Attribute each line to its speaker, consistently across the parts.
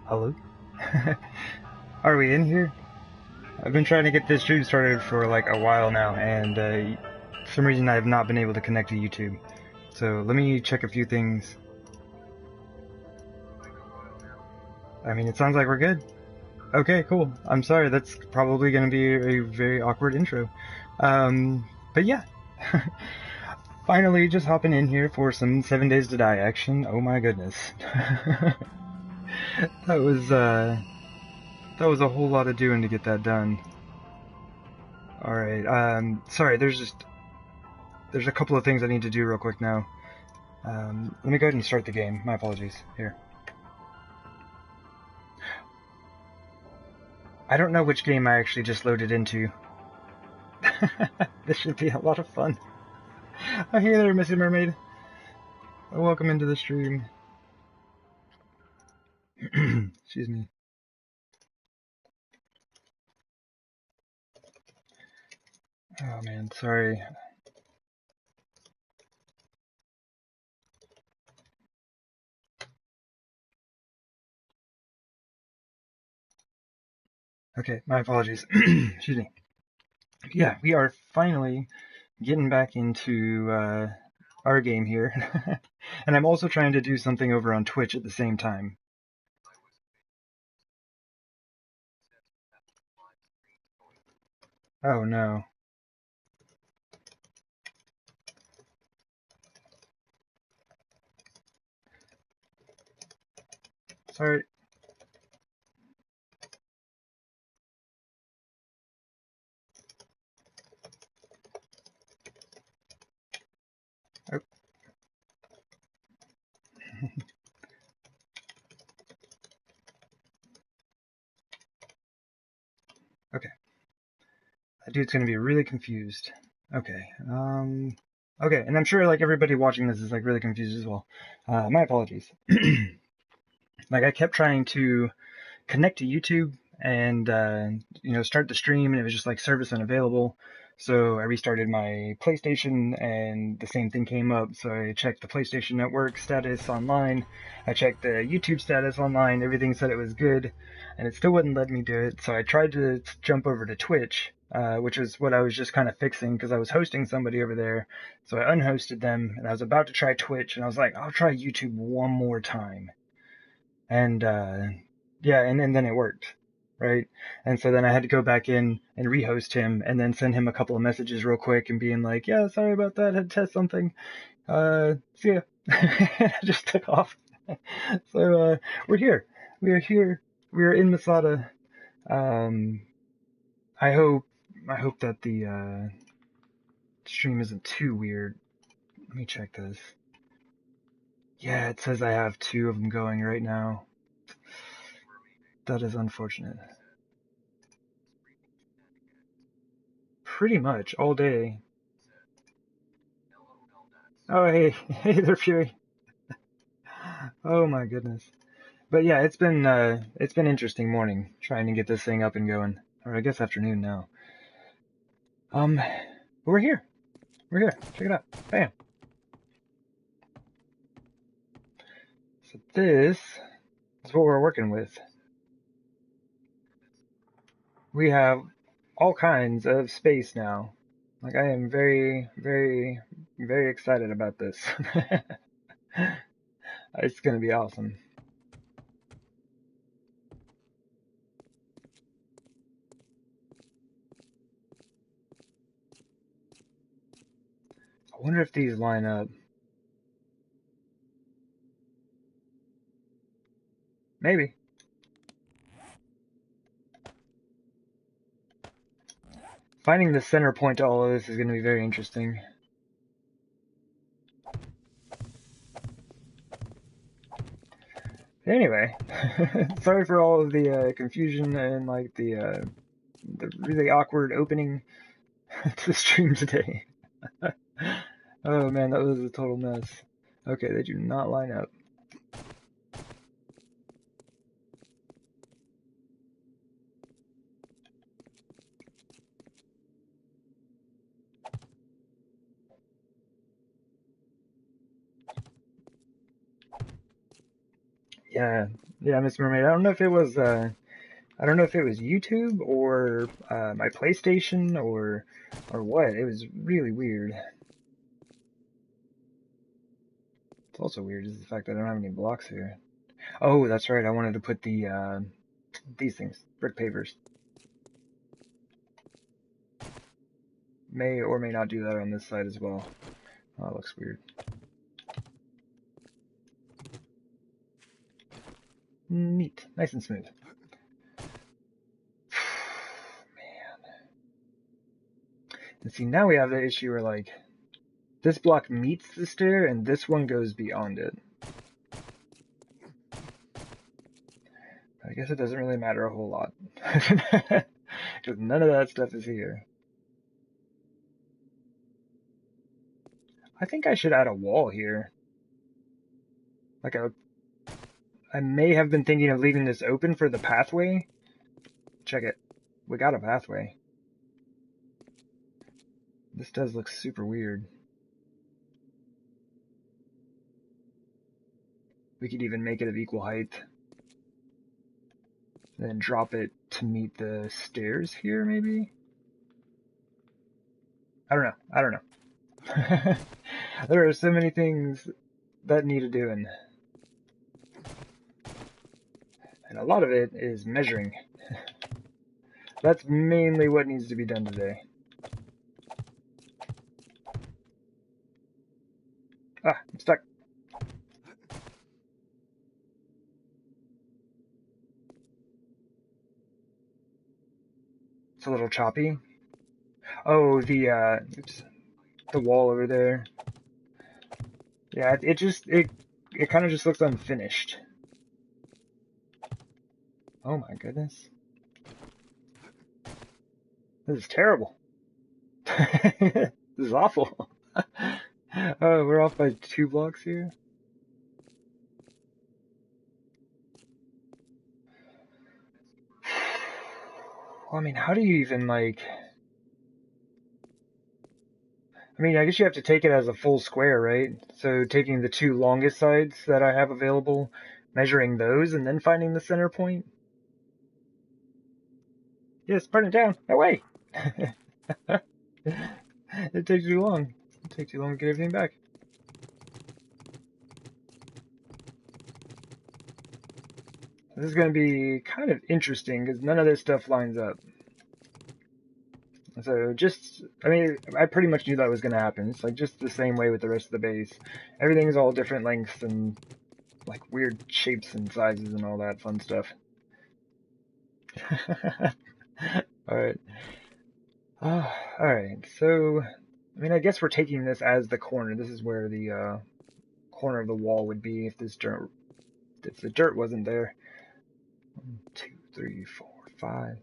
Speaker 1: Hello? Are we in here? I've been trying to get this stream started for like a while now, and for some reason I have not been able to connect to YouTube. So let me check a few things. I mean, it sounds like we're good. Okay, cool. I'm sorry, that's probably going to be a very awkward intro. But yeah. Finally, just hopping in here for some 7 Days to Die action. Oh my goodness. That was, that was a whole lot of doing to get that done. Alright, sorry, there's a couple of things I need to do real quick now. Let me go ahead and start the game. My apologies. Here. I don't know which game I actually just loaded into. This should be a lot of fun. Oh, hey there, Missy Mermaid. Welcome into the stream. Excuse me. Oh man, sorry. Okay, my apologies. Excuse me. Yeah, we are finally getting back into our game here. And I'm also trying to do something over on Twitch at the same time. Oh no. Sorry. Oh. Okay. That dude's gonna be really confused. Okay. Okay, and I'm sure like everybody watching this is like really confused as well. My apologies. Like I kept trying to connect to YouTube and start the stream, and it was just like service unavailable. So I restarted my PlayStation, and the same thing came up. So I checked the PlayStation Network status online. I checked the YouTube status online. Everything said it was good, and it still wouldn't let me do it. So I tried to jump over to Twitch, which is what I was just kind of fixing because I was hosting somebody over there. So I unhosted them, and I was about to try Twitch, and I was like, I'll try YouTube one more time. And yeah, and then it worked, right? And so then I had to go back in and rehost him, and then send him a couple of messages real quick, and being like, yeah, sorry about that, had to test something. See ya. I just took off. So we're here. We are here. We are in Masada. Um, I hope that the stream isn't too weird. Let me check this. Yeah, it says I have 2 of them going right now. That is unfortunate. Pretty much all day. Oh, hey, hey there, Fury. Oh my goodness. But yeah, it's been interesting morning trying to get this thing up and going, or I guess afternoon now. But we're here. We're here. Check it out. Bam. So this is what we're working with. We have all kinds of space now. Like I am very, very, very excited about this. It's gonna be awesome. I wonder if these line up. Maybe. Finding the center point to all of this is going to be very interesting. Anyway, sorry for all of the confusion and like the really awkward opening to the stream today. Oh man, that was a total mess. Okay, they do not line up. Yeah, Miss Mermaid. I don't know if it was YouTube or my PlayStation or what. It was really weird. It's also weird is the fact that I don't have any blocks here. Oh, that's right. I wanted to put these things, brick pavers. May or may not do that on this side as well. Oh, it looks weird. Neat. Nice and smooth. Man. And see, now we have the issue where, like, this block meets the stair and this one goes beyond it. I guess it doesn't really matter a whole lot. Because none of that stuff is here. I think I should add a wall here. Like I may have been thinking of leaving this open for the pathway. Check it. We got a pathway. This does look super weird. We could even make it of equal height. Then drop it to meet the stairs here, maybe? I don't know. There are so many things that need doing. And a lot of it is measuring. That's mainly what needs to be done today. Ah, I'm stuck. It's a little choppy. Oh, the wall over there. Yeah, it kind of just looks unfinished. Oh my goodness. This is terrible. This is awful. Oh, we're off by 2 blocks here. Well, I mean, how do you even, like... I mean, I guess you have to take it as a full square, right? So taking the 2 longest sides that I have available, measuring those, and then finding the center point. Yes, burn it down. No way! It takes too long. It takes too long to get everything back. This is going to be kind of interesting because none of this stuff lines up. So I mean, I pretty much knew that was going to happen. It's like just the same way with the rest of the base. Everything's all different lengths and like weird shapes and sizes and all that fun stuff. Alright. Alright, so, I mean, I guess we're taking this as the corner. This is where the corner of the wall would be if the dirt wasn't there. 1, 2, 3, 4, 5, 12,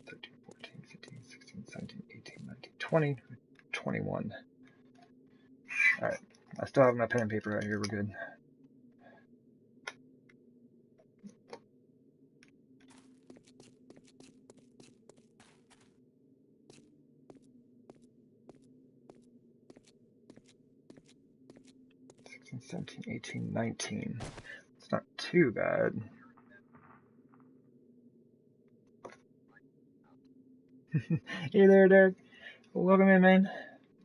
Speaker 1: 13, 14, 15, 16, 17, 18, 19, 20, 21. Alright, I still have my pen and paper right here, we're good. And 17, 18, 19. It's not too bad. Hey there, Derek. Welcome in, man.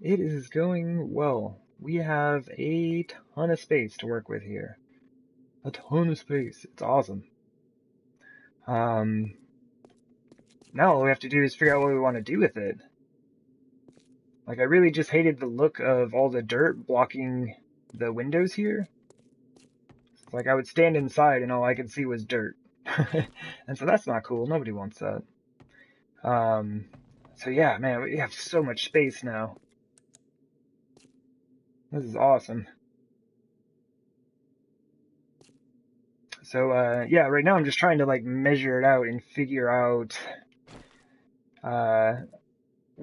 Speaker 1: It is going well. We have a ton of space to work with here. A ton of space. It's awesome. Now all we have to do is figure out what we want to do with it. Like, I really just hated the look of all the dirt blocking the windows here. It's like I would stand inside and all I could see was dirt. And so that's not cool. Nobody wants that. So yeah, man, we have so much space now. This is awesome. So, yeah, right now I'm just trying to, like, measure it out and figure out,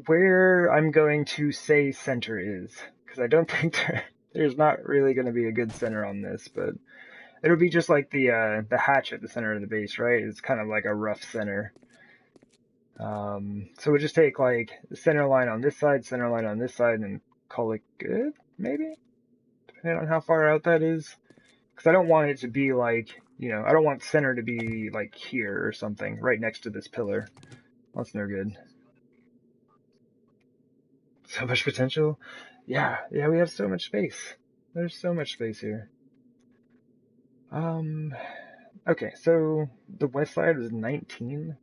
Speaker 1: where I'm going to say center is. Because I don't think there's not really going to be a good center on this, but it'll be just like the hatch at the center of the base, right? It's kind of like a rough center. So we'll just take, like, the center line on this side, center line on this side, and call it good, maybe? Depending on how far out that is. Because I don't want it to be like, you know, I don't want center to be like here or something, right next to this pillar. That's no good. So much potential. Yeah, we have so much space. There's so much space here. Okay, so the west side is 19.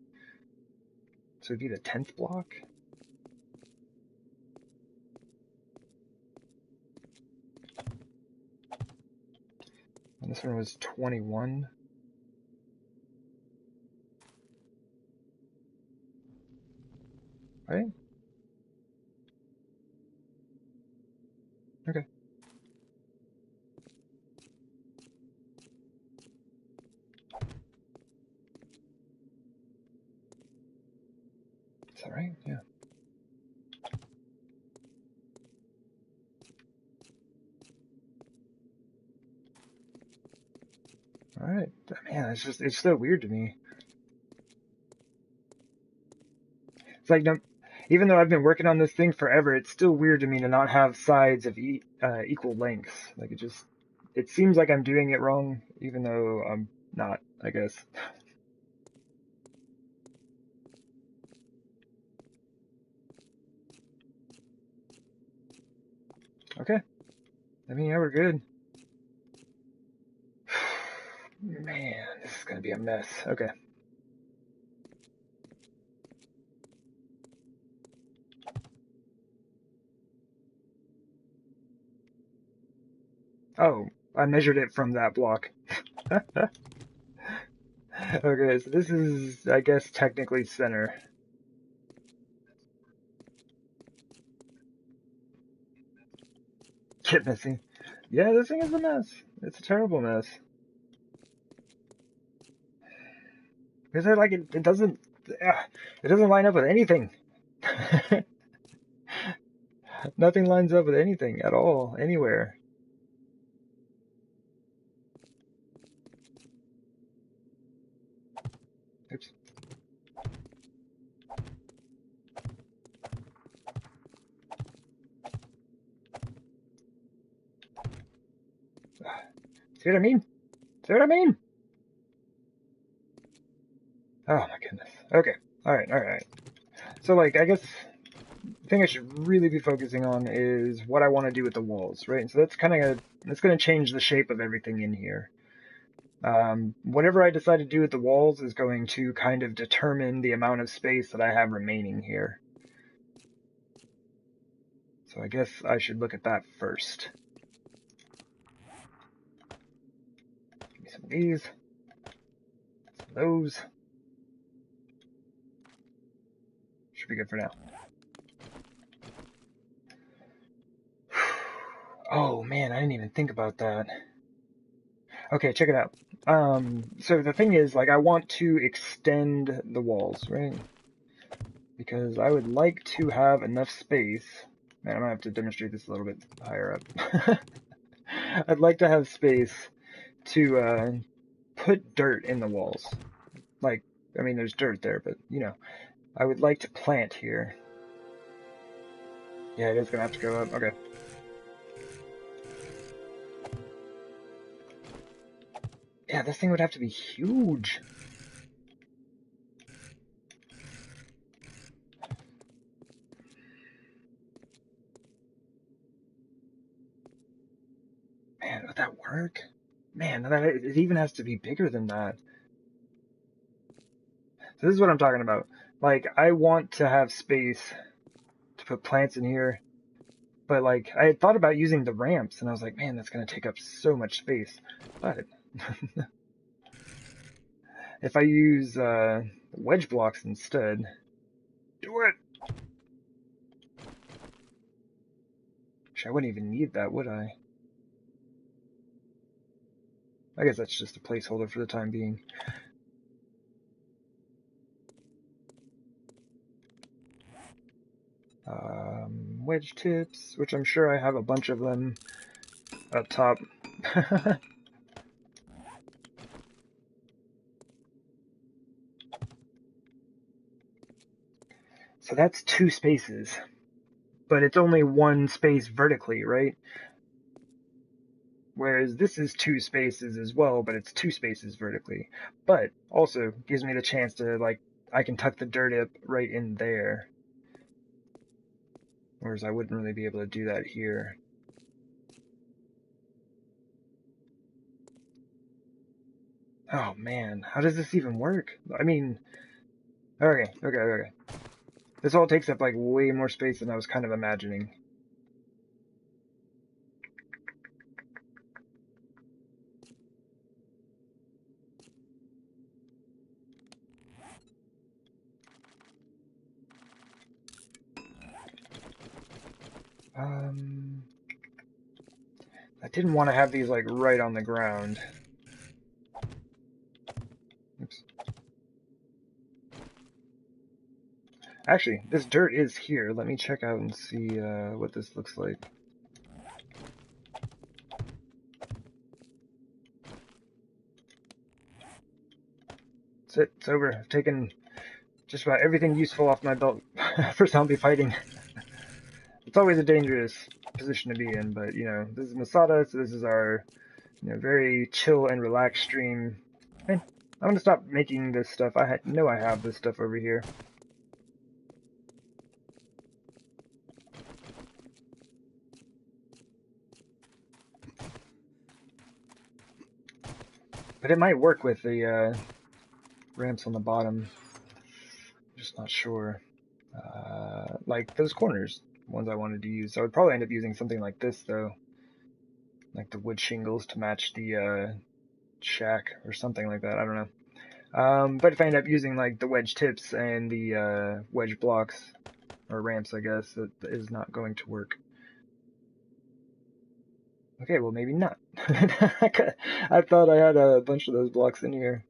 Speaker 1: So it'd be the 10th block. And this one was 21. Right? Okay. Is that right? Yeah. Alright. Man, it's so weird to me. It's like, no, even though I've been working on this thing forever, it's still weird to me to not have sides of equal lengths. Like, it seems like I'm doing it wrong, even though I'm not, I guess. Okay. I mean, yeah, we're good. Man, this is gonna be a mess. Okay. Oh, I measured it from that block. Okay, so this is, I guess, technically center. Get missing. Yeah, this thing is a mess. It's a terrible mess. Because it doesn't line up with anything. Nothing lines up with anything at all, anywhere. Oops. See what I mean? See what I mean? Oh my goodness. Okay. Alright. So, like, I guess the thing I should really be focusing on is what I want to do with the walls, right? And so that's going to change the shape of everything in here. Whatever I decide to do with the walls is going to kind of determine the amount of space that I have remaining here. So I guess I should look at that first. Give me some of these, some of those. Should be good for now. Oh man, I didn't even think about that. Okay, check it out. So the thing is, like, I want to extend the walls, right? Because I would like to have enough space. Man, I'm gonna have to demonstrate this a little bit higher up. I'd like to have space to put dirt in the walls. Like, I mean, there's dirt there, but, you know, I would like to plant here. Yeah, it is gonna have to go up. Okay. Yeah, this thing would have to be huge. Man, would that work? Man, it even has to be bigger than that. So this is what I'm talking about. Like, I want to have space to put plants in here, but like, I had thought about using the ramps, and I was like, man, that's gonna take up so much space. But if I use wedge blocks instead, do it. Actually, I wouldn't even need that, would I? I guess that's just a placeholder for the time being. Wedge tips, which I'm sure I have a bunch of them up top. So that's 2 spaces, but it's only 1 space vertically, right? Whereas this is 2 spaces as well, but it's 2 spaces vertically. But also gives me the chance to, like, I can tuck the dirt up right in there. Whereas I wouldn't really be able to do that here. Oh man, how does this even work? I mean, okay. This all takes up like way more space than I was kind of imagining. I didn't want to have these like right on the ground. Oops. Actually, this dirt is here. Let me check out and see what this looks like. That's it. It's over. I've taken just about everything useful off my belt for zombie fighting. It's always a dangerous position to be in, but you know, this is Masada, so this is our, you know, very chill and relaxed stream. And I'm gonna stop making this stuff. I know I have this stuff over here. But it might work with the ramps on the bottom. I'm just not sure. Like those corners, ones I wanted to use. So I would probably end up using something like this though. Like the wood shingles to match the shack or something like that. I don't know. But if I end up using like the wedge tips and the wedge blocks or ramps, I guess, that is not going to work. Okay, well maybe not. I thought I had a bunch of those blocks in here.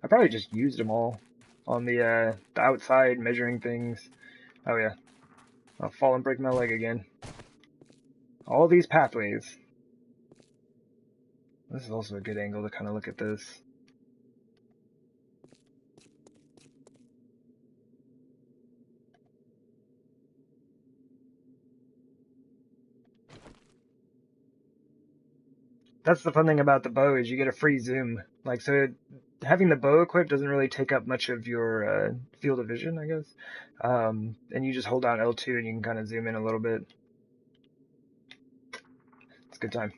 Speaker 1: I probably just used them all on the outside measuring things. Oh yeah, I'll fall and break my leg again. All these pathways. This is also a good angle to kind of look at this. That's the fun thing about the bow is you get a free zoom. Like, so having the bow equipped doesn't really take up much of your field of vision, I guess. And you just hold down L2 and you can kind of zoom in a little bit. It's a good time.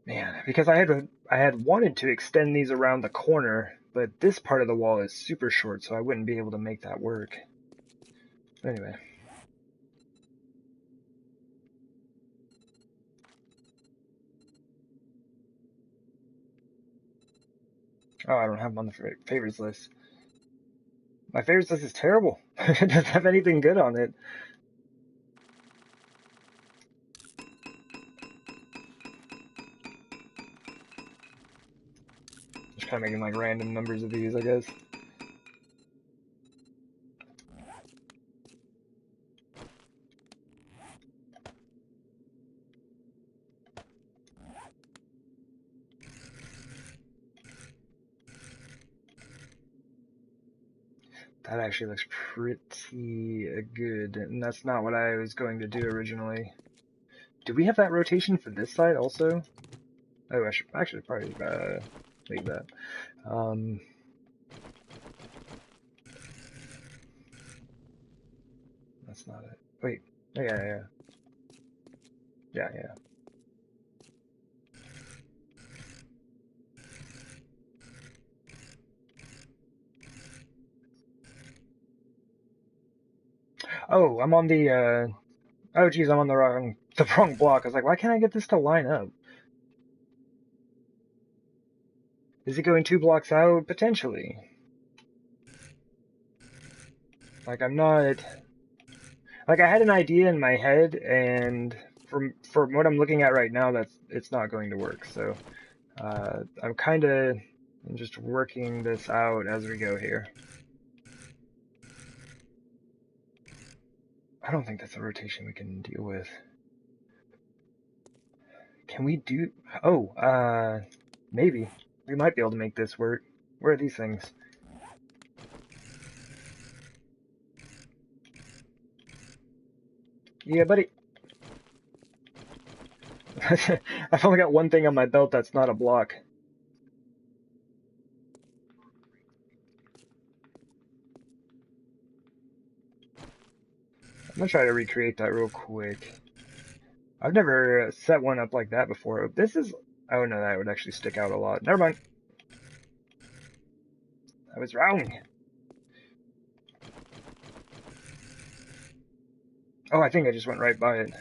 Speaker 1: Man, because I had wanted to extend these around the corner, but this part of the wall is super short, so I wouldn't be able to make that work. But anyway. Oh, I don't have them on the favorites list. My favorites list is terrible. It doesn't have anything good on it. Just kind of making like random numbers of these, I guess. That actually looks pretty good, and that's not what I was going to do originally. Do we have that rotation for this side also? Oh, I should actually probably leave that. That's not it. Wait. Yeah. Oh, I'm on the oh geez, I'm on the wrong block. I was like, why can't I get this to line up? Is it going 2 blocks out? Potentially. Like, I'm not... Like, I had an idea in my head, and from what I'm looking at right now, it's not going to work. So, I'm kind of just working this out as we go here. I don't think that's a rotation we can deal with. Can we do... Oh, maybe. We might be able to make this work. Where are these things? Yeah, buddy. I've only got one thing on my belt that's not a block. I'm gonna try to recreate that real quick. I've never set one up like that before. This is... Oh no, that would actually stick out a lot. Never mind. I was wrong. Oh, I think I just went right by it.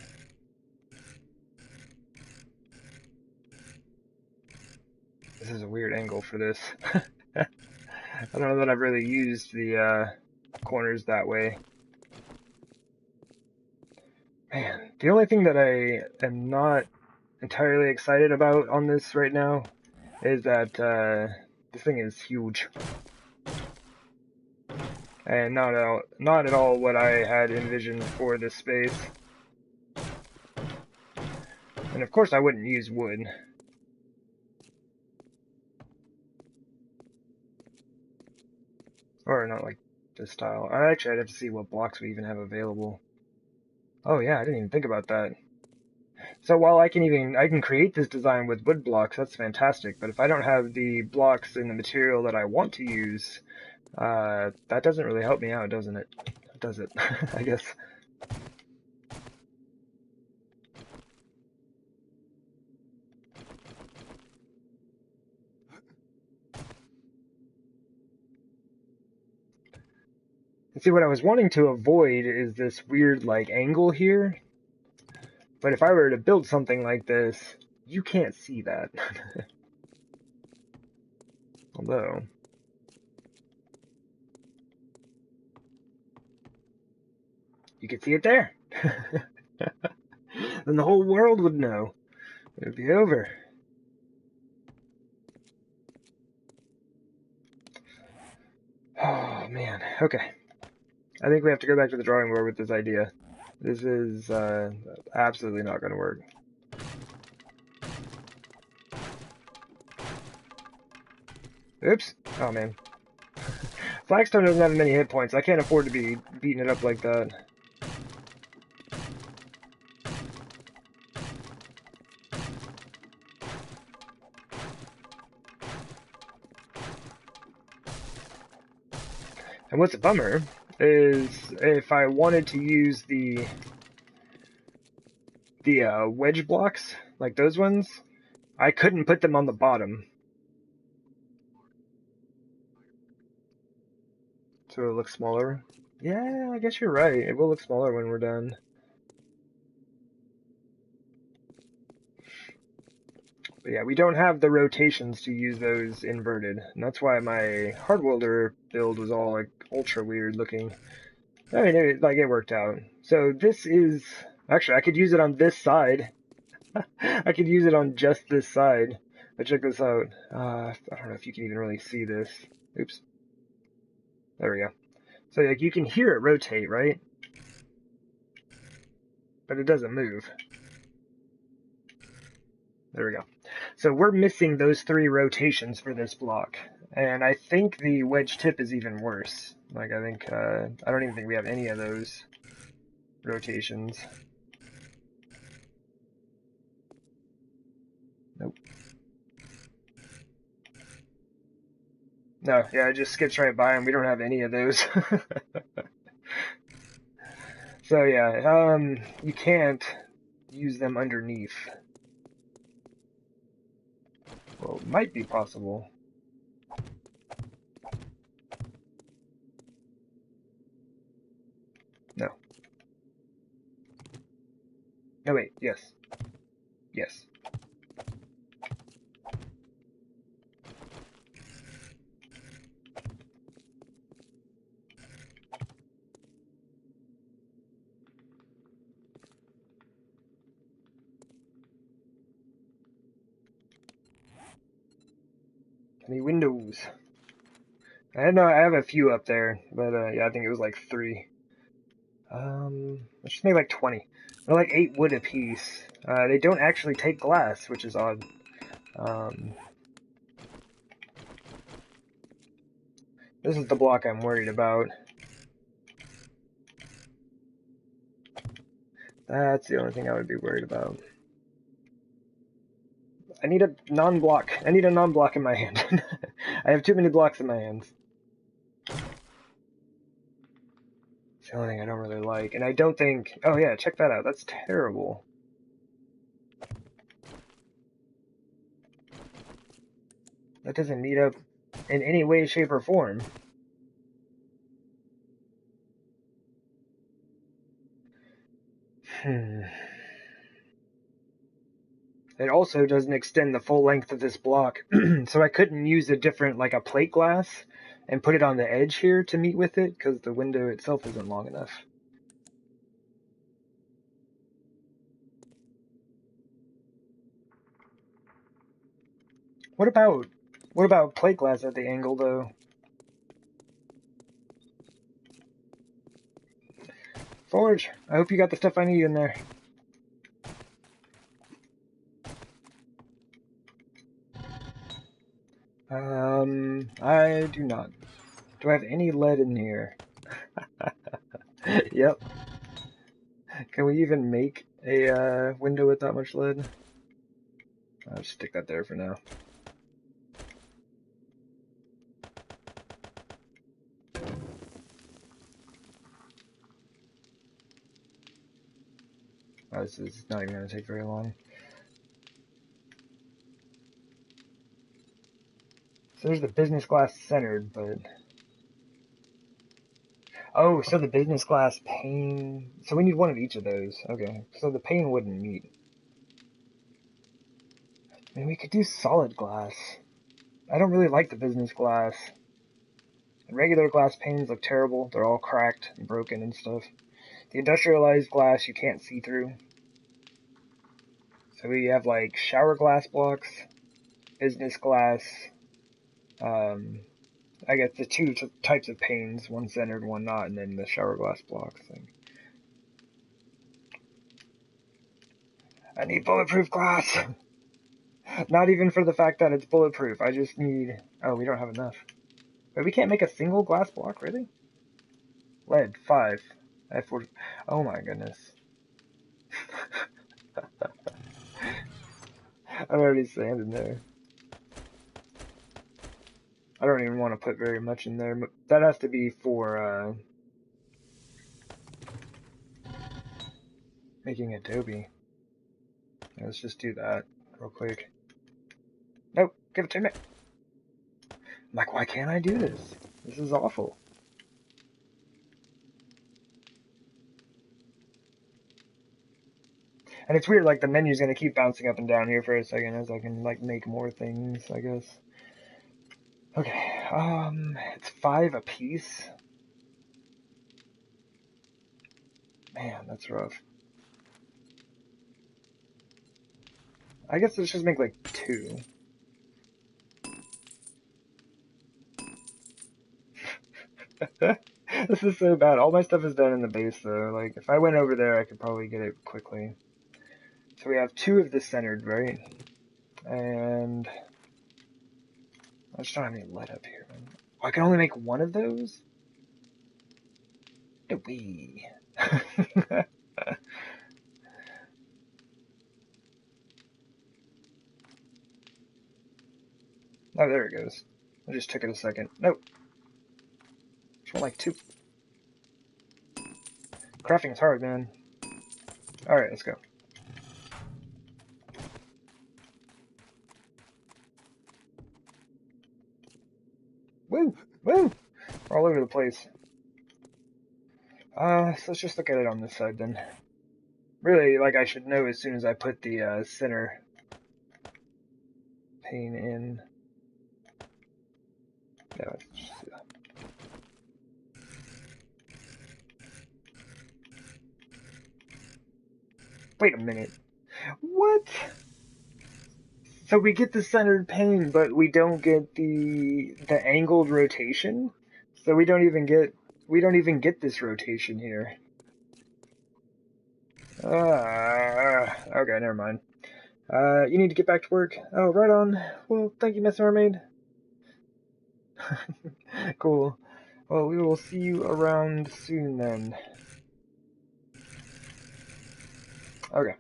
Speaker 1: This is a weird angle for this. I don't know that I've really used the corners that way. Man, the only thing that I am not entirely excited about on this right now is that this thing is huge. And not at all what I had envisioned for this space. And of course I wouldn't use wood. Or not like this style. Actually, I'd have to see what blocks we even have available. Oh yeah, I didn't even think about that. So while I can create this design with wood blocks, that's fantastic. But if I don't have the blocks in the material that I want to use, that doesn't really help me out, doesn't it? Does it? I guess. And see, what I was wanting to avoid is this weird, like, angle here. But if I were to build something like this, you can't see that. Although... you could see it there. Then the whole world would know. It would be over. Oh, man. Okay. I think we have to go back to the drawing board with this idea. This is absolutely not going to work. Oops. Oh, man. Flagstone doesn't have many hit points. I can't afford to be beating it up like that. And what's a bummer is if I wanted to use the wedge blocks, like those ones, I couldn't put them on the bottom. So it'll look smaller. Yeah, I guess you're right. It will look smaller when we're done. But yeah, we don't have the rotations to use those inverted. And that's why my hard welder build was all like ultra weird looking. I mean, it worked out. So this is... Actually, I could use it on this side. I could use it on just this side. But check this out. I don't know if you can even really see this. Oops. There we go. So like you can hear it rotate, right? But it doesn't move. There we go. So we're missing those 3 rotations for this block. And I think the wedge tip is even worse. Like, I think, I don't even think we have any of those rotations. Nope. No, yeah, it just skips right by them. We don't have any of those. So yeah, you can't use them underneath. Well, it might be possible. No. No, wait, yes. Yes. Any windows? I have a few up there, but yeah, I think it was like 3. Let's just make like 20. They're like 8 wood apiece. They don't actually take glass, which is odd. This is the block I'm worried about. That's the only thing I would be worried about. I need a non-block. I need a non-block in my hand. I have too many blocks in my hands. It's the only thing I don't really like. And I don't think... Oh yeah, check that out. That's terrible. That doesn't meet up in any way, shape, or form. It also doesn't extend the full length of this block, so I couldn't use a different, like a plate glass, and put it on the edge here to meet with it, because the window itself isn't long enough. What about plate glass at the angle, though? Forge, I hope you got the stuff I need in there. I do not. Do I have any lead in here? Yep. Can we even make a window with that much lead? I'll just stick that there for now. Oh, this is not even going to take very long. So there's the business glass centered, but... Oh, so the business glass pane... So we need one of each of those. Okay, so the pane wouldn't meet. I mean, we could do solid glass. I don't really like the business glass. The regular glass panes look terrible. They're all cracked and broken and stuff. The industrialized glass you can't see through. So we have like shower glass blocks, business glass, I guess the two types of panes, one centered, one not, and then the shower glass blocks thing. I need bulletproof glass! Not even for the fact that it's bulletproof, I just need... Oh, we don't have enough. But we can't make a single glass block, really? Lead, 5. I have 40... Oh my goodness. I'm already sanding there. I don't even want to put very much in there, but that has to be for, making adobe. Let's just do that real quick. Nope, give it to me. I'm like, why can't I do this? This is awful. And it's weird, like, the menu's gonna keep bouncing up and down here for a second as I can, like, make more things, I guess. Okay, it's 5 apiece. Man, that's rough. I guess let's just make, like, 2. This is so bad. All my stuff is done in the base, though. Like, if I went over there, I could probably get it quickly. So we have 2 of this centered, right? And... I just don't have any lead up here. Oh, I can only make 1 of those? Wee. Oh, there it goes. I just took it a second. Nope. Just want like 2. Crafting is hard, man. Alright, let's go. Woo! Woo! We're all over the place. So let's just look at it on this side then. Really, like, I should know as soon as I put the center pane in. Yeah, let's just do that. Wait a minute. What? So we get the centered pane, but we don't get the angled rotation? So we don't even get this rotation here. Okay, never mind. You need to get back to work. Oh, right on. Well, thank you, Miss Mermaid. Cool. Well, we will see you around soon then. Okay.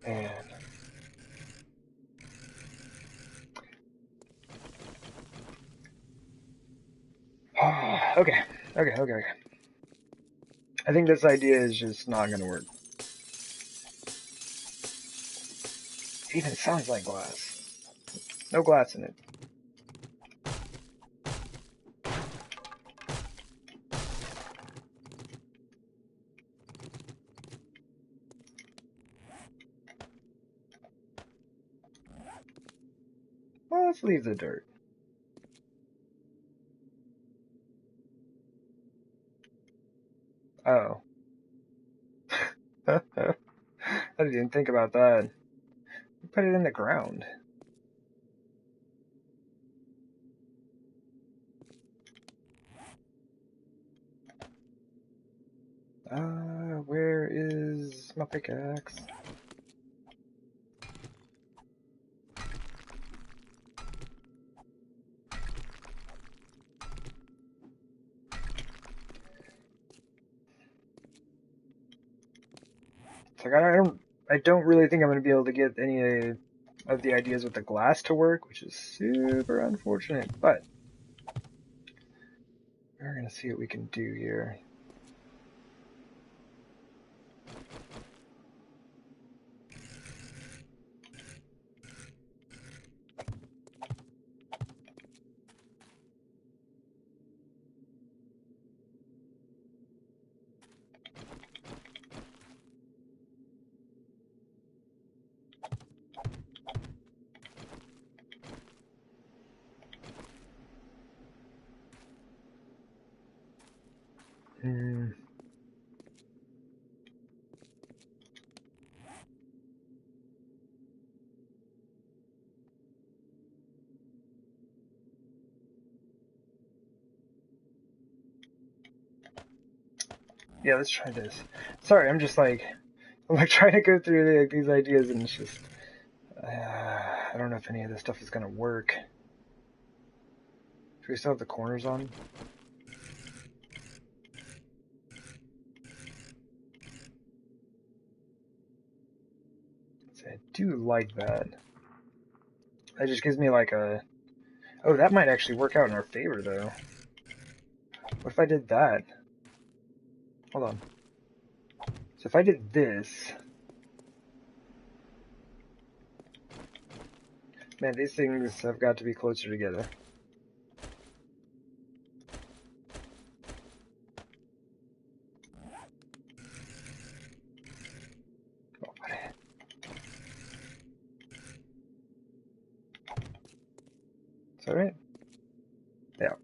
Speaker 1: And okay. I think this idea is just not gonna work. It even sounds like glass. No glass in it. Well, let's leave the dirt. Oh. I didn't even think about that. Put it in the ground. Where is my pickaxe? It's like I don't really think I'm gonna be able to get any of the ideas with the glass to work, which is super unfortunate, but we're gonna see what we can do here. Yeah, let's try this. Sorry, I'm trying to go through these ideas and it's just, I don't know if any of this stuff is gonna work. Do we still have the corners on? I do like that. That just gives me like a... Oh, that might actually work out in our favor, though. What if I did that? Hold on. So if I did this... Man, these things have got to be closer together. Oh, what? Is that right? Yeah.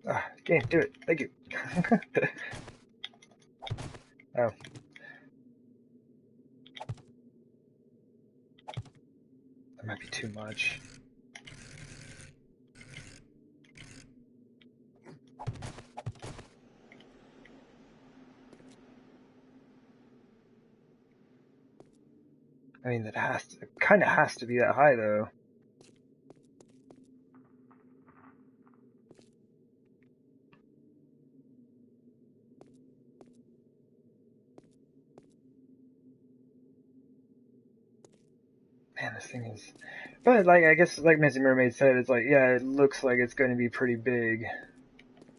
Speaker 1: Ah, game, do it. Thank you. Oh. That might be too much. I mean, it kind of has to be that high, though. Man, this thing is... But, like, I guess, like Missy Mermaid said, it's like, yeah, it looks like it's going to be pretty big.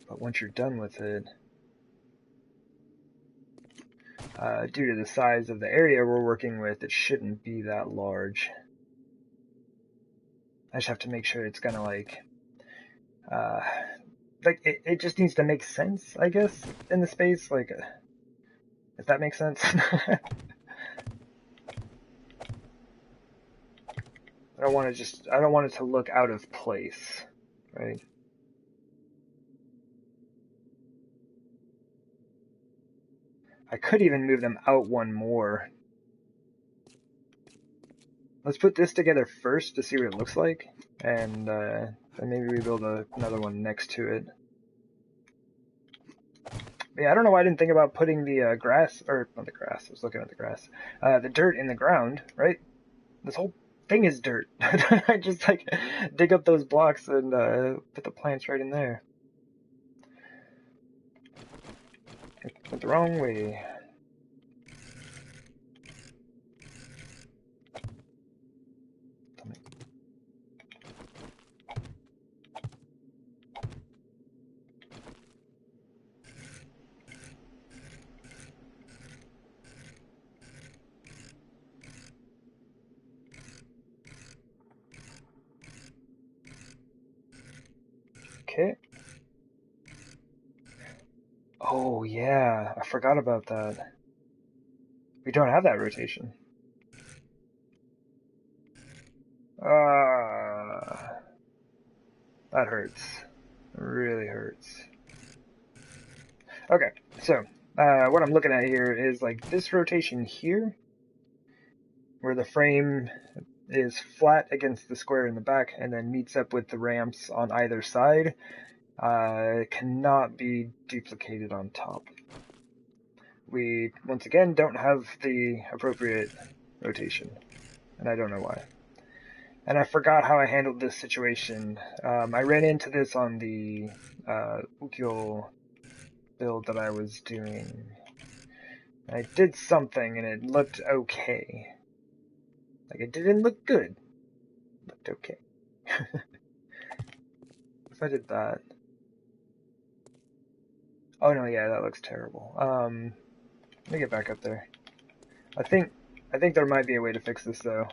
Speaker 1: But once you're done with it... due to the size of the area we're working with, it shouldn't be that large. I just have to make sure it's gonna like it just needs to make sense, I guess, in the space, like, if that makes sense. I don't want it to look out of place, right? I could even move them out one more. Let's put this together first to see what it looks like, and then maybe we build another one next to it. Yeah, I don't know why I didn't think about putting the grass, or not the grass, I was looking at the grass, the dirt in the ground, right? This whole thing is dirt. I just like dig up those blocks and put the plants right in there. It went the wrong way. Okay. Oh yeah, I forgot about that. We don't have that rotation. Ah, that hurts. It really hurts. Okay, so what I'm looking at here is like this rotation here, where the frame is flat against the square in the back and then meets up with the ramps on either side, cannot be duplicated on top. We, once again, don't have the appropriate rotation, and I don't know why. And I forgot how I handled this situation. I ran into this on the Ukiyo build that I was doing. I did something and it looked okay. Like, it didn't look good. It looked okay. If I did that. Oh no, yeah, that looks terrible. Let me get back up there. I think there might be a way to fix this though.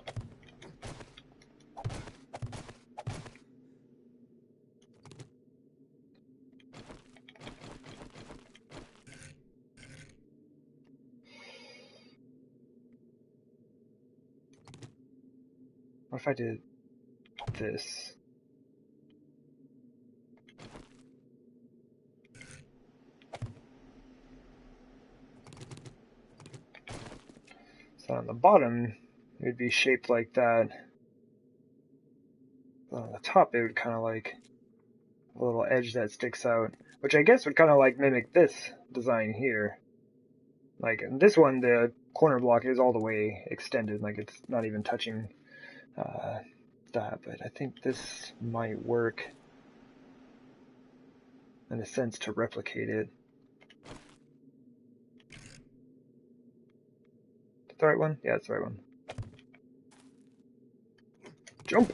Speaker 1: What if I did this? So on the bottom, it would be shaped like that. But on the top, it would kind of like a little edge that sticks out, which I guess would kind of like mimic this design here. Like in this one, the corner block is all the way extended, like it's not even touching that, but I think this might work in a sense to replicate it. Is that the right one? Yeah, it's the right one. Jump!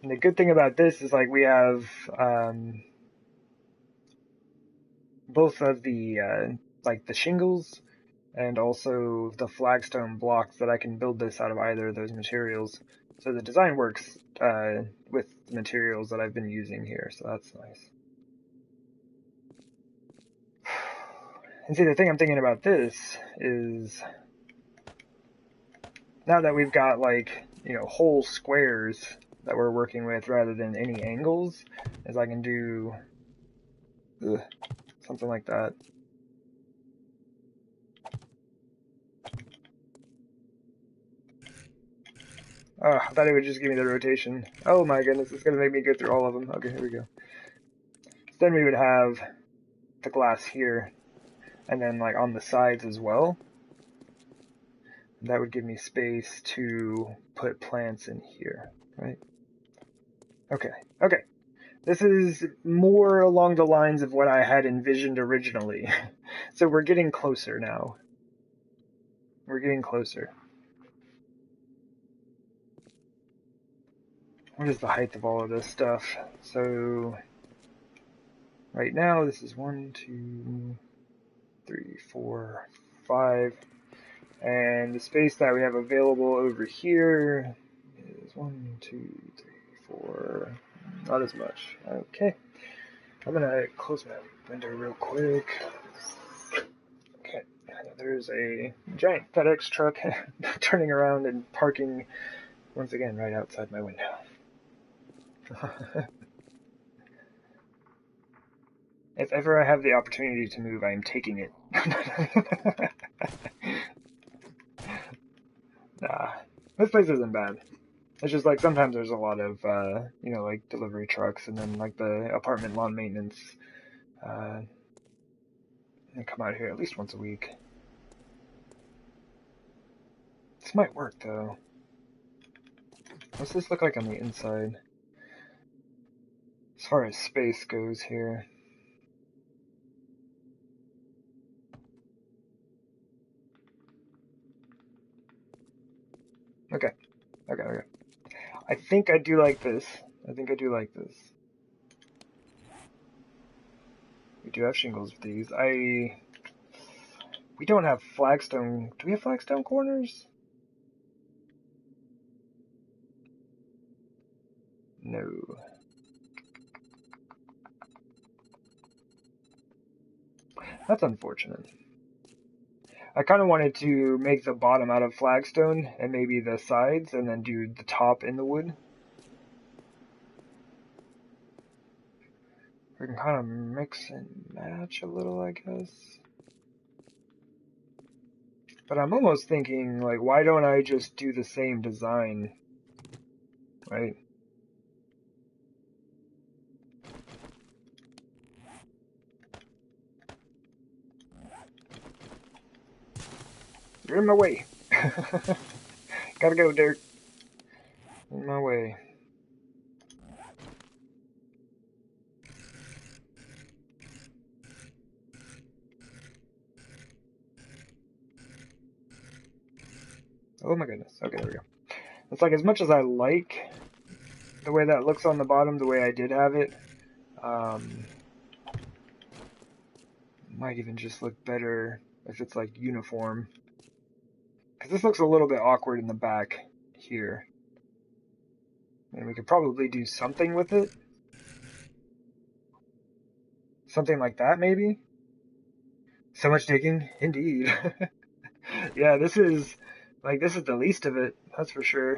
Speaker 1: And the good thing about this is like we have both of the like the shingles and also the flagstone blocks that I can build this out of either of those materials. So the design works with the materials that I've been using here, so that's nice. And see, the thing I'm thinking about this is now that we've got like, you know, whole squares that we're working with rather than any angles, is I can do something like that. Oh, I thought it would just give me the rotation. Oh my goodness, it's going to make me go through all of them. Okay, here we go. So then we would have the glass here, and then like on the sides as well. That would give me space to put plants in here, right? Okay, okay. This is more along the lines of what I had envisioned originally. So we're getting closer now. We're getting closer. What is the height of all of this stuff? So right now this is 1, 2, 3, 4, 5. And the space that we have available over here is 1, 2, 3, 4. Not as much. Okay. I'm gonna close my window real quick. Okay. There's a giant FedEx truck turning around and parking once again right outside my window. If ever I have the opportunity to move, I am taking it. Nah, this place isn't bad. It's just like sometimes there's a lot of, you know, like delivery trucks and then like the apartment lawn maintenance. They come out here at least once a week. This might work though. What's this look like on the inside? As far as space goes here. Okay. Okay. I think I do like this. We do have shingles with these. We don't have flagstone. Do we have flagstone corners? No. That's unfortunate. I kind of wanted to make the bottom out of flagstone and maybe the sides and then do the top in the wood. We can kind of mix and match a little, I guess. But I'm almost thinking, like, why don't I just do the same design, right? You're in my way. Gotta go, dirt. In my way. Oh my goodness. Okay, there we go. It's like, as much as I like the way that looks on the bottom, the way I did have it, might even just look better if it's like uniform. Because this looks a little bit awkward in the back here. And we could probably do something with it. Something like that, maybe? So much digging? Indeed. Yeah, this is the least of it, that's for sure.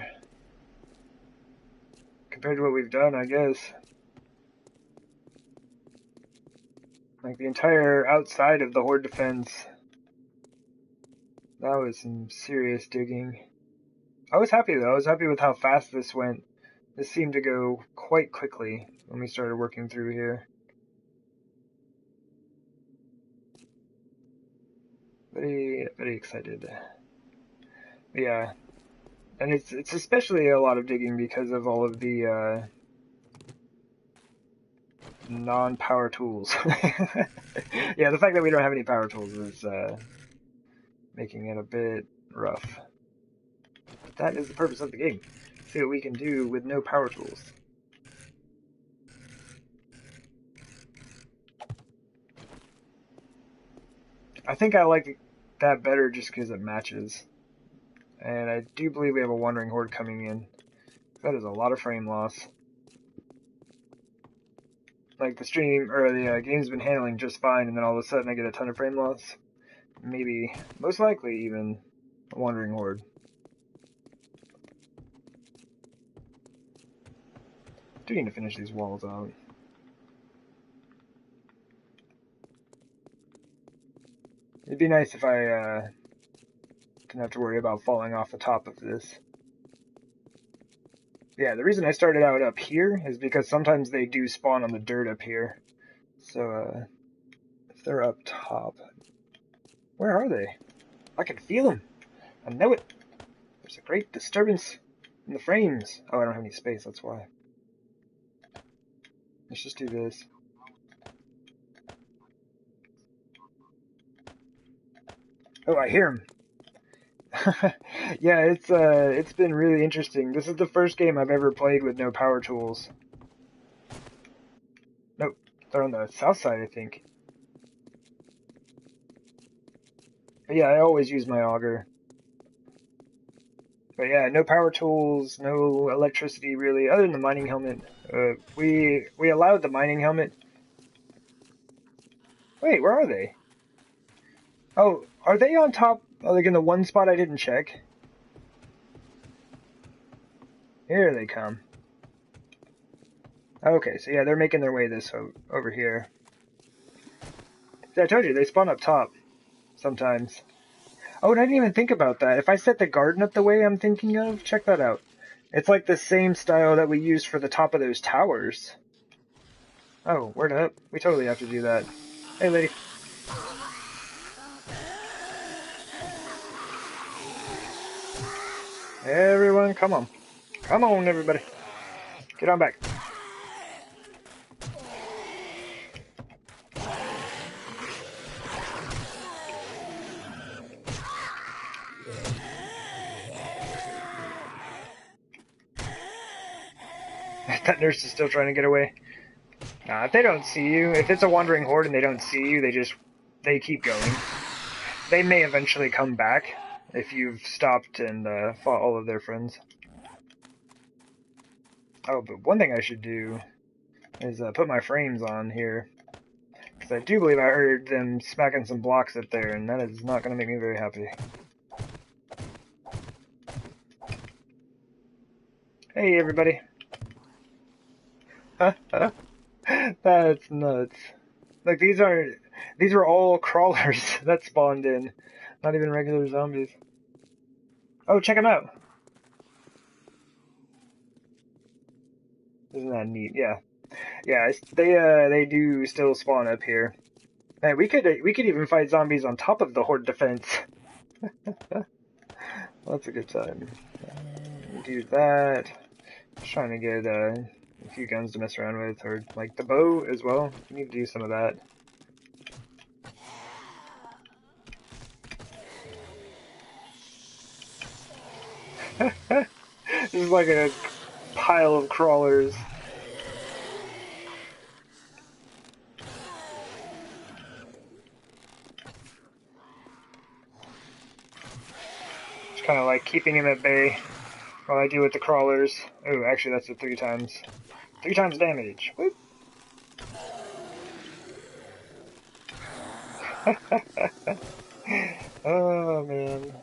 Speaker 1: Compared to what we've done, I guess. Like, the entire outside of the Horde defense. That was some serious digging. I was happy, though. I was happy with how fast this went. This seemed to go quite quickly when we started working through here. Very, very excited. Yeah. And it's especially a lot of digging because of all of the non-power tools. Yeah, the fact that we don't have any power tools is making it a bit rough. But that is the purpose of the game. See what we can do with no power tools. I think I like that better just because it matches. And I do believe we have a Wandering Horde coming in. That is a lot of frame loss. Like, the stream, or the game's been handling just fine, and then all of a sudden I get a ton of frame loss. Maybe, most likely even, a Wandering Horde. Do need to finish these walls out. It'd be nice if I didn't have to worry about falling off the top of this. Yeah, the reason I started out up here is because sometimes they do spawn on the dirt up here. So, if they're up top... Where are they? I can feel them! I know it! There's a great disturbance in the frames. Oh, I don't have any space, that's why. Let's just do this. Oh, I hear him! Yeah, it's been really interesting. This is the first game I've ever played with no power tools. Nope, they're on the south side, I think. But yeah, I always use my auger. But yeah, no power tools, no electricity really, other than the mining helmet. We allowed the mining helmet. Wait, where are they? Oh, are they on top? Like in the one spot I didn't check? Here they come. Okay, so yeah, they're making their way over here. Yeah, I told you, they spawn up top. Sometimes. Oh, and I didn't even think about that. If I set the garden up the way I'm thinking of, check that out. It's like the same style that we used for the top of those towers. Oh, word up. We totally have to do that. Hey, lady. Everyone, come on. Come on, everybody. Get on back. That nurse is still trying to get away. Nah, if they don't see you, if it's a wandering horde and they don't see you, they keep going. They may eventually come back if you've stopped and fought all of their friends. Oh, but one thing I should do is put my frames on here. Because I do believe I heard them smacking some blocks up there, and that is not going to make me very happy. Hey, everybody. That's nuts. Like, these were all crawlers that spawned in. Not even regular zombies. Oh, check them out. Isn't that neat? Yeah. Yeah, they do still spawn up here. Man, we could even fight zombies on top of the horde defense. That's a good time. Do that. Just trying to get a few guns to mess around with, or like the bow as well. We need to do some of that. This is like a pile of crawlers. Just kind of like keeping him at bay while I deal with the crawlers. Oh, actually that's a 3 times. 3 times damage. Whoop. Oh, man.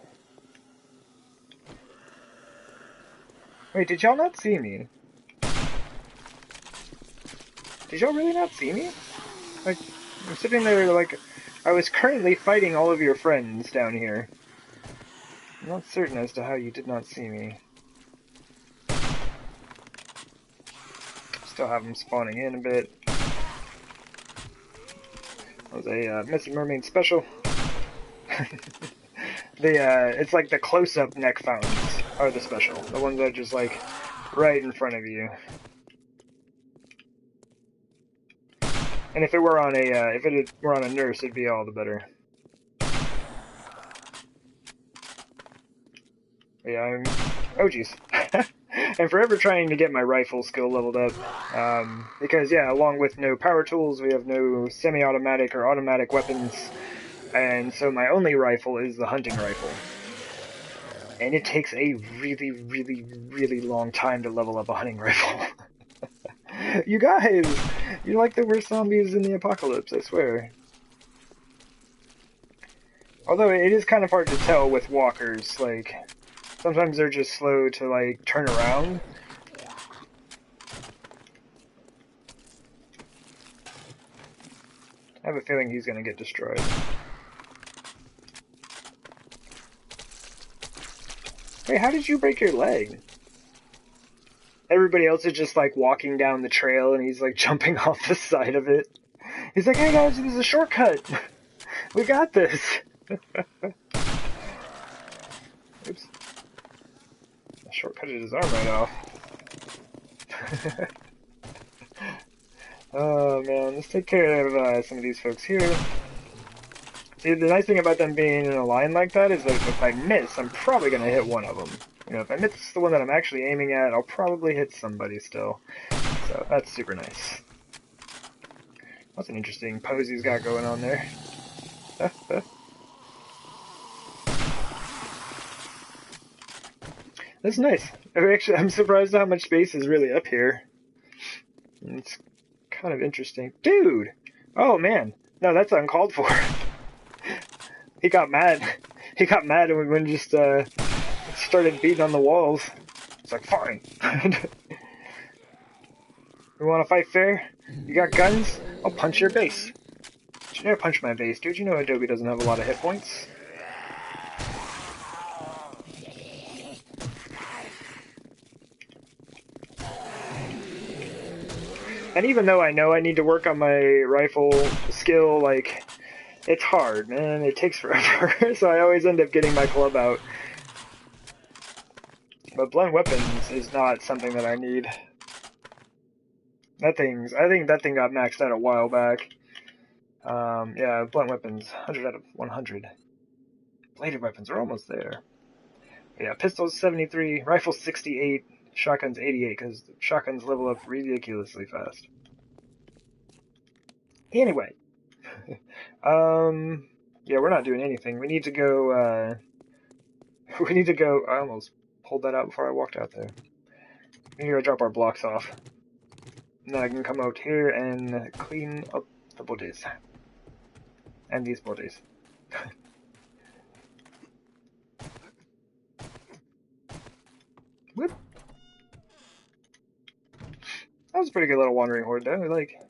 Speaker 1: Wait, did y'all not see me? Did y'all really not see me? Like, I'm sitting there like, I was currently fighting all of your friends down here. I'm not certain as to how you did not see me. Still have them spawning in a bit. That was a Missing Mermaid special. It's like the close-up neck fountains are the special. The ones that are just like right in front of you. And if it were on a nurse, it'd be all the better. Yeah, oh geez. I'm forever trying to get my rifle skill leveled up. Because yeah, along with no power tools, we have no semi-automatic or automatic weapons. And so my only rifle is the hunting rifle. And it takes a really, really, really long time to level up a hunting rifle. You guys! You're like the worst zombies in the apocalypse, I swear. Although it is kind of hard to tell with walkers, like, sometimes they're just slow to, like, turn around. I have a feeling he's gonna get destroyed. Wait, how did you break your leg? Everybody else is just like walking down the trail and he's like jumping off the side of it. He's like, hey guys, this is a shortcut. We got this. Oops. I shortcutted his arm right off. Oh man, let's take care of some of these folks here. See, the nice thing about them being in a line like that is that if I miss, I'm probably going to hit one of them. You know, if I miss the one that I'm actually aiming at, I'll probably hit somebody still. So, that's super nice. That's an interesting pose he's got going on there. That's nice. Actually, I'm surprised how much space is really up here. It's kind of interesting. Dude! Oh, man. No, that's uncalled for. He got mad. He got mad and we just started beating on the walls. It's like, fine. You want to fight fair? You got guns? I'll punch your base. You never punch my face, dude. You know Adobe doesn't have a lot of hit points. And even though I know I need to work on my rifle skill, like, it's hard, man. It takes forever. So I always end up getting my club out. But blunt weapons is not something that I need. I think that thing got maxed out a while back. Yeah, blunt weapons, 100 out of 100. Bladed weapons are almost there. Yeah, pistols 73, rifles 68, shotguns 88, because shotguns level up ridiculously fast. Anyway. Yeah, we're not doing anything. We need to go, I almost pulled that out before I walked out there. We need to go drop our blocks off. And then I can come out here and clean up the bodies. And these bodies. Whoop. That was a pretty good little wandering horde, though. Like,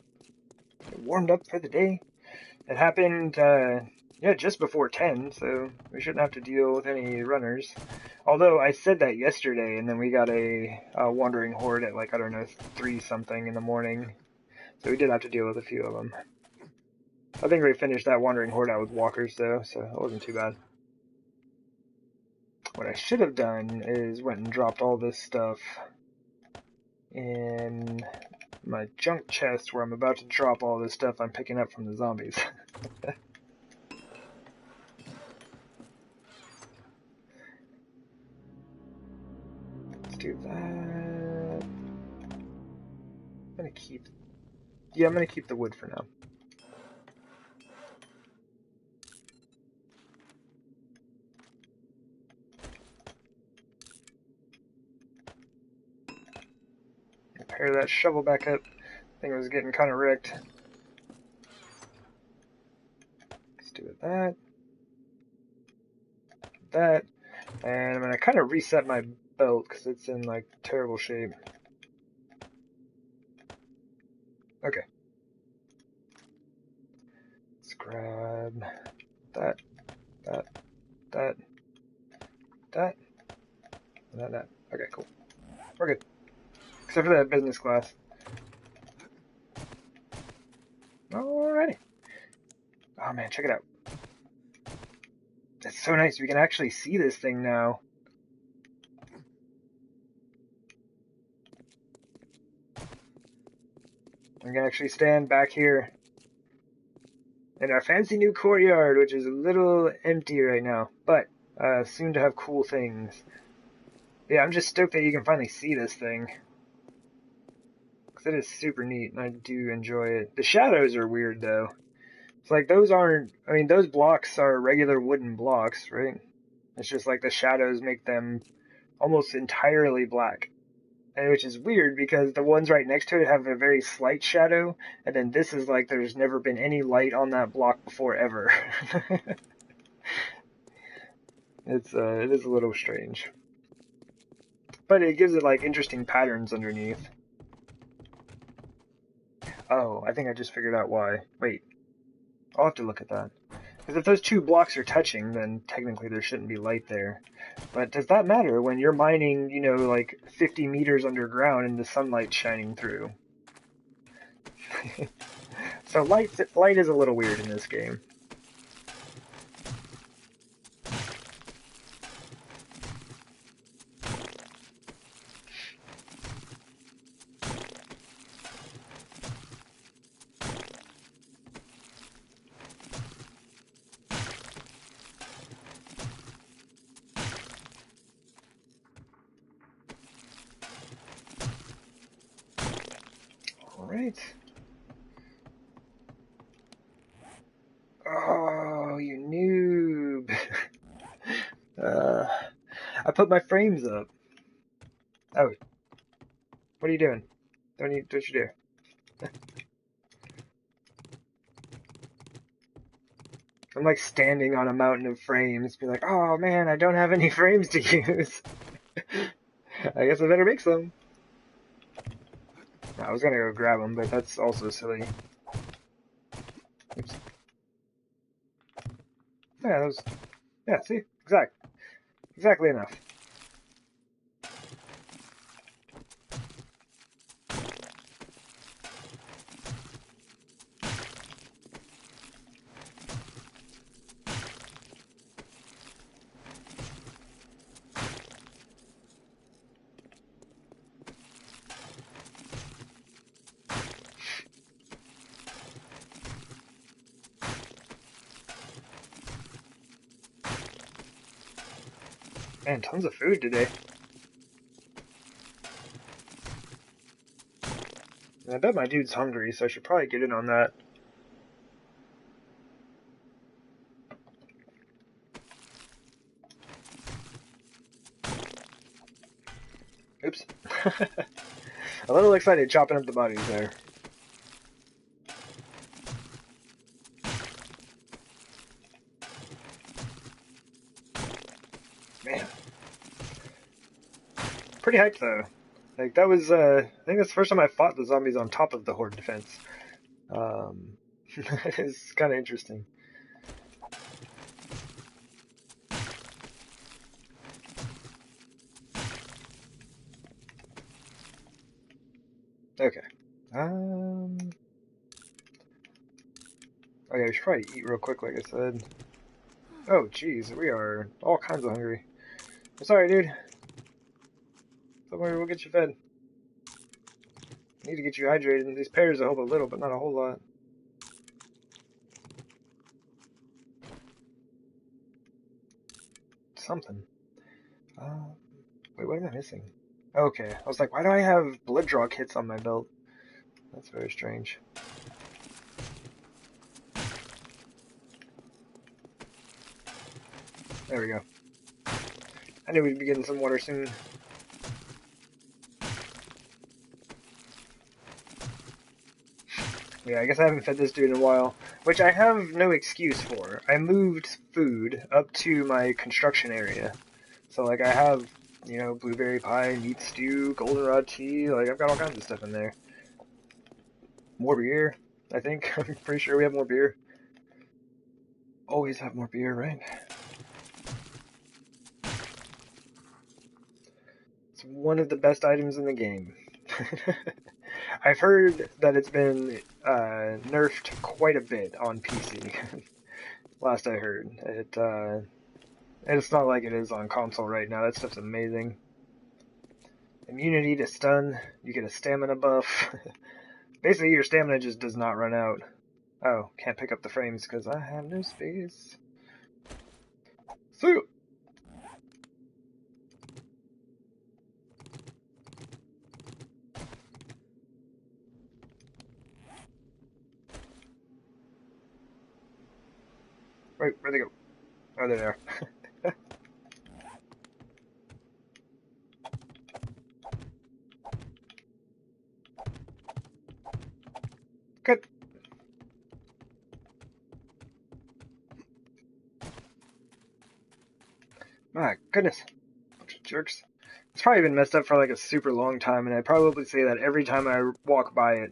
Speaker 1: it warmed up for the day. It happened, yeah, just before 10, so we shouldn't have to deal with any runners. Although I said that yesterday, and then we got a wandering horde at, like, I don't know, 3-something in the morning. So we did have to deal with a few of them. I think we finished that wandering horde out with walkers, though, so it wasn't too bad. What I should have done is went and dropped all this stuff in my junk chest where I'm about to drop all this stuff I'm picking up from the zombies. Let's do that. I'm gonna keep the wood for now. Pair that shovel back up. I think it was getting kind of wrecked. Let's do that. That. And I'm going to kind of reset my belt because it's in like terrible shape. Okay. Let's grab that. Okay, cool. We're good. Except for that business class. Alrighty. Oh man, check it out. That's so nice. We can actually see this thing now. We can actually stand back here in our fancy new courtyard, which is a little empty right now, but soon to have cool things. Yeah, I'm just stoked that you can finally see this thing. It is super neat, and I do enjoy it. The shadows are weird, though. It's like those aren't... I mean, those blocks are regular wooden blocks, right? It's just like the shadows make them almost entirely black. And which is weird, because the ones right next to it have a very slight shadow, and then this is like there's never been any light on that block before, ever. It is a little strange. But it gives it, like, interesting patterns underneath. Oh, I think I just figured out why. Wait. I'll have to look at that. Because if those two blocks are touching, then technically there shouldn't be light there. But does that matter when you're mining, you know, like 50 meters underground and the sunlight's shining through? So light is a little weird in this game. Alright. Oh, you noob. I put my frames up. Oh. What are you doing? Don't you dare. I'm like standing on a mountain of frames, be like, oh man, I don't have any frames to use. I guess I better make some. I was gonna go grab them, but that's also silly. Oops. Yeah, those. Yeah, see, exactly enough. Man, tons of food today. And I bet my dude's hungry, so I should probably get in on that. Oops. A little excited chopping up the bodies there. Man. Pretty hyped though. Like that was I think that's the first time I fought the zombies on top of the horde defense. It's kinda interesting. Okay. Okay, we should probably eat real quick like I said. Oh jeez, we are all kinds of hungry. I'm sorry, dude. Don't worry, we'll get you fed. Need to get you hydrated. These pears will help a little, but not a whole lot. Something. Wait, what am I missing? Okay, I was like, why do I have blood draw kits on my belt? That's very strange. There we go. I knew we'd be getting some water soon. Yeah, I guess I haven't fed this dude in a while, which I have no excuse for. I moved food up to my construction area. So, like, I have, you know, blueberry pie, meat stew, goldenrod tea, like, I've got all kinds of stuff in there. More beer, I think. I'm pretty sure we have more beer. Always have more beer, right? It's one of the best items in the game. I've heard that it's been nerfed quite a bit on PC. Last I heard, it's not like it is on console right now. That stuff's amazing. Immunity to stun. You get a stamina buff. Basically, your stamina just does not run out. Oh, can't pick up the frames because I have no space. So. Wait, where'd they go? Oh, there they are. Good. My goodness. Bunch of jerks. It's probably been messed up for like a super long time, and I probably say that every time I walk by it.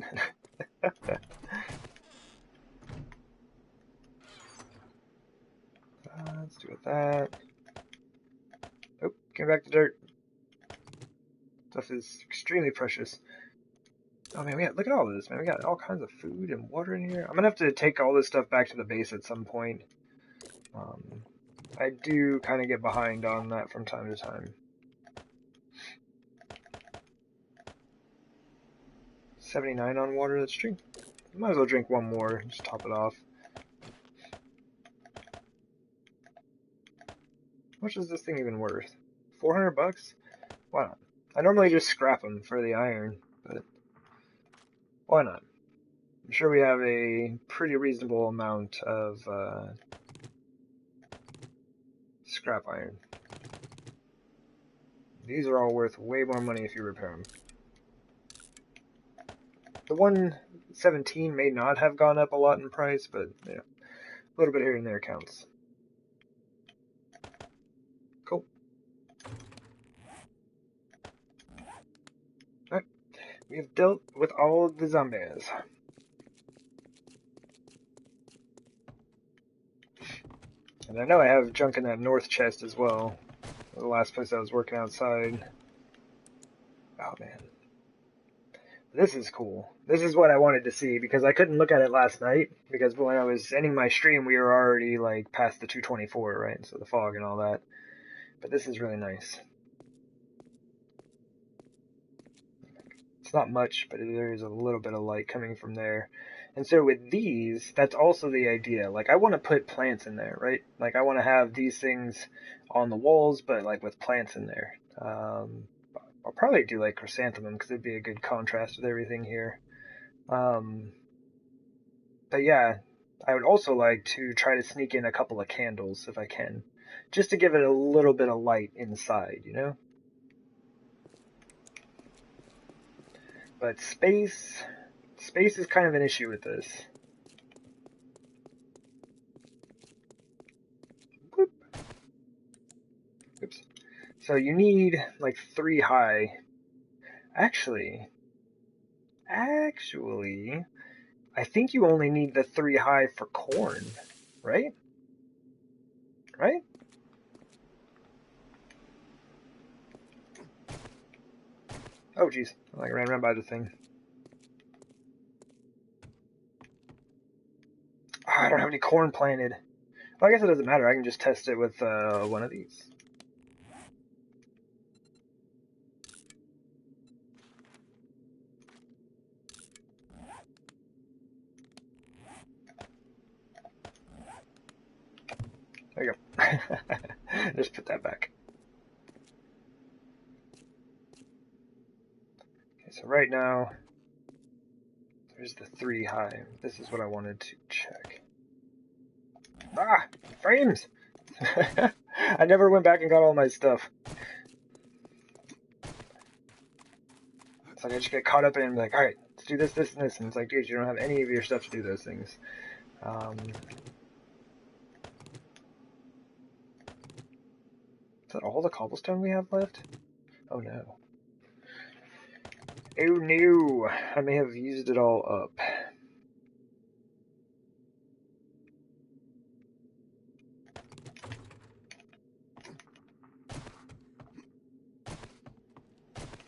Speaker 1: Let's do with that. Oh, came back to dirt. Stuff is extremely precious. Oh man, look at all this, man. We got all kinds of food and water in here. I'm gonna have to take all this stuff back to the base at some point. I do kind of get behind on that from time to time. 79 on water, let's drink. Might as well drink one more, just top it off. How much is this thing even worth? 400 bucks? Why not? I normally just scrap them for the iron, but why not? I'm sure we have a pretty reasonable amount of scrap iron. These are all worth way more money if you repair them. The 117 may not have gone up a lot in price, but yeah, a little bit here and there counts. Cool. Alright, we have dealt with all of the zombies. And I know I have junk in that north chest as well. The last place I was working outside. Oh man. This is cool. This is what I wanted to see because I couldn't look at it last night because when I was ending my stream we were already like past the 224, right? So the fog and all that. But this is really nice. It's not much, but there is a little bit of light coming from there. And so with these, that's also the idea. Like I want to put plants in there, right? Like I want to have these things on the walls, but like with plants in there. I'll probably do like chrysanthemum because it'd be a good contrast with everything here. But yeah, I would also like to try to sneak in a couple of candles if I can, just to give it a little bit of light inside, you know? But space is kind of an issue with this. Whoop. Oops. So you need like 3 high. Actually, I think you only need the 3 high for corn, right? Right? Oh geez, I like ran around by the thing. Oh, I don't have any corn planted. Well, I guess it doesn't matter. I can just test it with one of these. There you go. Just put that back. Okay, so right now, there's the 3 high. This is what I wanted to check. Ah! Frames! I never went back and got all my stuff. It's like I just get caught up in it and be like, alright, let's do this, this, and this. And it's like, dude, you don't have any of your stuff to do those things. Is that all the cobblestone we have left? Oh no. Oh no! I may have used it all up.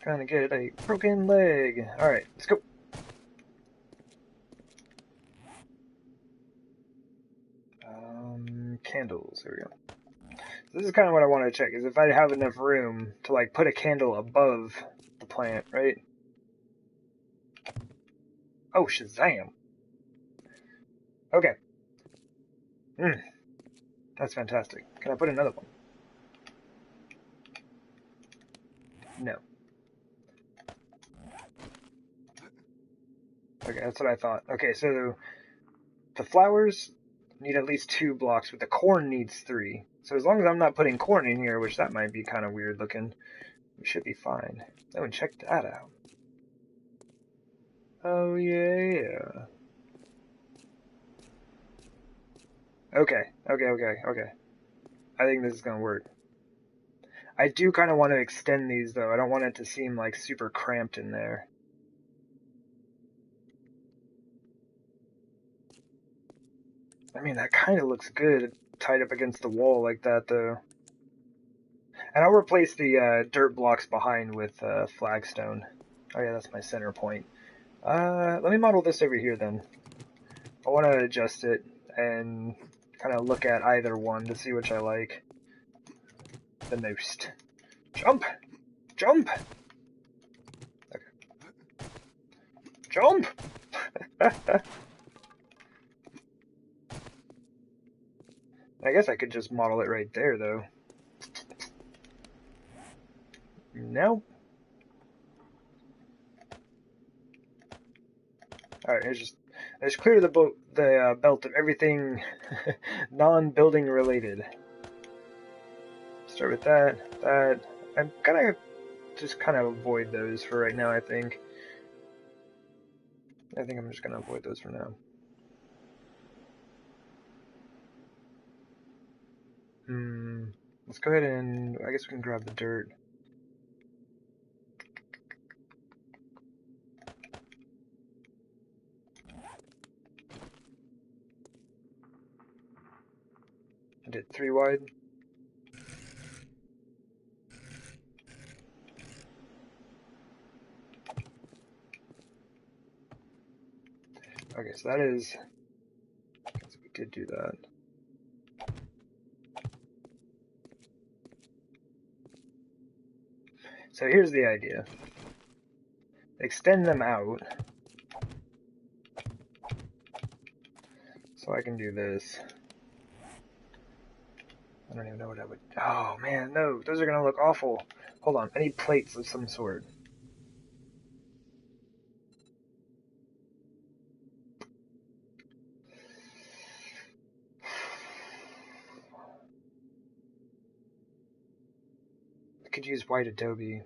Speaker 1: Trying to get a broken leg. Alright, let's go. Candles. There we go. So this is kind of what I want to check, is if I have enough room to like put a candle above the plant, right? Oh, Shazam. Okay. That's fantastic. Can I put another one? No. Okay, that's what I thought. Okay, so the flowers need at least 2 blocks, but the corn needs 3. So as long as I'm not putting corn in here, which that might be kind of weird looking, we should be fine. Oh, and check that out. Oh, yeah. Okay. I think this is going to work. I do kind of want to extend these, though. I don't want it to seem, like, super cramped in there. I mean, that kind of looks good tied up against the wall like that, though. And I'll replace the dirt blocks behind with flagstone. Oh yeah, that's my center point. Let me model this over here then. I want to adjust it and kind of look at either one to see which I like the most. Jump! Jump! Okay. Jump! I guess I could just model it right there, though. Nope. Alright, let's clear the belt of everything non-building related. Start with that. I'm gonna just kind of avoid those for right now, I think. I'm just gonna avoid those for now. Let's go ahead and, I guess we can grab the dirt. did 3 wide. Okay, so that is, we did do that. So here's the idea. Extend them out. So I can do this. I don't even know what I would, oh man, no, those are gonna look awful. Hold on, I need plates of some sort. I could use white adobe.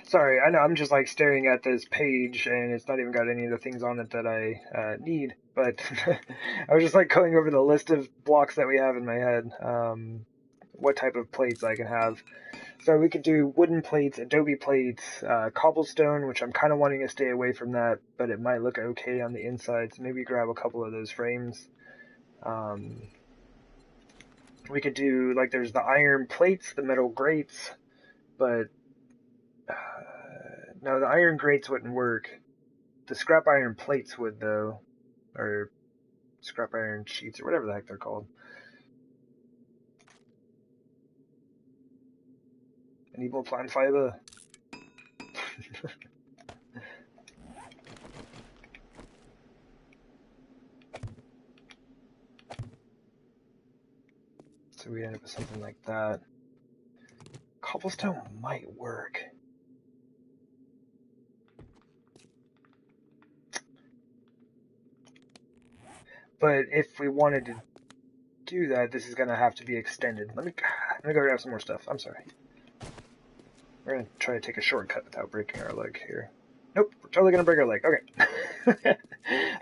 Speaker 1: Sorry, I know I'm just like staring at this page and it's not even got any of the things on it that I need, but I was just like going over the list of blocks that we have in my head, what type of plates I can have. So we could do wooden plates, adobe plates, cobblestone, which I'm kind of wanting to stay away from that, but it might look okay on the inside, so maybe grab a couple of those frames. We could do, like, there's the iron plates, the metal grates, but no, the iron grates wouldn't work. The scrap iron plates would, though, or scrap iron sheets, or whatever the heck they're called. Any more plant fiber? So we end up with something like that. Cobblestone might work. But if we wanted to do that, this is gonna have to be extended. Let me go grab some more stuff. I'm sorry. We're gonna try to take a shortcut without breaking our leg here. Nope, we're totally gonna break our leg. Okay.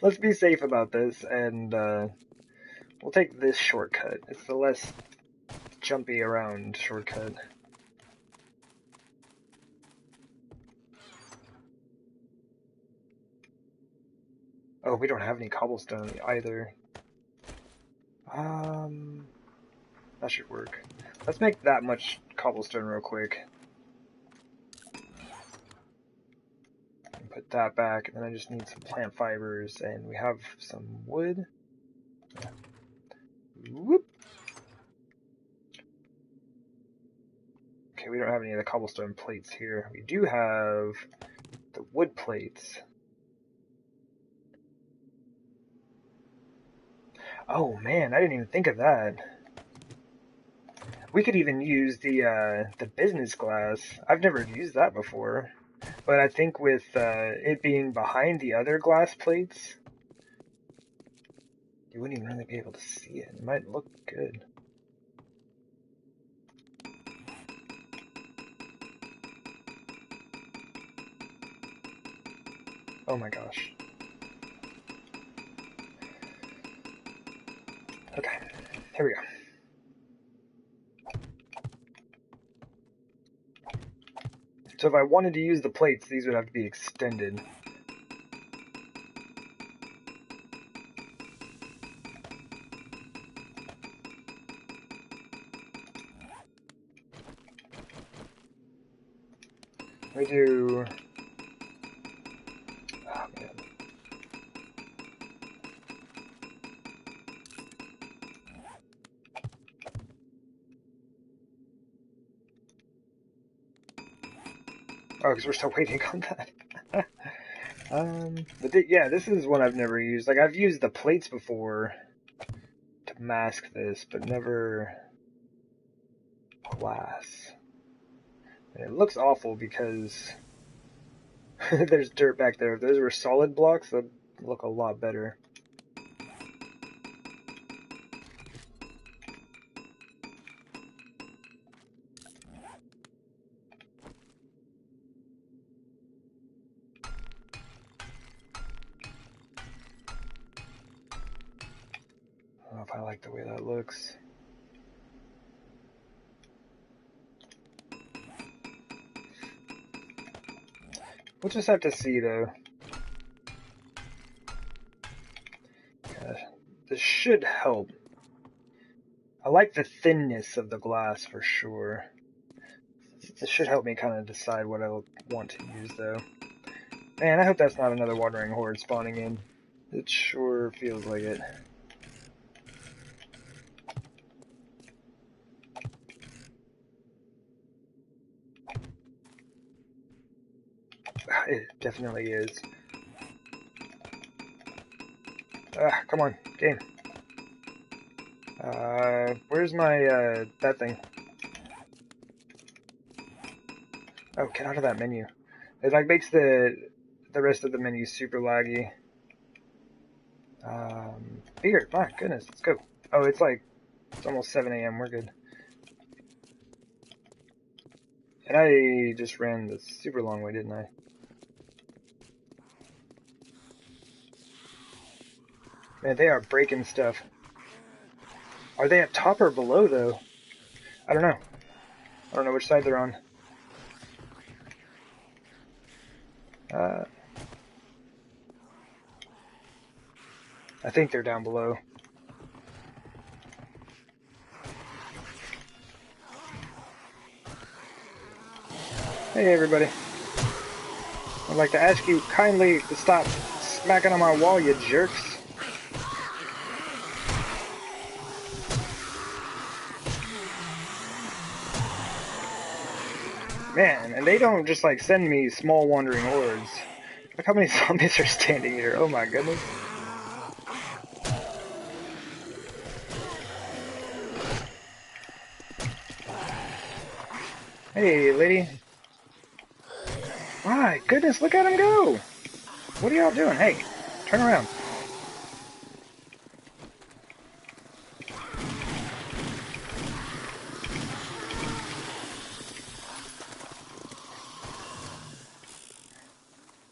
Speaker 1: Let's be safe about this, and we'll take this shortcut. It's the less jumpy around shortcut. Oh, we don't have any cobblestone either. That should work. Let's make that much cobblestone real quick. And put that back, and then I just need some plant fibers, and we have some wood. Whoop. Okay, we don't have any of the cobblestone plates here. We do have the wood plates. Oh man, I didn't even think of that. We could even use the business glass. I've never used that before, but I think with it being behind the other glass plates, you wouldn't even really be able to see it. It might look good. Oh my gosh. Okay, here we go. So if I wanted to use the plates, these would have to be extended. We do... Oh man. Oh, because we're still waiting on that. But yeah, this is one I've never used. Like, I've used the plates before to mask this, but never glass. And it looks awful because there's dirt back there. If those were solid blocks, that'd look a lot better. I don't know if I like the way that looks. We'll just have to see, though. should help. I like the thinness of the glass for sure. This should help me kind of decide what I want to use, though. Man, I hope that's not another wandering horde spawning in. It sure feels like it. It definitely is. Come on, game. Where's my, that thing? Oh, get out of that menu. It, like, makes the rest of the menu super laggy. Beer, my goodness, let's go. Oh, it's almost 7 a.m., we're good. And I just ran the super long way, didn't I? Man, they are breaking stuff. Are they up top or below, though? I don't know. I don't know which side they're on. I think they're down below. Hey, everybody. I'd like to ask you kindly to stop smacking on my wall, you jerks. Man, and they don't just like send me small wandering hordes. Look how many zombies are standing here. Oh my goodness. Hey, lady. My goodness, look at him go. What are y'all doing? Hey, turn around.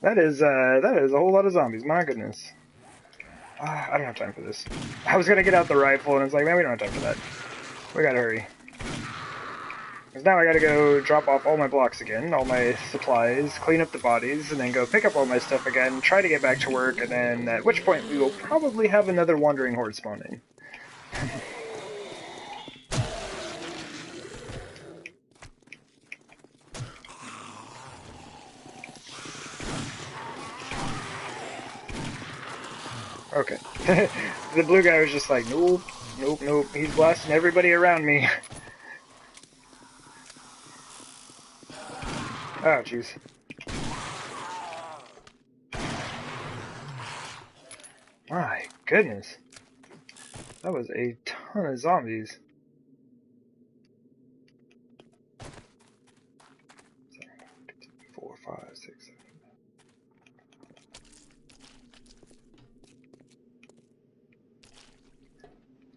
Speaker 1: That is a whole lot of zombies. My goodness. I don't have time for this. I was gonna get out the rifle, and it's like, man, we don't have time for that. We gotta hurry. Because now I gotta go drop off all my blocks again, all my supplies, clean up the bodies, and then go pick up all my stuff again, try to get back to work, and then at which point we will probably have another wandering horde spawning. Okay. The blue guy was just like, nope, nope, nope. He's blasting everybody around me. Oh, jeez. My goodness. That was a ton of zombies. 4, 5, 6, 7.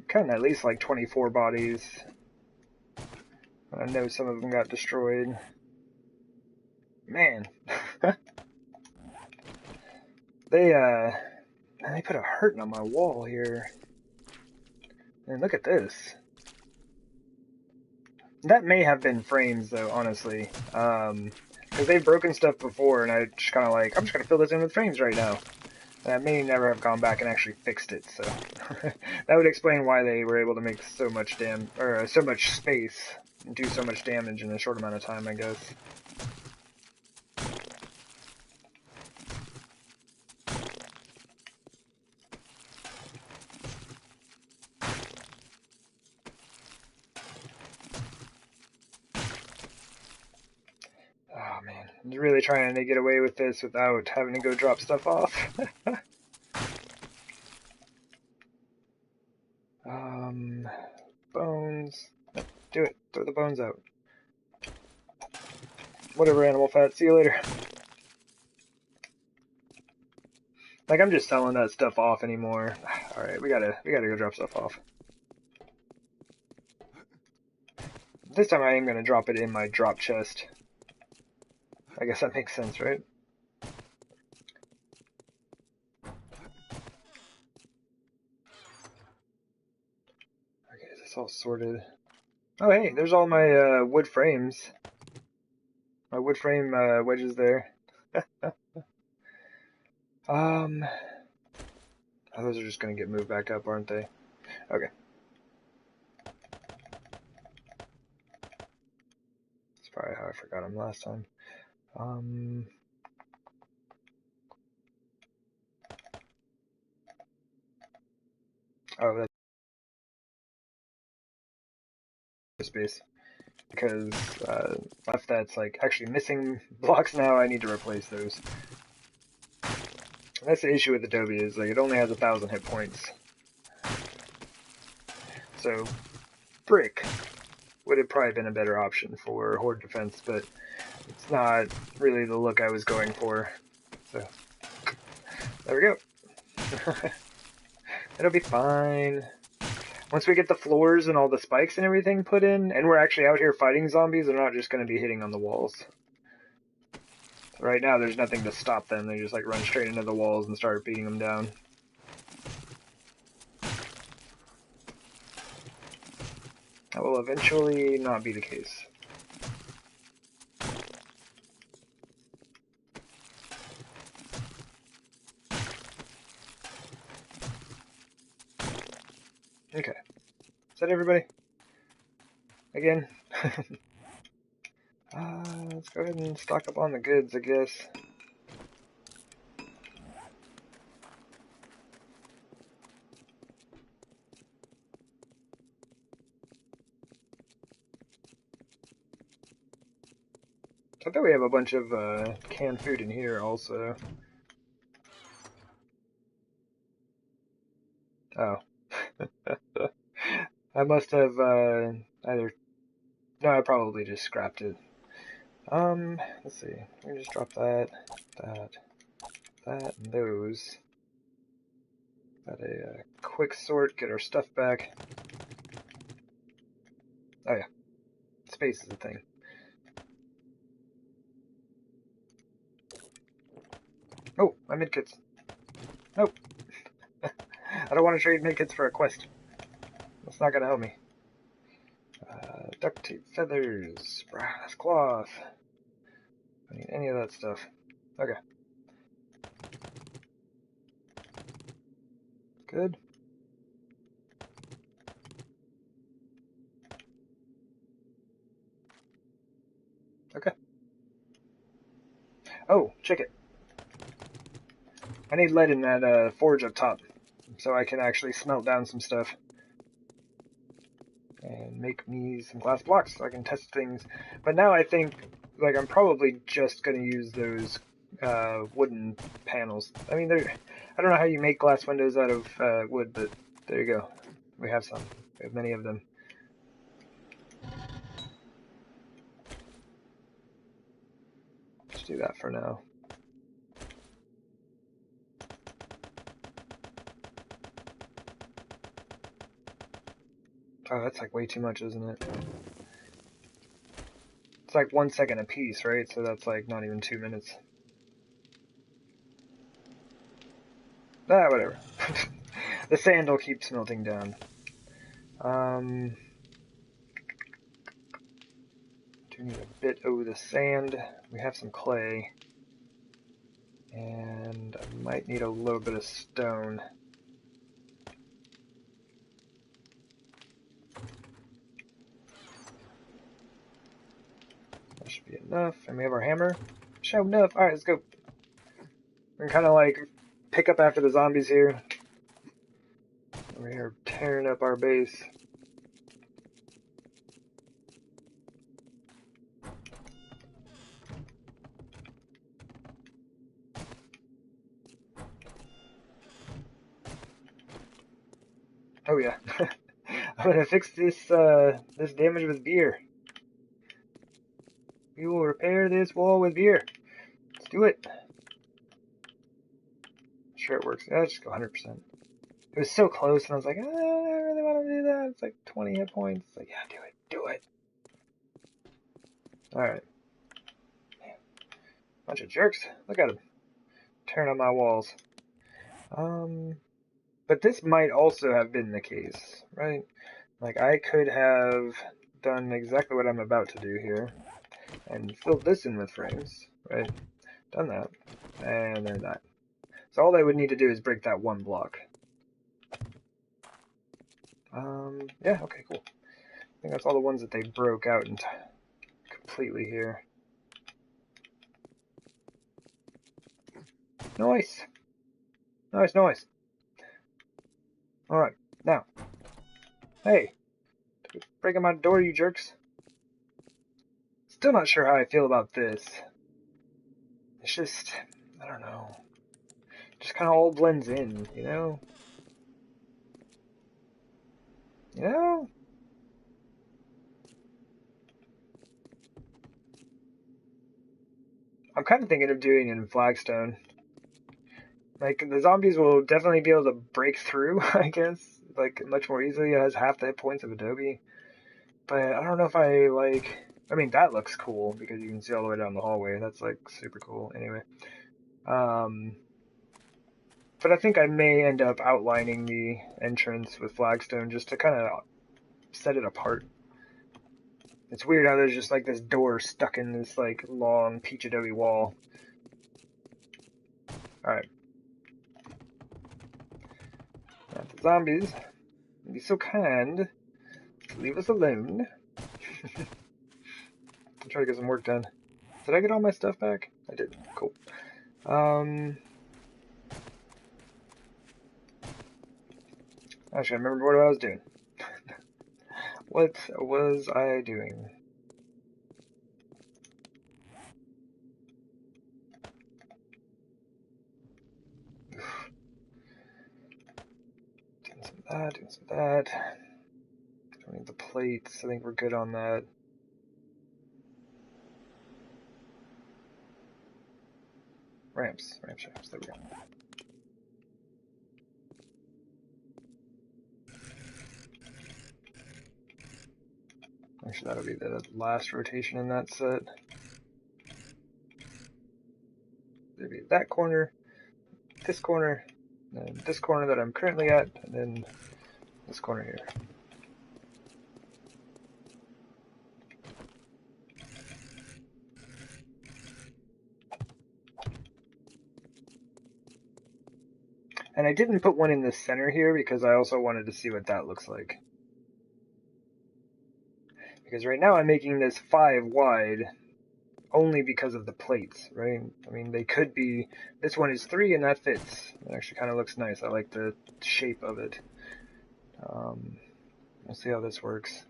Speaker 1: Counting at least like 24 bodies. I know some of them got destroyed. Man. They put a hurting on my wall here. And look at this. That may have been frames though, honestly. Because they've broken stuff before and I just kind of like, I'm just going to fill this in with frames right now. And I may never have gone back and actually fixed it, so that would explain why they were able to make so much so much space and do so much damage in a short amount of time, I guess. Oh man, I'm really trying to get away with this without having to go drop stuff off. Bones. Do it. Throw the bones out. Whatever, animal fat. See you later. Like, I'm just selling that stuff off anymore. Alright, we gotta go drop stuff off. This time I am gonna drop it in my drop chest. I guess that makes sense, right? Okay, is this all sorted? Oh hey, there's all my wood frames. My wood frame wedges there. Oh, those are just gonna get moved back up, aren't they? Okay. That's probably how I forgot him last time. Oh, that's space. Because if that's like actually missing blocks now, I need to replace those. And that's the issue with Adobe, is like it only has 1,000 hit points. So brick would have probably been a better option for horde defense, but it's not really the look I was going for. So there we go. It'll be fine. Once we get the floors and all the spikes and everything put in, and we're actually out here fighting zombies, they're not just going to be hitting on the walls. Right now, there's nothing to stop them. They just like run straight into the walls and start beating them down. That will eventually not be the case. Okay. Is that everybody? Again? Let's go ahead and stock up on the goods, I guess. I bet we have a bunch of canned food in here also. Oh. I must have either... No, I probably just scrapped it. Let's see. Let me just drop that, and those. Got a quick sort, get our stuff back. Oh yeah, space is a thing. Oh, my medkits. Nope. I don't want to trade medkits for a quest. That's not gonna help me. Duct tape, feathers, brass cloth. I need any of that stuff. Okay. Good. Okay. Oh, check it. I need lead in that forge up top, so I can actually smelt down some stuff. And make me some glass blocks so I can test things. But now I think, like, I'm probably just going to use those wooden panels. I mean, I don't know how you make glass windows out of wood, but there you go. We have some. We have many of them. Let's do that for now. Oh, that's like way too much, isn't it? It's like 1 second a piece, right? So that's like not even 2 minutes. Ah, whatever. The sand will keep smelting down. Do need a bit of the sand. We have some clay. And I might need a little bit of stone. That should be enough. And we have our hammer. Show enough. Alright, let's go. We can kind of like pick up after the zombies here. We're here tearing up our base. Oh yeah. I'm gonna fix this this damage with beer. We will repair this wall with beer. Let's do it. Sure it works. Yeah, let's just go 100%. It was so close, and I was like, I don't really want to do that. It's like 20 hit points. It's like, yeah, do it. Do it. Alright. Bunch of jerks. Look at them. Tearing on my walls. But this might also have been the case, right? Like, I could have done exactly what I'm about to do here and filled this in with frames, right? Done that. And then that. So all I would need to do is break that one block. Yeah, okay, cool. I think that's all the ones that they broke out completely here. Nice! Nice, nice. Alright, now. Hey! Breaking my door, you jerks. Still not sure how I feel about this. It's just, I don't know. Just kind of all blends in, you know? You know? I'm kind of thinking of doing it in Flagstone. Like, the zombies will definitely be able to break through, I guess. Like, much more easily. It has half the hit points of Adobe. But I don't know if I, like... I mean, that looks cool, because you can see all the way down the hallway. That's, like, super cool. Anyway. But I think I may end up outlining the entrance with Flagstone just to kind of set it apart. It's weird how there's just, like, this door stuck in this, like, long peach Adobe wall. Alright. Now, the zombies, be so kind to leave us alone. I'll try to get some work done. Did I get all my stuff back? I did. Cool. Actually, I remembered what I was doing. What was I doing? Doing some of that, doing some of that. Don't need the plates. I think we're good on that. Ramps. There we go. Actually, that'll be the last rotation in that set. There'll be that corner, this corner, and this corner that I'm currently at, and then this corner here. And I didn't put one in the center here because I also wanted to see what that looks like. Because right now I'm making this 5 wide only because of the plates, right? I mean, they could be... This one is 3 and that fits. It actually kind of looks nice. I like the shape of it. We'll see how this works.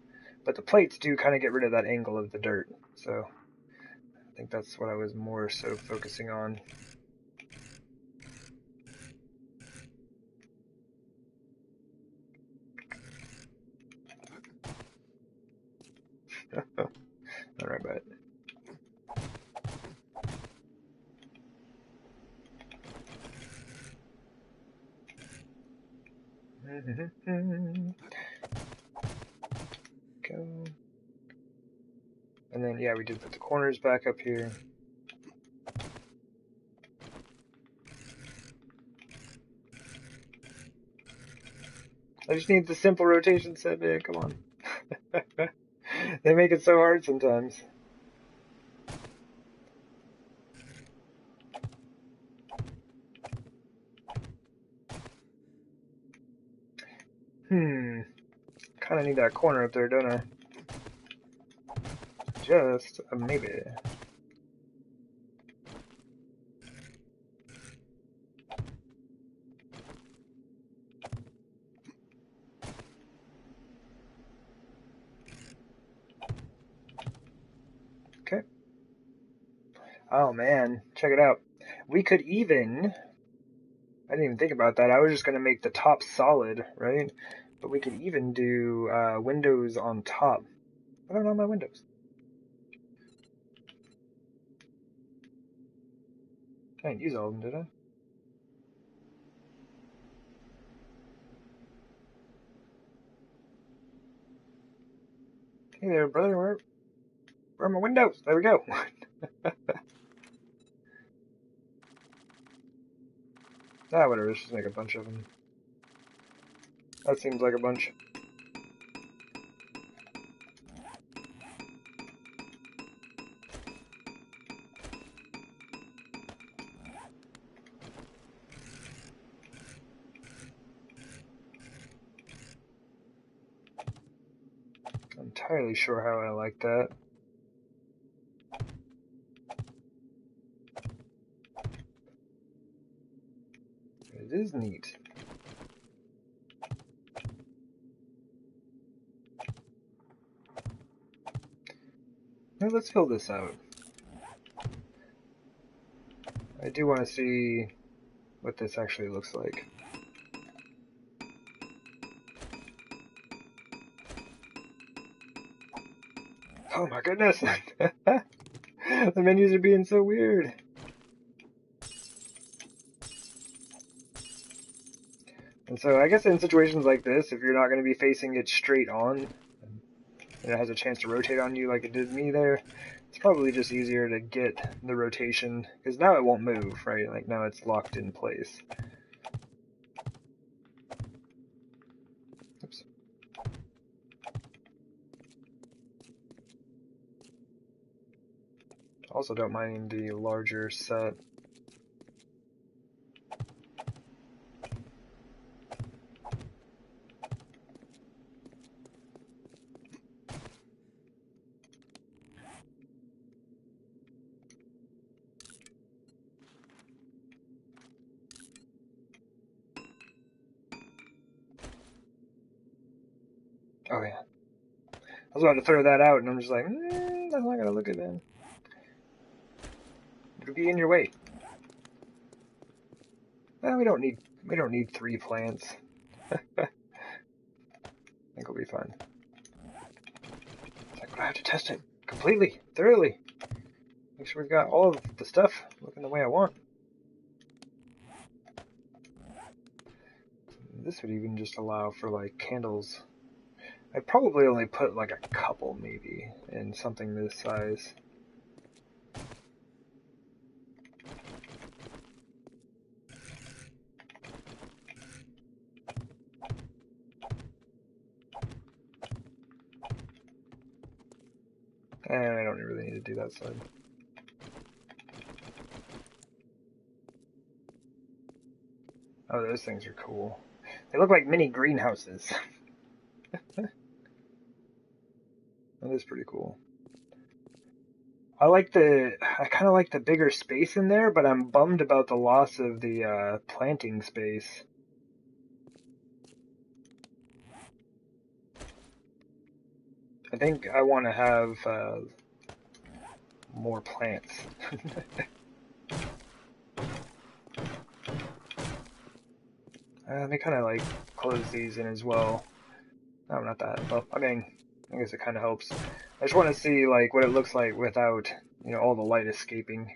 Speaker 1: But the plates do kind of get rid of that angle of the dirt. So I think that's what I was more so focusing on. All right, but go. And then, yeah, we did put the corners back up here. I just need the simple rotation set, man. Come on. They make it so hard sometimes. Kind of need that corner up there, don't I? Just maybe. Okay. Oh man, check it out. We could even... I didn't even think about that. I was just going to make the top solid, right? But we could even do windows on top. I don't know my windows. I didn't use all of them, did I? Hey there, brother. Where are my windows? There we go. Ah, whatever. Let's just make a bunch of them. That seems like a bunch. entirely sure how I like that. It is neat. Now let's fill this out. I do want to see what this actually looks like. Oh my goodness! The menus are being so weird. And so I guess in situations like this, if you're not going to be facing it straight on, and it has a chance to rotate on you like it did me there, it's probably just easier to get the rotation, because now it won't move, right? Like now it's locked in place. Oops. Also don't mind the larger set. Oh yeah. I was about to throw that out, and I'm just like, I'm not gonna look at that. It'll be in your way. Well, we don't need 3 plants. I think we'll be fine. It's like, but I have to test it completely, thoroughly. Make sure we've got all of the stuff looking the way I want. This would even just allow for like candles. I'd probably only put like a couple maybe in something this size. And I don't really need to do that side. Oh, those things are cool. They look like mini greenhouses. That is pretty cool. I kind of like the bigger space in there, but I'm bummed about the loss of the planting space. I think I want to have more plants. Let me kind of like close these in as well. No, not that. Well, I mean, I guess it kind of helps. I just want to see like what it looks like without, you know, all the light escaping.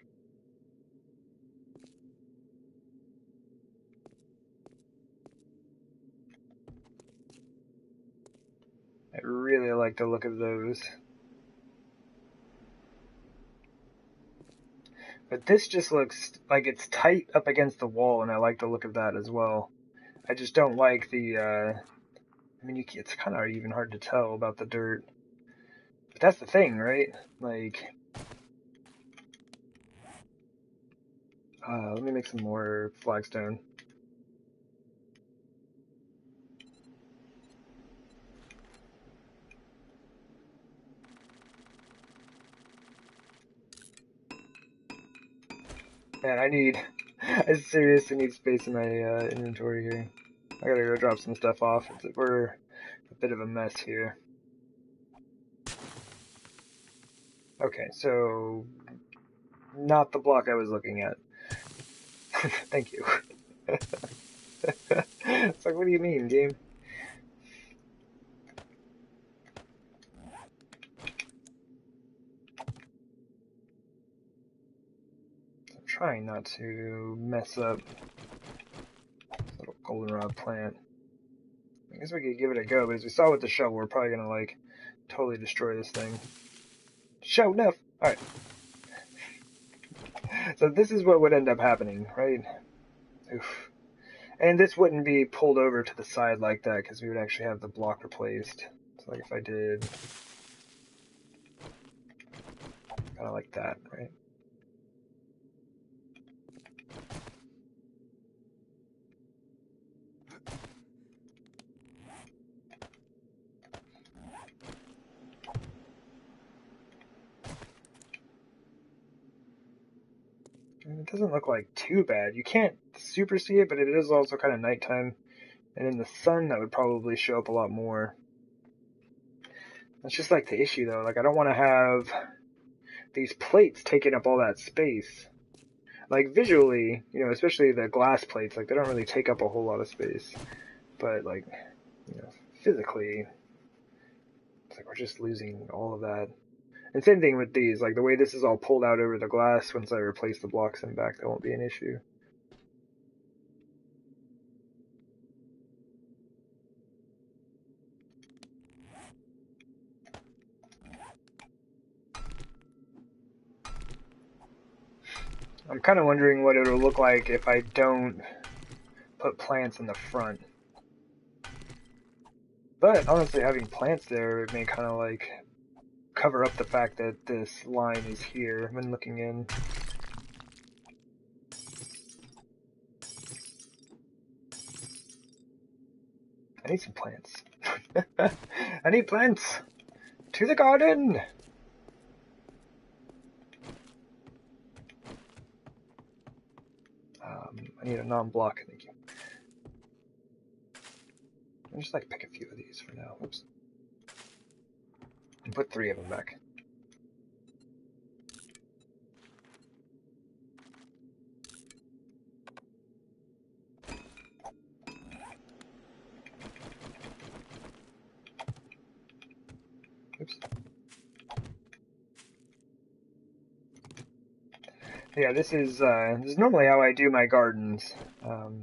Speaker 1: I really like the look of those. But this just looks like it's tight up against the wall, and I like the look of that as well. I just don't like the, I mean, it's kind of even hard to tell about the dirt. But that's the thing, right? Like, let me make some more flagstone. Man, I seriously need space in my inventory here. I gotta go drop some stuff off. We're a bit of a mess here. Okay, so not the block I was looking at. Thank you. It's like, what do you mean, game? I'm trying not to mess up this little goldenrod plant. I guess we could give it a go, but as we saw with the shovel, we're probably gonna like totally destroy this thing. Show enough. All right. So this is what would end up happening, right? Oof. And this wouldn't be pulled over to the side like that because we would actually have the block replaced. So like if I did kind of like that, right? And it doesn't look like too bad. You can't super see it, but it is also kind of nighttime. And in the sun, that would probably show up a lot more. That's just like the issue, though. Like, I don't want to have these plates taking up all that space. Like, visually, you know, especially the glass plates, like, they don't really take up a whole lot of space. But, like, you know, physically, it's like we're just losing all of that. And same thing with these. Like, the way this is all pulled out over the glass, once I replace the blocks in back, that won't be an issue. I'm kind of wondering what it'll look like if I don't put plants in the front. But honestly, having plants there, it may kind of like cover up the fact that this line is here when looking in. I need some plants. I need plants! To the garden! I need a non-block, thank you. I'll just like pick a few of these for now. Oops. And put 3 of them back. Oops. Yeah, this is normally how I do my gardens.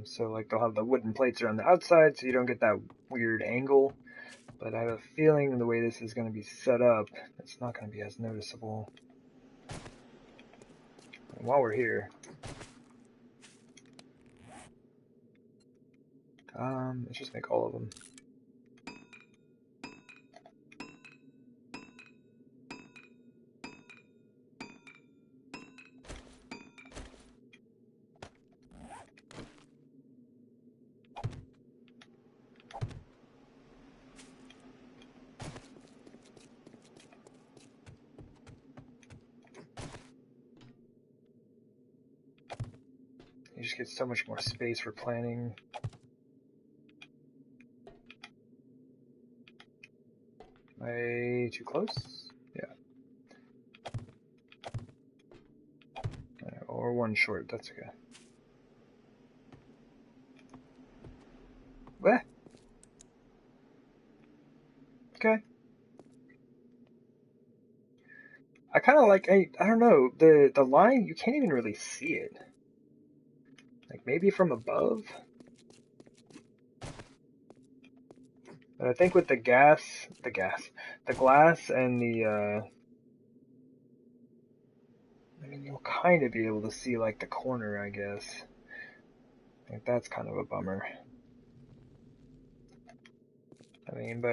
Speaker 1: So like they'll have the wooden plates around the outside so you don't get that weird angle. But I have a feeling the way this is going to be set up, it's not going to be as noticeable. And while we're here, let's just make all of them. You just get so much more space for planting. Am I too close? Yeah. Or 1 short, that's okay. What? Okay. I kind of like, I don't know, the line, you can't even really see it. Like maybe from above? But I think with the glass and the, I mean, you'll kind of be able to see like the corner, I guess. I think that's kind of a bummer. I mean,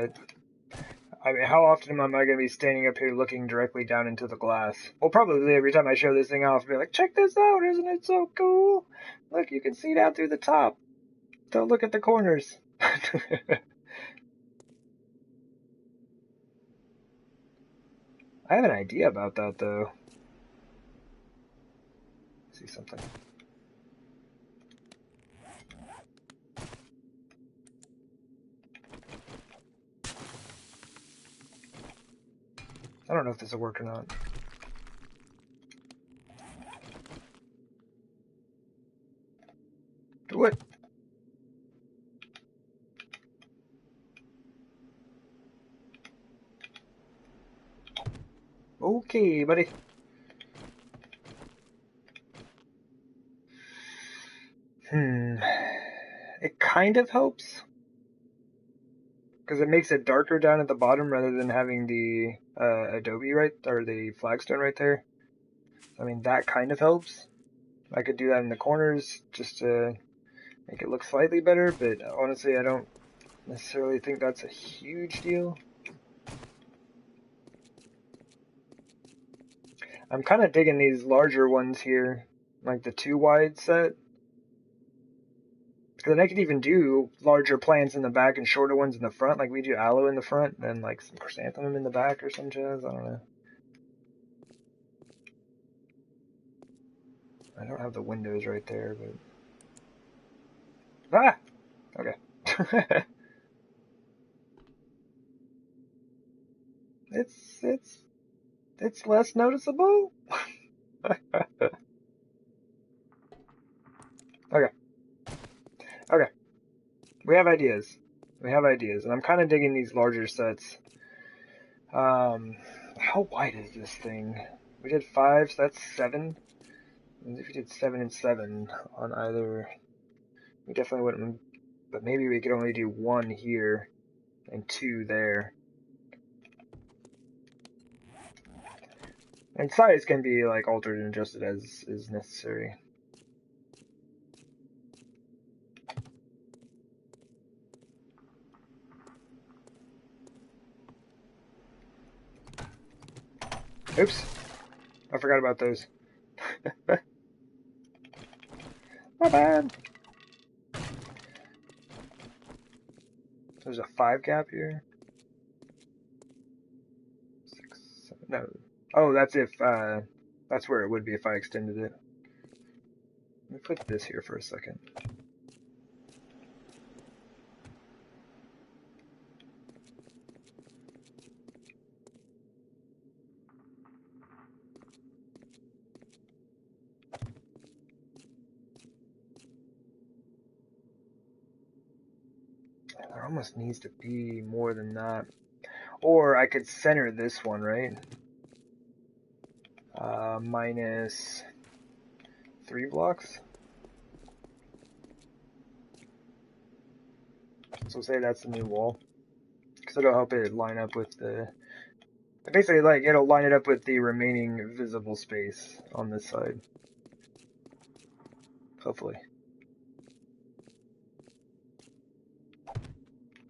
Speaker 1: how often am I going to be standing up here looking directly down into the glass? Well, probably every time I show this thing off, I'll be like, check this out, isn't it so cool? Look, you can see down through the top. Don't look at the corners. I have an idea about that, though. See something. I don't know if this will work or not. Do it! Okay, buddy. It kind of helps. Because it makes it darker down at the bottom rather than having the adobe or the flagstone right there. I mean, that kind of helps. I could do that in the corners just to make it look slightly better, but honestly, I don't necessarily think that's a huge deal. I'm kind of digging these larger ones here, like the 2 wide set. Because then I could even do larger plants in the back and shorter ones in the front, like we do aloe in the front, and like some chrysanthemum in the back or some jazz, I don't know. I don't have the windows right there, but... Ah! Okay. It's less noticeable? Okay. Okay. We have ideas. We have ideas, and I'm kind of digging these larger sets. How wide is this thing? We did 5, so that's 7. And if we did 7 and 7 on either, we definitely wouldn't. But maybe we could only do 1 here and 2 there. And size can be like altered and adjusted as is necessary. Oops. I forgot about those. My bad. There's a 5 gap here. 6, 7, no. Oh, that's if, that's where it would be if I extended it. Let me put this here for a second. There almost needs to be more than that. Or I could center this one, right? Minus 3 blocks. So say that's the new wall. Because it'll help it line up with the... Basically, like, it'll line it up with the remaining visible space on this side. Hopefully.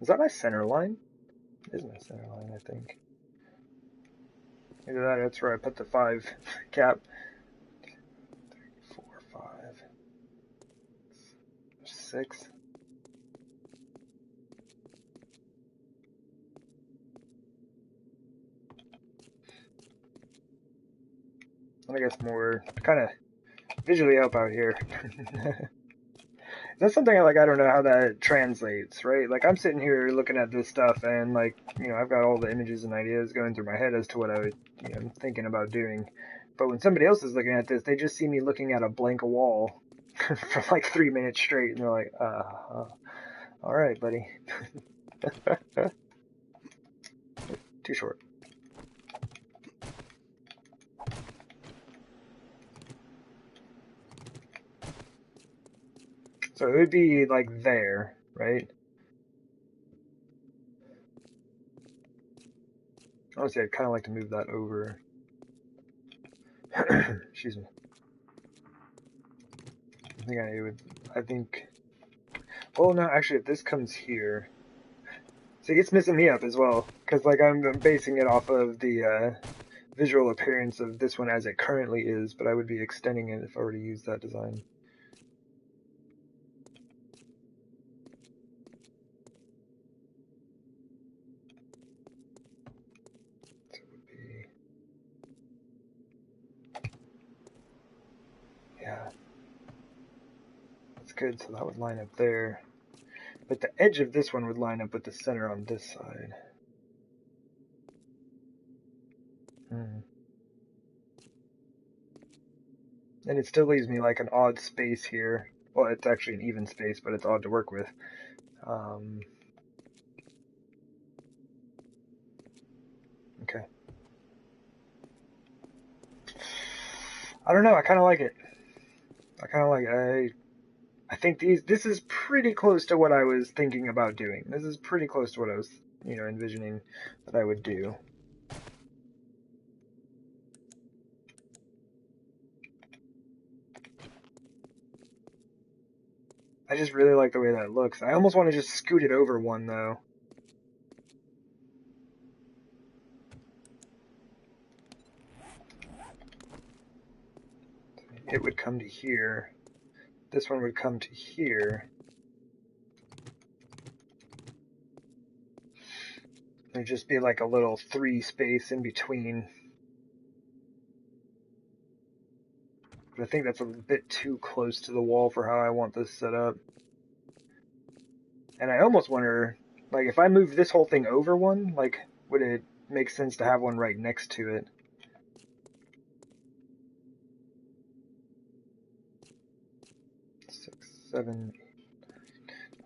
Speaker 1: Is that my center line? It is my center line, I think. Look at that, that's where I put the 5 cap. 3, 4, 5, 6. I guess more kind of visually help out here. That's something I don't know how that translates, right? Like, I'm sitting here looking at this stuff and, like, you know, I've got all the images and ideas going through my head as to what I would, you know, I'm thinking about doing. But when somebody else is looking at this, they just see me looking at a blank wall for like 3 minutes straight, and they're like, all right, buddy. Too short. So it would be like there, right? Honestly, I'd kind of like to move that over. Excuse me. I think, well, no, actually, if this comes here, see, it's messing me up as well, because, like, I'm basing it off of the, visual appearance of this one as it currently is, but I would be extending it if I were to use that design. So it would be, yeah, that's good, so that would line up there. But the edge of this one would line up with the center on this side. And it still leaves me like an odd space here. Well, it's actually an even space, but it's odd to work with. Okay. I don't know, I kind of like it. I think this is pretty close to what I was thinking about doing. This is pretty close to what I was, you know, envisioning that I would do. I just really like the way that looks. I almost want to just scoot it over one, though. It would come to here. This one would come to here. There'd just be like a little 3 space in between. But I think that's a bit too close to the wall for how I want this set up. And I almost wonder, like, if I move this whole thing over one, like, would it make sense to have one right next to it? Six, 7,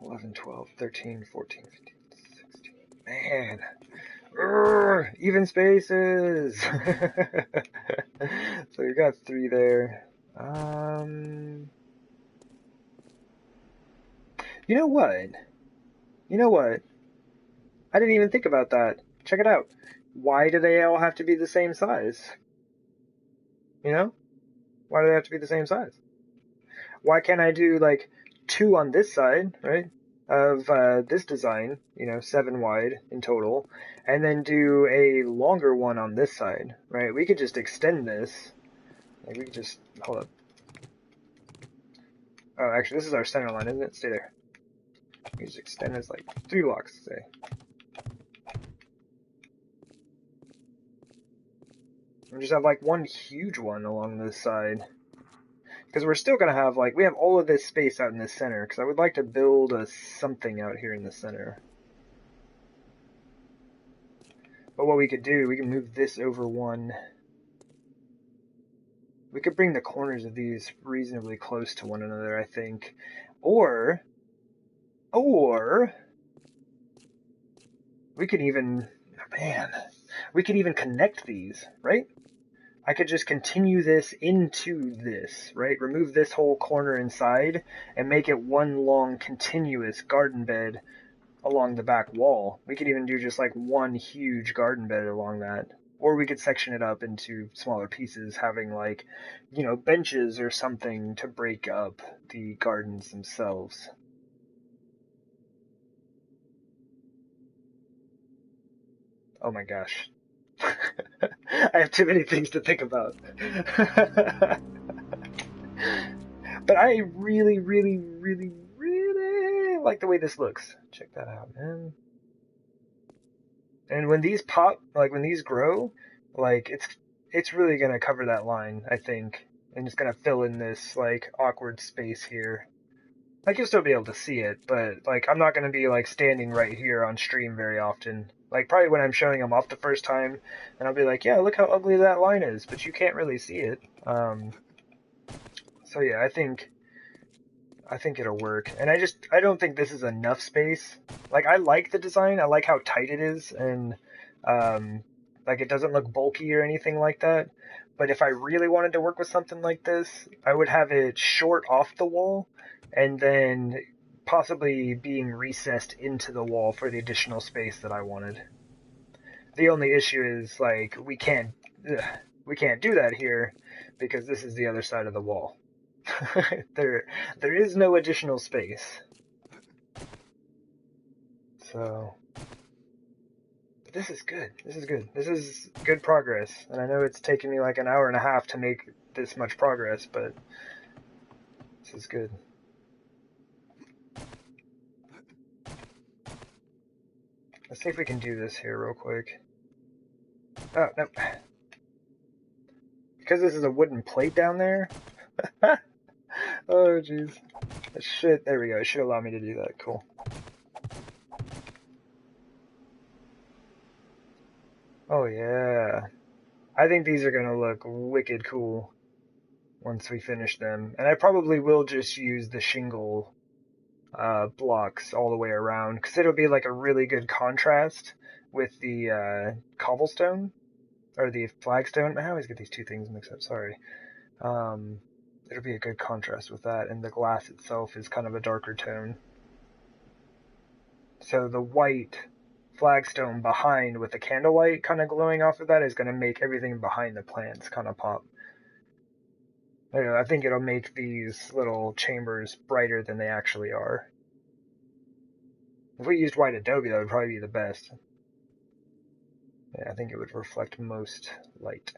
Speaker 1: 11, 12, 13, 14, 15, 16. Man. Urgh, even spaces! So we got 3 there. You know what? You know what? I didn't even think about that. Check it out. Why do they all have to be the same size? You know? Why do they have to be the same size? Why can't I do like 2 on this side, right? Of this design, 7 wide in total, and then do a longer one on this side, right? We could just extend this. Like we could just, hold up. Oh, actually, this is our center line, isn't it? Stay there. We just extend this like 3 blocks, say. And just have like one huge one along this side. Because we're still going to have, like, we have all of this space out in the center, because I would like to build something out here in the center. But what we could do, we can move this over one. We could bring the corners of these reasonably close to one another, I think. Or, we could even, man, we could even connect these, right? I could just continue this into this, right? Remove this whole corner inside and make it one long continuous garden bed along the back wall. We could even do just like one huge garden bed along that. Or we could section it up into smaller pieces, having like, benches or something to break up the gardens themselves. Oh my gosh. I have too many things to think about. But I really, really, really, really like the way this looks. Check that out, man. And when these pop, like when these grow, like it's really gonna cover that line, I think. And it's gonna fill in this like awkward space here. Like you'll still be able to see it, but like I'm not gonna be like standing right here on stream very often. Like probably when I'm showing them off the first time, and I'll be like, yeah, look how ugly that line is, but you can't really see it. So yeah, I think it'll work. And I don't think this is enough space. Like I like the design, I like how tight it is, and like it doesn't look bulky or anything like that. But if I really wanted to work with something like this, I would have it short off the wall, and then possibly being recessed into the wall for the additional space that I wanted. The only issue is like we can't do that here because this is the other side of the wall. there is no additional space. So this is good. This is good. This is good progress. And I know it's taken me like an hour and a half to make this much progress, but this is good. Let's see if we can do this here real quick. Oh, no. Because this is a wooden plate down there. Oh, jeez. Shit, there we go. It should allow me to do that. Cool. Oh, yeah. I think these are going to look wicked cool once we finish them. And I probably will just use the shingle blocks all the way around, because it'll be like a really good contrast with the cobblestone, or the flagstone. I always get these two things mixed up, sorry. It'll be a good contrast with that, and the glass itself is kind of a darker tone. So the white flagstone behind with the candlelight kind of glowing off of that is going to make everything behind the plants kind of pop. I think it'll make these little chambers brighter than they actually are. If we used white adobe, that would probably be the best. Yeah, I think it would reflect most light.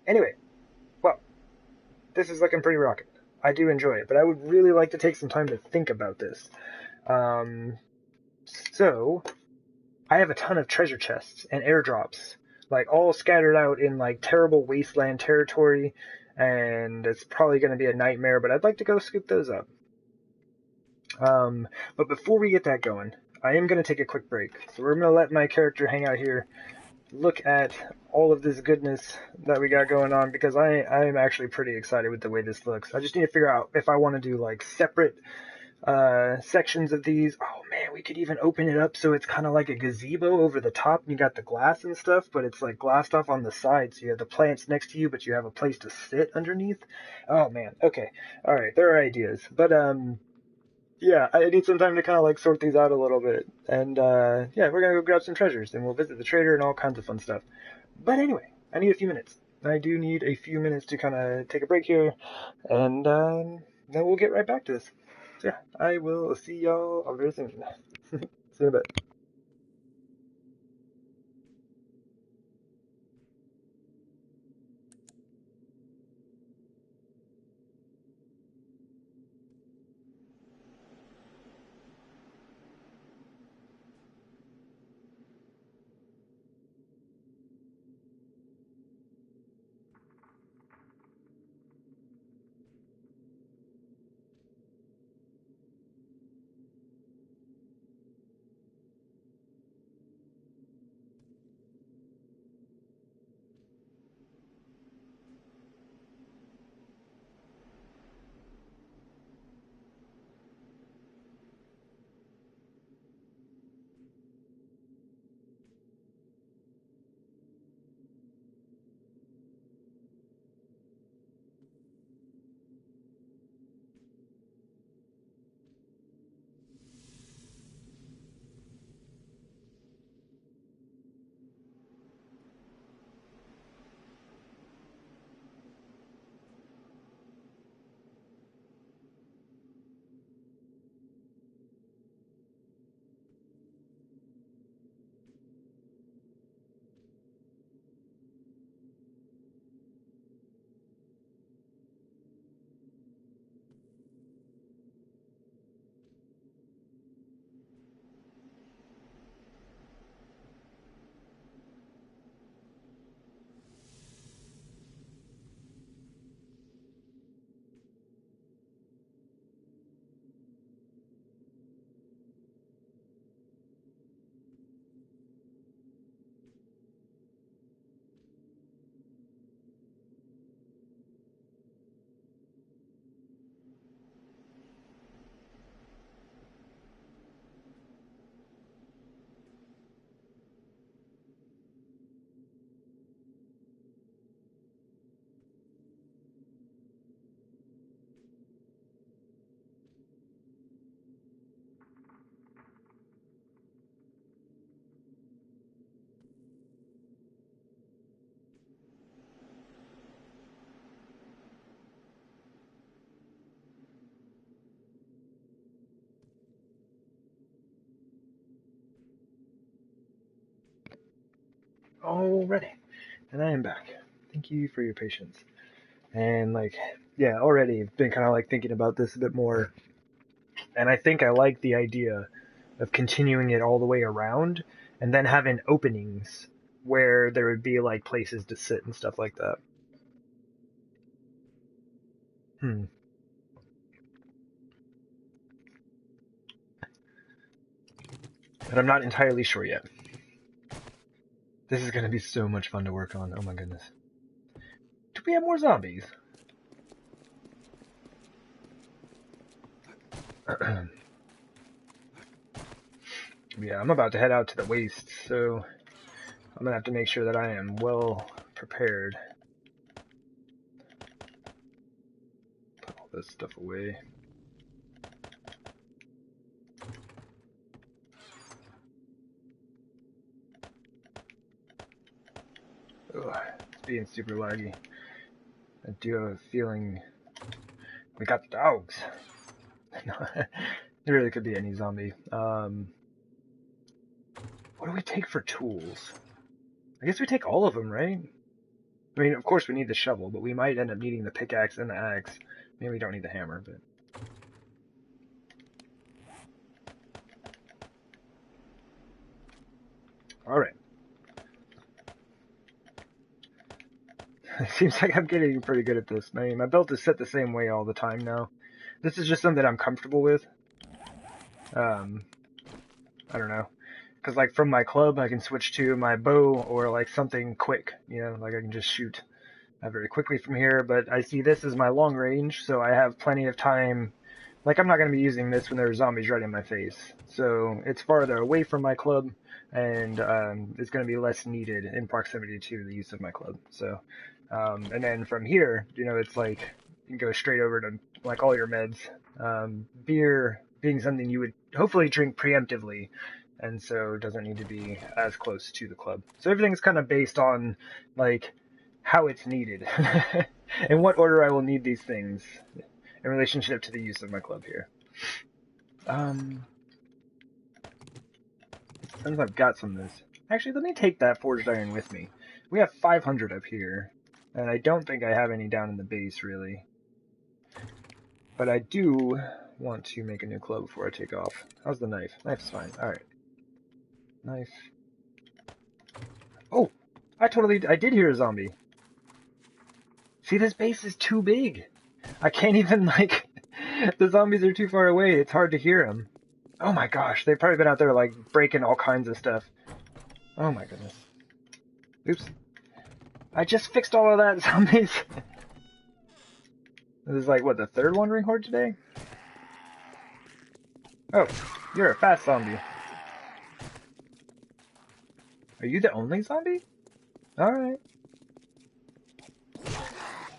Speaker 1: Anyway, well, this is looking pretty rocking. I do enjoy it, but I would really like to take some time to think about this. So, I have a ton of treasure chests and airdrops, like all scattered out in like terrible wasteland territory, and it's probably going to be a nightmare, but I'd like to go scoop those up. But before we get that going, I am going to take a quick break. So we're going to let my character hang out here, look at all of this goodness that we got going on, because I'm actually pretty excited with the way this looks. I just need to figure out if I want to do like separate sections of these. Oh man, we could even open it up so it's kind of like a gazebo over the top, and you got the glass and stuff, but it's like glassed off on the side, so you have the plants next to you, but you have a place to sit underneath. Oh man, okay, all right, there are ideas, but yeah, I need some time to kind of like sort these out a little bit, and yeah, we're gonna go grab some treasures, and we'll visit the trader and all kinds of fun stuff. But anyway, I need a few minutes. I do need a few minutes to kind of take a break here, and then we'll get right back to this. So yeah, I will see y'all very soon. See you in a bit. Alrighty, and I am back. Thank you for your patience. And like, yeah, already been kind of like thinking about this a bit more, and I think I like the idea of continuing it all the way around, and then having openings where there would be like places to sit and stuff like that. Hmm. But I'm not entirely sure yet. This is gonna be so much fun to work on. Oh my goodness. Do we have more zombies? Yeah, I'm about to head out to the waste, so I'm gonna have to make sure that I am well prepared. Put all this stuff away. Ugh, it's being super laggy. I do have a feeling we got the dogs. It really could be any zombie. What do we take for tools? I guess we take all of them, right? I mean, of course we need the shovel, but we might end up needing the pickaxe and the axe. Maybe we don't need the hammer, but... Alright. It seems like I'm getting pretty good at this. My belt is set the same way all the time now. This is just something I'm comfortable with. I don't know. Because, like, from my club, I can switch to my bow or, like, something quick. You know, like I can just shoot very quickly from here. But I see this as my long range, so I have plenty of time. Like, I'm not going to be using this when there are zombies right in my face. So it's farther away from my club, and it's going to be less needed in proximity to the use of my club. So, and then from here, you know, it's like you can go straight over to, like, all your meds. Beer being something you would hopefully drink preemptively, and so it doesn't need to be as close to the club. So everything's kind of based on, like, how it's needed, in what order I will need these things in relationship to the use of my club here. Since I've got some of this, actually, let me take that forged iron with me. We have 500 up here, and I don't think I have any down in the base, really. But I do want to make a new club before I take off. How's the knife? Knife's fine. Alright. Knife. Oh! I did hear a zombie. See, this base is too big. I can't even, like, the zombies are too far away. It's hard to hear them. Oh my gosh, they've probably been out there, like, breaking all kinds of stuff. Oh my goodness. Oops. I just fixed all of that, zombies. This is, like, what, the third wandering horde today? Oh, you're a fast zombie. Are you the only zombie? Alright.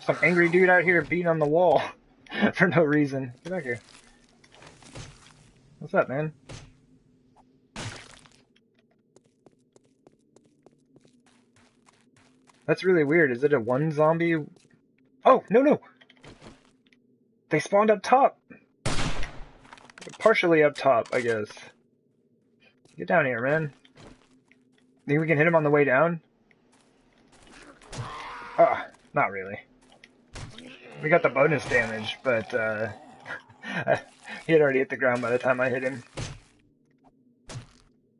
Speaker 1: Some angry dude out here beating on the wall for no reason. Get back here. What's up, man? That's really weird. Is it a one zombie? Oh, no! They spawned up top! Partially up top, I guess. Get down here, man. Think we can hit him on the way down? Ah, not really. We got the bonus damage, but he had already hit the ground by the time I hit him.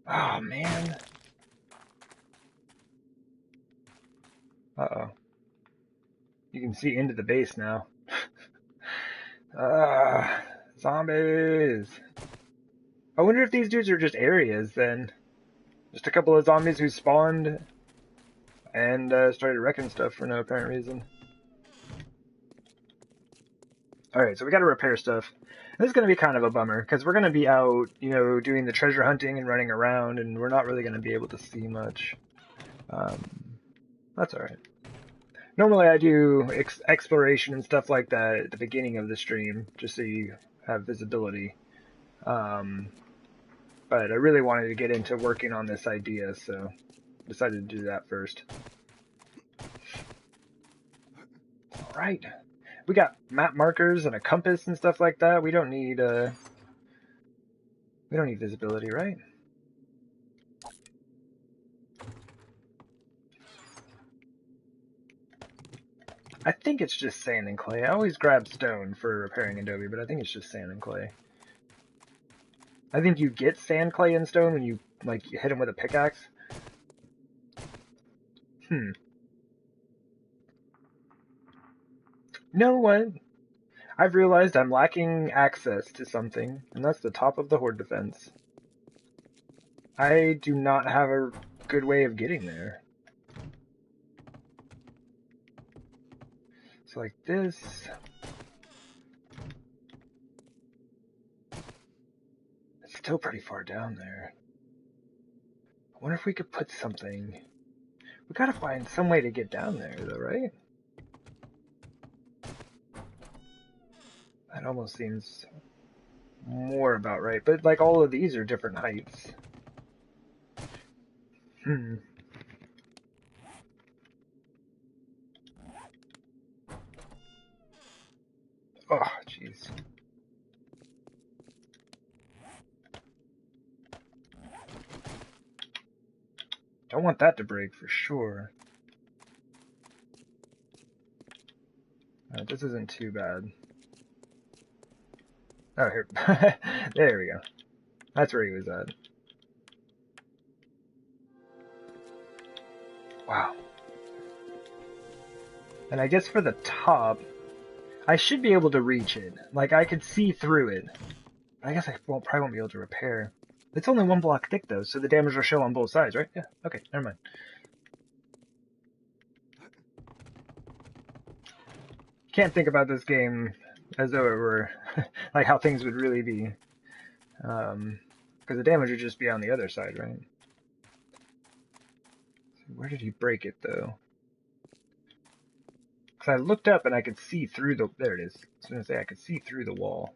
Speaker 1: Oh, man. Uh-oh. You can see into the base now. Zombies. I wonder if these dudes are just areas, then. Just a couple of zombies who spawned and started wrecking stuff for no apparent reason. Alright, so we gotta repair stuff. This is gonna be kind of a bummer, because we're gonna be out, you know, doing the treasure hunting and running around, and we're not really gonna be able to see much. That's alright. Normally I do exploration and stuff like that at the beginning of the stream, just so you have visibility. But I really wanted to get into working on this idea, so decided to do that first. Alright. We got map markers and a compass and stuff like that. We don't need visibility, right? I think it's just sand and clay. I always grab stone for repairing adobe, but I think it's just sand and clay. I think you get sand, clay, and stone when you, like, hit them with a pickaxe. You know what? I've realized I'm lacking access to something, and that's the top of the horde defense. I do not have a good way of getting there. So like this. It's still pretty far down there. I wonder if we could put something. We gotta find some way to get down there though, right? That almost seems more about right, but like all of these are different heights. Oh, jeez. Don't want that to break for sure. This isn't too bad. Oh, here. There we go. That's where he was at. Wow. And I guess for the top, I should be able to reach it. Like, I could see through it. I guess I probably won't be able to repair. It's only 1 block thick, though, so the damage will show on both sides, right? Yeah, okay, never mind. Can't think about this game as though it were like how things would really be. Because the damage would just be on the other side, right? Where did he break it, though? Because I looked up and I could see through the... There it is. I was going to say I could see through the wall.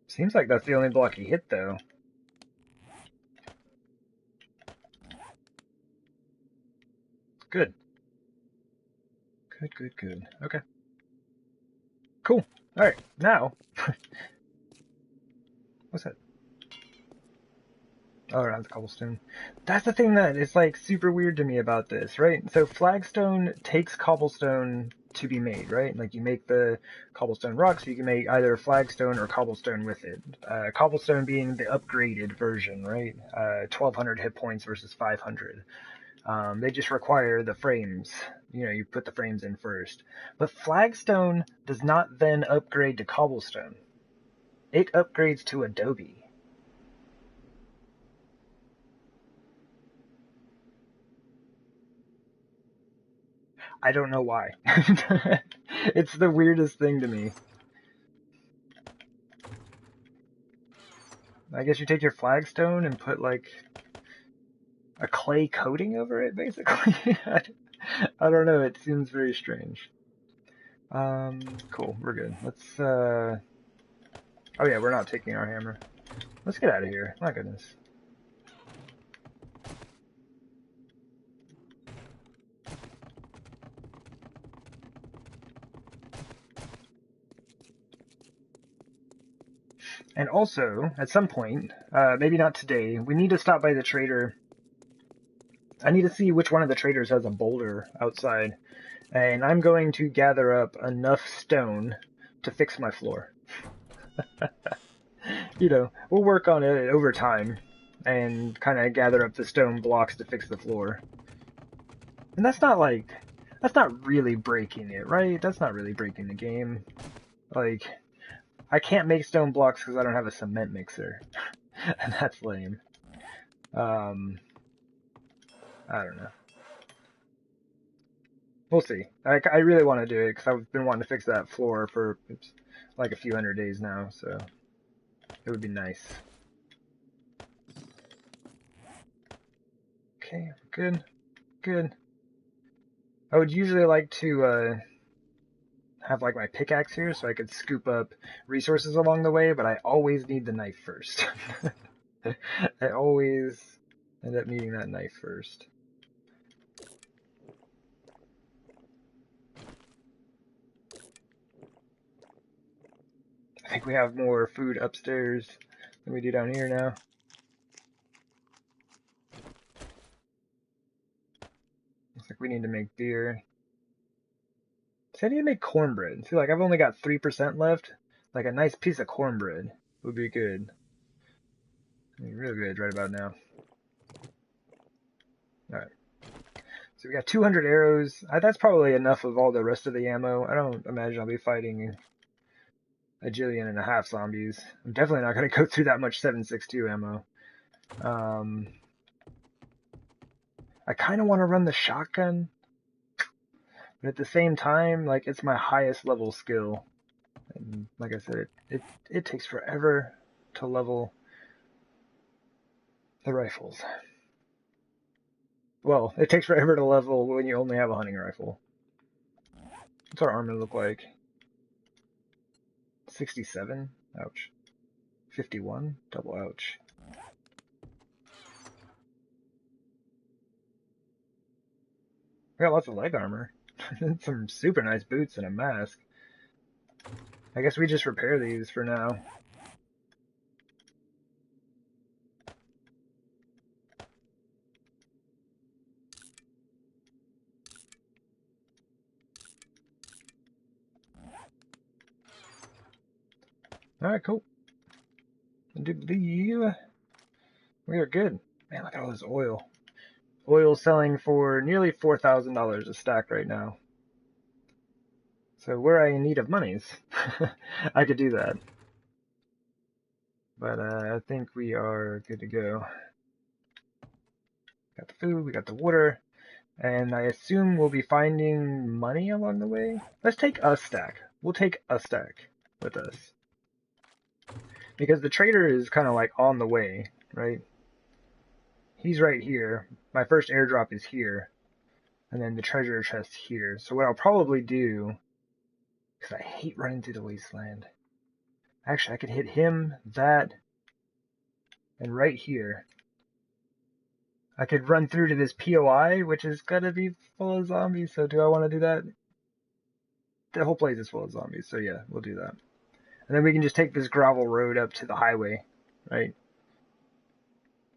Speaker 1: Seems like that's the only block he hit, though. Good. Good. Okay. Cool. Alright, now... What's that? Oh, around the cobblestone. That's the thing that is, like, super weird to me about this, right? So flagstone takes cobblestone to be made, right? Like, you make the cobblestone rocks, you can make either flagstone or cobblestone with it. Cobblestone being the upgraded version, right? 1,200 hit points versus 500. They just require the frames. You know, you put the frames in first. But flagstone does not then upgrade to cobblestone. It upgrades to adobe. I don't know why. It's the weirdest thing to me. I guess you take your flagstone and put, like, a clay coating over it, basically. I don't know, it seems very strange. Cool, we're good. Let's, oh yeah, we're not taking our hammer. Let's get out of here, my goodness. And also, at some point, maybe not today, we need to stop by the trader. I need to see which one of the traders has a boulder outside. And I'm going to gather up enough stone to fix my floor. You know, we'll work on it over time and kind of gather up the stone blocks to fix the floor. And that's not really breaking it, right? That's not really breaking the game. Like, I can't make stone blocks because I don't have a cement mixer. And that's lame. I don't know. We'll see. I really want to do it because I've been wanting to fix that floor for like a few hundred days now, so it would be nice. Okay, good. I would usually like to have like my pickaxe here so I could scoop up resources along the way, but I always need the knife first. I always end up needing that knife first. I think we have more food upstairs than we do down here now. Looks like we need to make beer. So I need to make cornbread. See, like, I've only got 3% left. Like, a nice piece of cornbread would be good. I mean, real good right about now. Alright. So we got 200 arrows. That's probably enough of all the rest of the ammo. I don't imagine I'll be fighting a jillion and a half zombies. I'm definitely not going to go through that much 7.62 ammo. I kind of want to run the shotgun. But at the same time, like, it's my highest level skill. And like I said, it takes forever to level the rifles. Well, it takes forever to level when you only have a hunting rifle. What's our armor look like? 67? Ouch. 51? Double ouch. I got lots of leg armor. Some super nice boots and a mask. I guess we just repair these for now. Alright, cool. I do believe we are good. Man, look at all this oil. Oil selling for nearly $4,000 a stack right now. So were I in need of monies, I could do that. But I think we are good to go. Got the food, we got the water, and I assume we'll be finding money along the way. Let's take a stack. We'll take a stack with us. Because the trader is kind of like on the way, right? He's right here. My first airdrop is here. And then the treasure chest here. So what I'll probably do, because I hate running through the wasteland. Actually, I could hit him, that, and right here. I could run through to this POI, which is gonna be full of zombies, so do I want to do that? The whole place is full of zombies, so yeah, we'll do that. And then we can just take this gravel road up to the highway, right?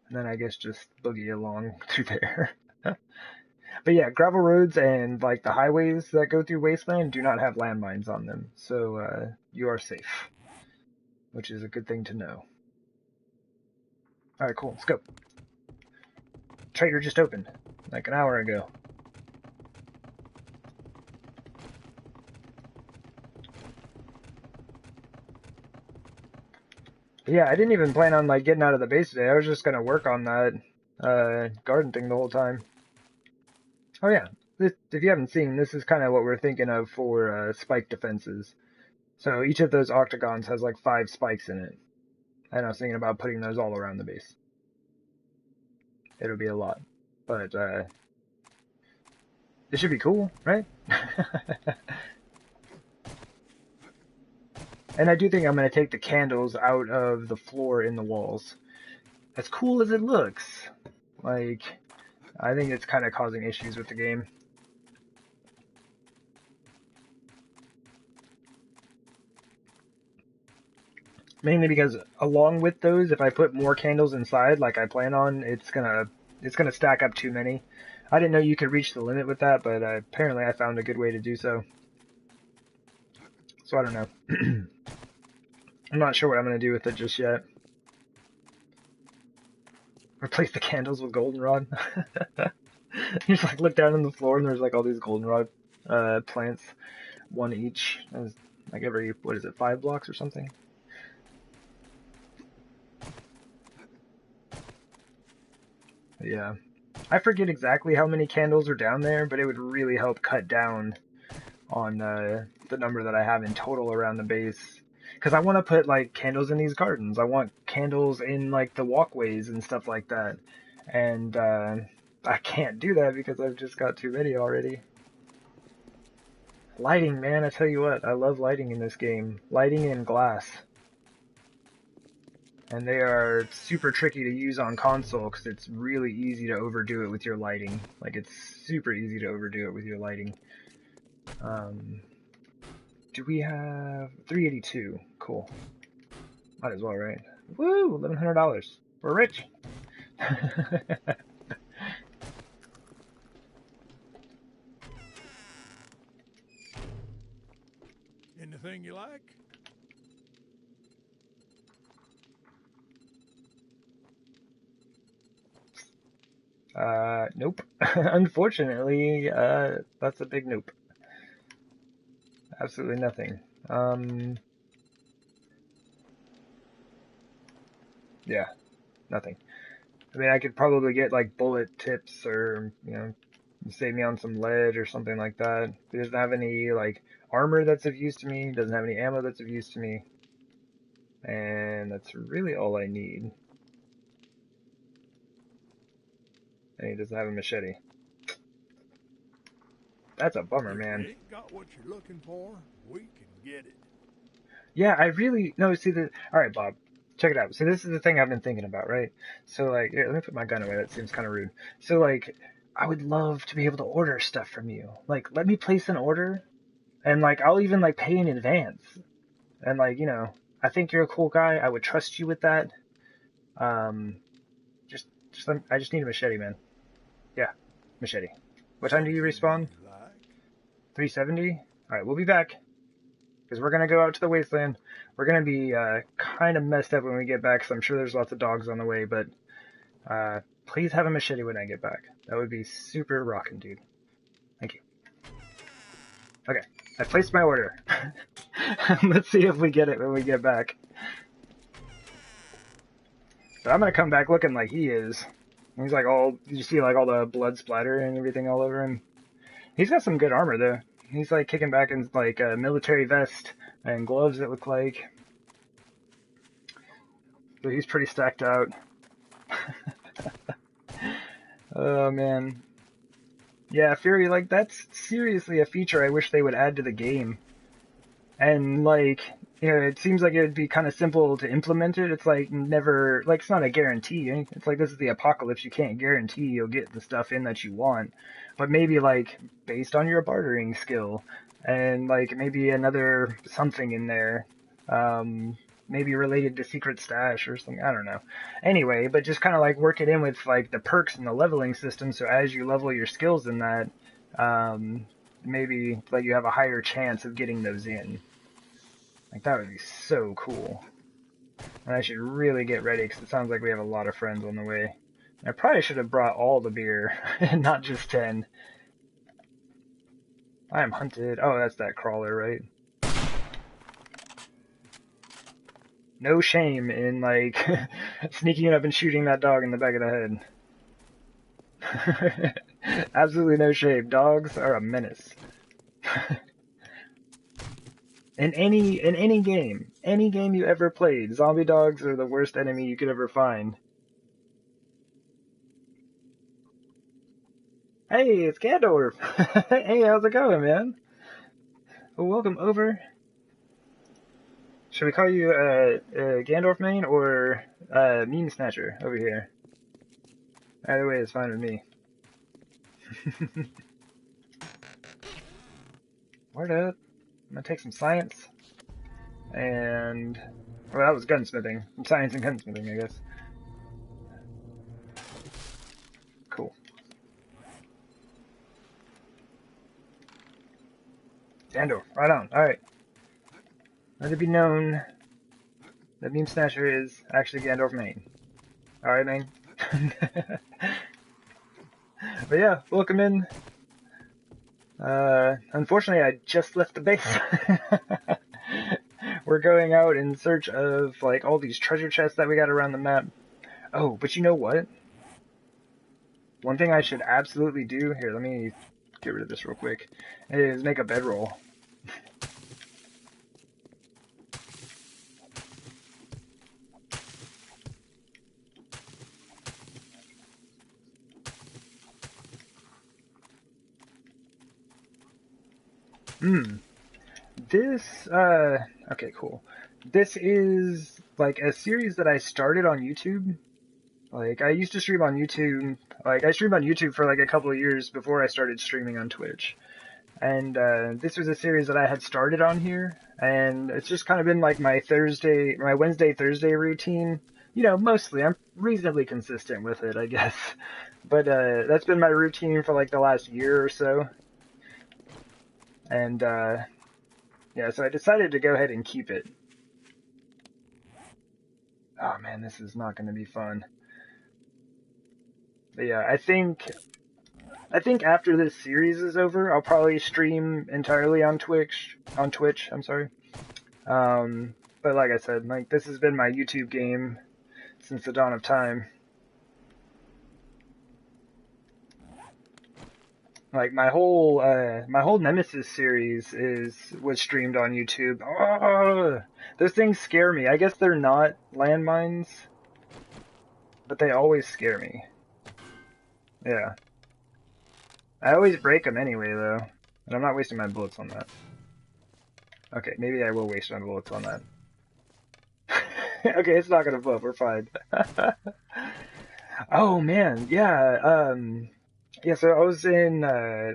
Speaker 1: And then I guess just boogie along through there. But yeah, gravel roads and like the highways that go through Wasteland do not have landmines on them, so you are safe, which is a good thing to know. Alright, cool, let's go. Trader just opened, like an hour ago. Yeah, I didn't even plan on like getting out of the base today. I was just gonna work on that garden thing the whole time. Oh yeah, if you haven't seen, this is kind of what we're thinking of for spike defenses. So each of those octagons has like 5 spikes in it. And I was thinking about putting those all around the base. It'll be a lot. But it should be cool, right? And I do think I'm going to take the candles out of the floor in the walls. As cool as it looks, like, I think it's kind of causing issues with the game. Mainly because along with those, if I put more candles inside, like I plan on, it's gonna stack up too many. I didn't know you could reach the limit with that, but apparently I found a good way to do so. So I don't know. I'm not sure what I'm gonna do with it just yet. Replace the candles with goldenrod. You just like look down on the floor and there's like all these goldenrod plants, one each, like every, what is it, 5 blocks or something? Yeah. I forget exactly how many candles are down there, but it would really help cut down on the number that I have in total around the base. Because I want to put like candles in these gardens. I want candles in like the walkways and stuff like that. And I can't do that because I've just got too many already. Lighting, man, I tell you what, I love lighting in this game. Lighting and glass. And they are super tricky to use on console because it's really easy to overdo it with your lighting. Like, it's super easy to overdo it with your lighting. Do we have 382? Cool. Might as well, right? Woo! $1,100. We're rich!
Speaker 2: Anything you like?
Speaker 1: Nope. Unfortunately, that's a big nope. Absolutely nothing. Yeah, nothing. I mean, I could probably get, like, bullet tips or, you know, save me on some lead or something like that. He doesn't have any, like, armor that's of use to me. He doesn't have any ammo that's of use to me. And that's really all I need. And he doesn't have a machete. That's a bummer, man.
Speaker 2: If you ain't got what you're looking for, we can get it.
Speaker 1: Yeah, I really... No, see, alright, Bob. Check it out. So this is the thing I've been thinking about, right? So, like... Here, let me put my gun away. That seems kind of rude. So, like, I would love to be able to order stuff from you. Like, let me place an order. And, like, I'll even, like, pay in advance. And, like, you know... I think you're a cool guy. I would trust you with that. I just need a machete, man. Yeah, machete. What time do you respawn? 370? Alright, we'll be back. Because we're going to go out to the wasteland. We're going to be kind of messed up when we get back, because I'm sure there's lots of dogs on the way, but Please have a machete when I get back. That would be super rockin', dude. Thank you. Okay, I placed my order. Let's see if we get it when we get back. But I'm gonna come back looking like he is. He's like all, you see like all the blood splatter and everything all over him. He's got some good armor though. He's like kicking back in like a military vest and gloves, it look like. So he's pretty stacked out. Oh man. Yeah, Fury, like that's seriously a feature I wish they would add to the game. And like, you know, it seems like it would be kind of simple to implement it. It's like never, like it's not a guarantee. It's like this is the apocalypse. You can't guarantee you'll get the stuff in that you want. But maybe like based on your bartering skill and like maybe another something in there. Maybe related to Secret Stash or something, I don't know. Anyway, but just kind of like work it in with like the perks and the leveling system, so as you level your skills in that, maybe like you have a higher chance of getting those in. Like that would be so cool. And I should really get ready because it sounds like we have a lot of friends on the way. I probably should have brought all the beer and not just 10. I am hunted. Oh, that's that crawler, right? No shame in, like, sneaking up and shooting that dog in the back of the head. Absolutely no shame. Dogs are a menace. In any game you ever played, zombie dogs are the worst enemy you could ever find. Hey, it's Gandorf. Hey, how's it going, man? Well, welcome over. Should we call you Gandorf main or Meme Snatcher over here? Either way is fine with me. Word up. I'm gonna take some science. And well, that was gunsmithing. Some science and gunsmithing, I guess. Cool. Gandorf, right on. Alright. Let it be known that Meme Snatcher is actually Gandorf main. Alright, man. But yeah, welcome in. Unfortunately, I just left the base. We're going out in search of, like, all these treasure chests that we got around the map. Oh, but you know what? One thing I should absolutely do, here, let me get rid of this real quick, is make a bedroll. Okay, cool. This is, like, a series that I started on YouTube. Like, I used to stream on YouTube, like, I streamed on YouTube for, like, a couple of years before I started streaming on Twitch. And, this was a series that I had started on here, and it's just kind of been, like, my Wednesday, Thursday routine. You know, mostly. I'm reasonably consistent with it, I guess. But, that's been my routine for, like, the last year or so. And, yeah, so I decided to go ahead and keep it. Oh man, this is not going to be fun. But yeah, I think after this series is over, I'll probably stream entirely on Twitch, I'm sorry. But like I said, like this has been my YouTube game since the dawn of time. Like my whole Nemesis series was streamed on YouTube. Oh, those things scare me. I guess they're not landmines, but they always scare me. Yeah. I always break them anyway, though. And I'm not wasting my bullets on that. Okay, maybe I will waste my bullets on that. Okay, it's not gonna blow up. We're fine. Oh man, yeah. Yeah, so I was in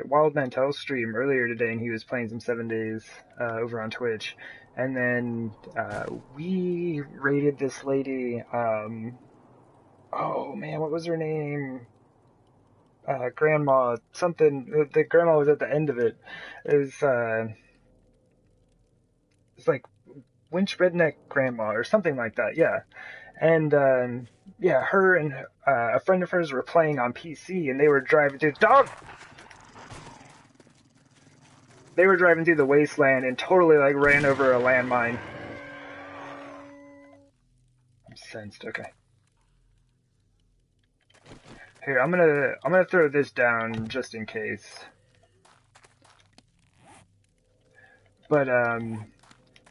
Speaker 1: Wild Mantel's stream earlier today, and he was playing some 7 Days over on Twitch, and then we raided this lady. Oh man, what was her name? Grandma something. The grandma was at the end of it. It's like Winch Redneck Grandma or something like that. Yeah, And yeah, her and a friend of hers were playing on PC, and they were driving through They were driving through the wasteland and totally like ran over a landmine. I'm sensed. Okay. Here, I'm gonna throw this down just in case. But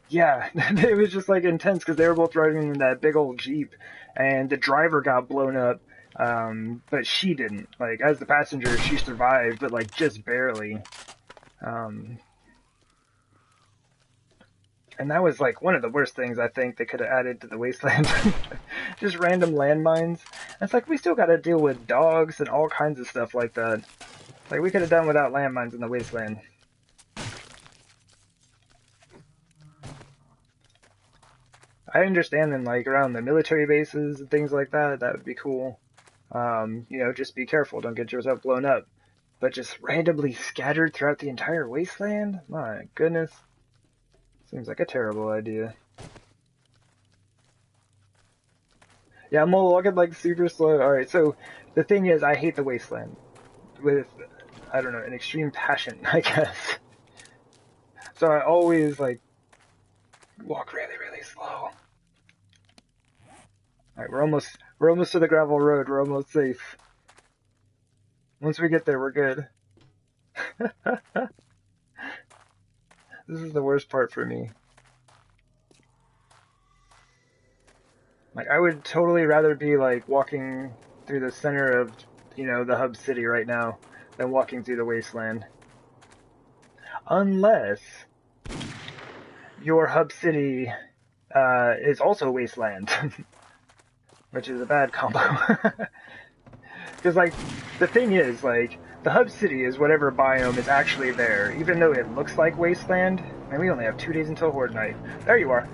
Speaker 1: yeah, it was just like intense because they were both driving in that big old Jeep, and the driver got blown up, but she didn't. Like as the passenger, she survived, but like just barely. And that was like one of the worst things I think they could have added to the wasteland. Just random landmines. And it's like we still got to deal with dogs and all kinds of stuff like that. Like we could have done without landmines in the wasteland. I understand them like around the military bases and things like that. That would be cool. You know, just be careful. Don't get yourself blown up. But just randomly scattered throughout the entire wasteland? My goodness. Seems like a terrible idea. Yeah, I'm all looking like super slow. Alright, so the thing is, I hate the wasteland. With, I don't know, an extreme passion, I guess. So I always, like, walk really, really slow. Alright, we're almost to the gravel road. We're almost safe. Once we get there, we're good. This is the worst part for me. Like, I would totally rather be, like, walking through the center of, you know, the hub city right now than walking through the wasteland. Unless your hub city is also wasteland. Which is a bad combo. Because, like, the thing is, like, the hub city is whatever biome is actually there, even though it looks like wasteland. And we only have 2 days until Horde Night. There you are.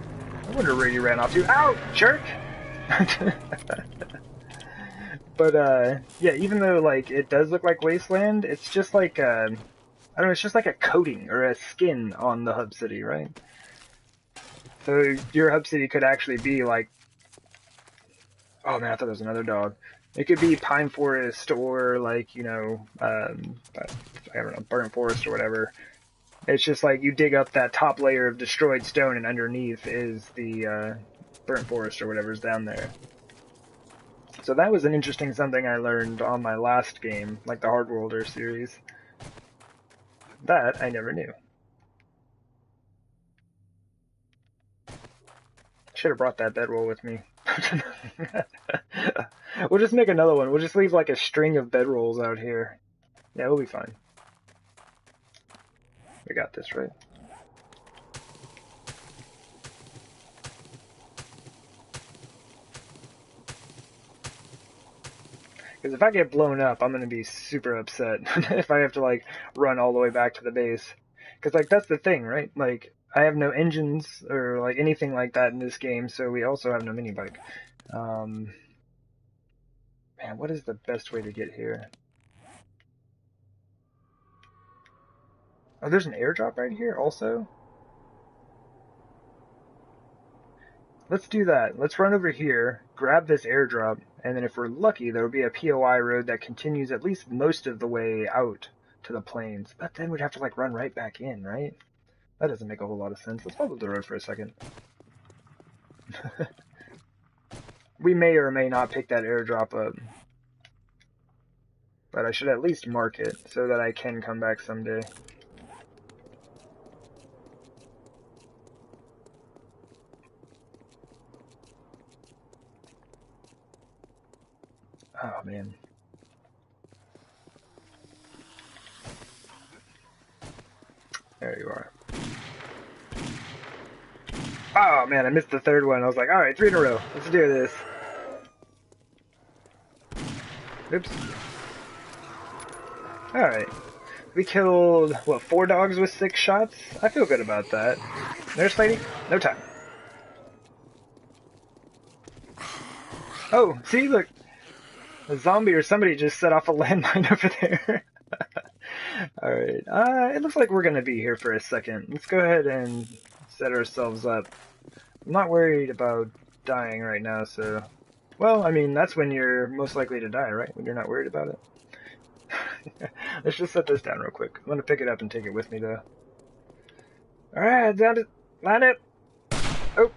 Speaker 1: I wonder where you ran off to. Ow, jerk! But, yeah, even though, like, it does look like wasteland, it's just like, I don't know, it's just like a coating or a skin on the hub city, right? So your hub city could actually be, like, oh man, I thought there was another dog. It could be pine forest or, like, you know, I don't know, burnt forest or whatever. It's just like you dig up that top layer of destroyed stone and underneath is the, burnt forest or whatever's down there. So that was an interesting something I learned on my last game, like the Hardworlder series. That I never knew. Should have brought that bedroll with me. We'll just make another one. We'll just leave like a string of bedrolls out here. Yeah, we'll be fine. We got this, right? Because if I get blown up, I'm going to be super upset if I have to, like, run all the way back to the base. Because, like, that's the thing, right? Like, I have no engines or, like, anything like that in this game, so we also have no mini-bike. Man, what is the best way to get here? Oh, there's an airdrop right here also? Let's do that. Let's run over here, grab this airdrop, and then if we're lucky, there will be a POI road that continues at least most of the way out to the plains. But then we'd have to, like, run right back in, right? That doesn't make a whole lot of sense. Let's follow the road for a second. We may or may not pick that airdrop up. But I should at least mark it so that I can come back someday. Oh, man. There you are. Oh, man, I missed the third one. I was like, alright, 3 in a row. Let's do this. Oops. Alright. We killed, what, 4 dogs with 6 shots? I feel good about that. Nurse lady? No time. Oh, see, look. A zombie or somebody just set off a landmine over there. Alright, it looks like we're gonna be here for a second. Let's go ahead and set ourselves up. I'm not worried about dying right now, so... Well, I mean, that's when you're most likely to die, right? When you're not worried about it. Let's just set this down real quick. I'm gonna pick it up and take it with me, though. Alright, down to... Line it! Oh!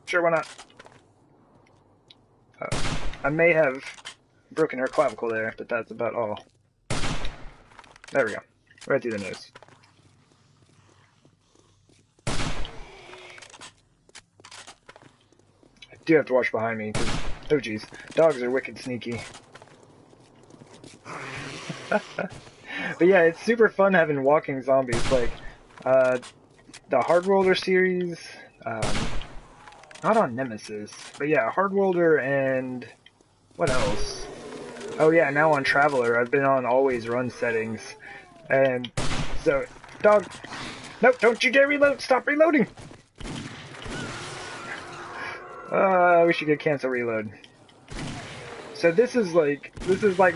Speaker 1: Sure, why not? I may have broken her clavicle there, but that's about all. There we go. Right through the nose. I do have to watch behind me, because... Oh, jeez. Dogs are wicked sneaky. But yeah, it's super fun having walking zombies. Like, the Hardworlder series... not on Nemesis, but yeah, Hardworlder and... What else? Oh yeah, now on Traveler, I've been on Always Run settings. And so, dog, nope, don't you dare reload, stop reloading! We should get cancel reload. So this is like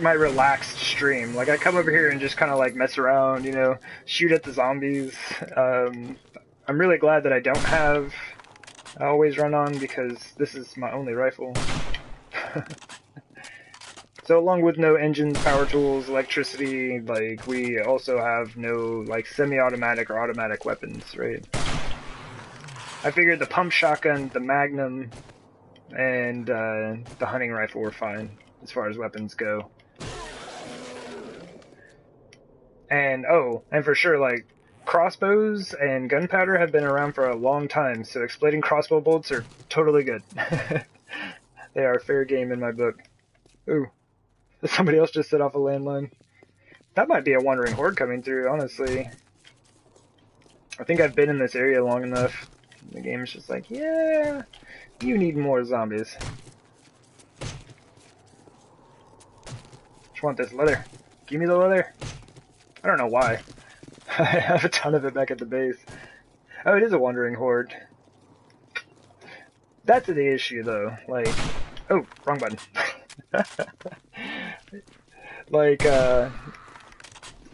Speaker 1: my relaxed stream. Like I come over here and just kind of like mess around, you know, shoot at the zombies. I'm really glad that I don't have Always Run on because this is my only rifle. So along with no engines, power tools, electricity, like, we also have no, like, semi-automatic or automatic weapons, right? I figured the pump shotgun, the Magnum, and the hunting rifle were fine, as far as weapons go. And, oh, and for sure, like, crossbows and gunpowder have been around for a long time, so exploding crossbow bolts are totally good. They are fair game in my book. Ooh. Somebody else just set off a landmine. That might be a wandering horde coming through, honestly. I think I've been in this area long enough. The game is just like, yeah, you need more zombies. Just want this leather. Give me the leather. I don't know why. I have a ton of it back at the base. Oh, it is a wandering horde. That's the issue, though. Like, oh, wrong button. Like,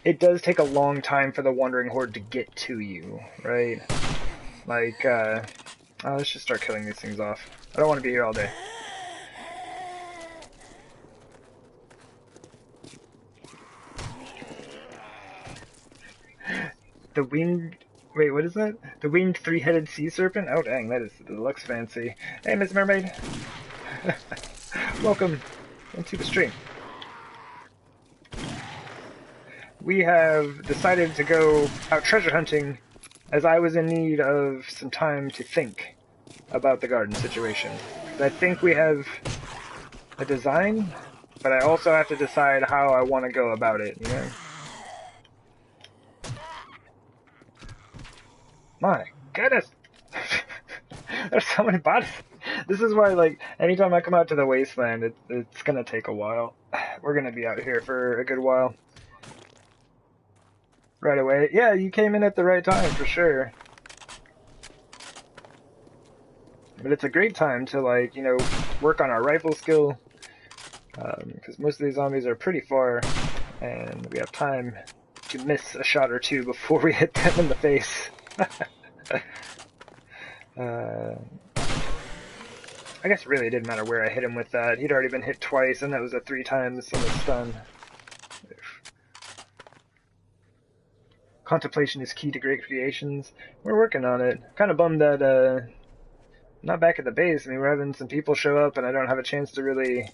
Speaker 1: it does take a long time for the wandering horde to get to you, right? Like, oh, let's just start killing these things off. I don't want to be here all day. The winged... Wait, what is that? The winged three-headed sea serpent? Oh, dang, that is the deluxe fancy. Hey, Miss Mermaid. Welcome into the stream. We have decided to go out treasure hunting as I was in need of some time to think about the garden situation. I think we have a design, but I also have to decide how I want to go about it, you know? My goodness! There's so many bodies! This is why, like, anytime I come out to the wasteland, it's gonna take a while. We're gonna be out here for a good while. Right away. Yeah, you came in at the right time, for sure. But it's a great time to, like, you know, work on our rifle skill. Because most of these zombies are pretty far, and we have time to miss a shot or two before we hit them in the face. I guess really it didn't matter where I hit him with that. He'd already been hit twice, and that was a 3 times on the stun. Contemplation is key to great creations. We're working on it. Kind of bummed that, not back at the base. I mean, we're having some people show up, and I don't have a chance to really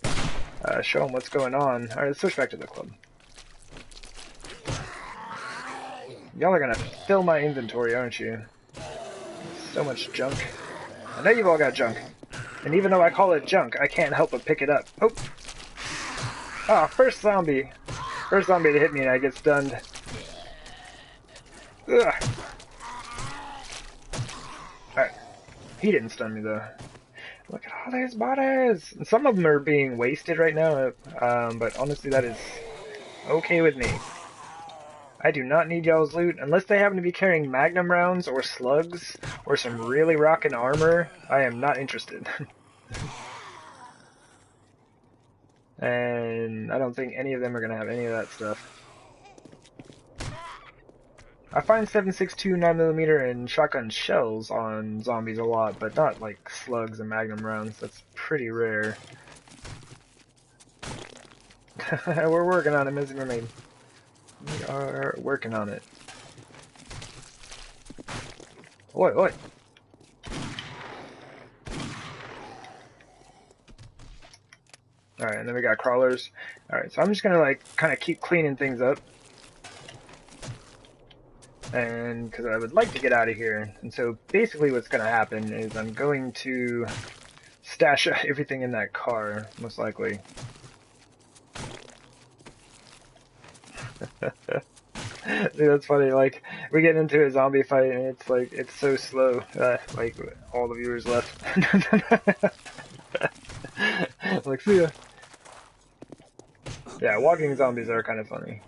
Speaker 1: show them what's going on. Alright, let's switch back to the club. Y'all are gonna fill my inventory, aren't you? So much junk. I know you've all got junk. And even though I call it junk, I can't help but pick it up. Oh! Ah, first zombie. First zombie to hit me and I get stunned. Ugh. Alright. He didn't stun me, though. Look at all these bodies! And some of them are being wasted right now, but honestly that is okay with me. I do not need y'all's loot, unless they happen to be carrying magnum rounds, or slugs, or some really rockin' armor. I am not interested. And I don't think any of them are gonna have any of that stuff. I find 7.62 9mm and shotgun shells on zombies a lot, but not like slugs and magnum rounds. That's pretty rare. We're working on it, Ms. Mermaid. We are working on it. Oi, oi! Alright, and then we got crawlers. Alright, so I'm just gonna like kind of keep cleaning things up. And because I would like to get out of here. And so basically what's gonna happen is I'm going to stash everything in that car, most likely. Dude, that's funny, like, we get into a zombie fight and it's like, it's so slow, like, all the viewers left. Like, see ya. Yeah, walking zombies are kind of funny.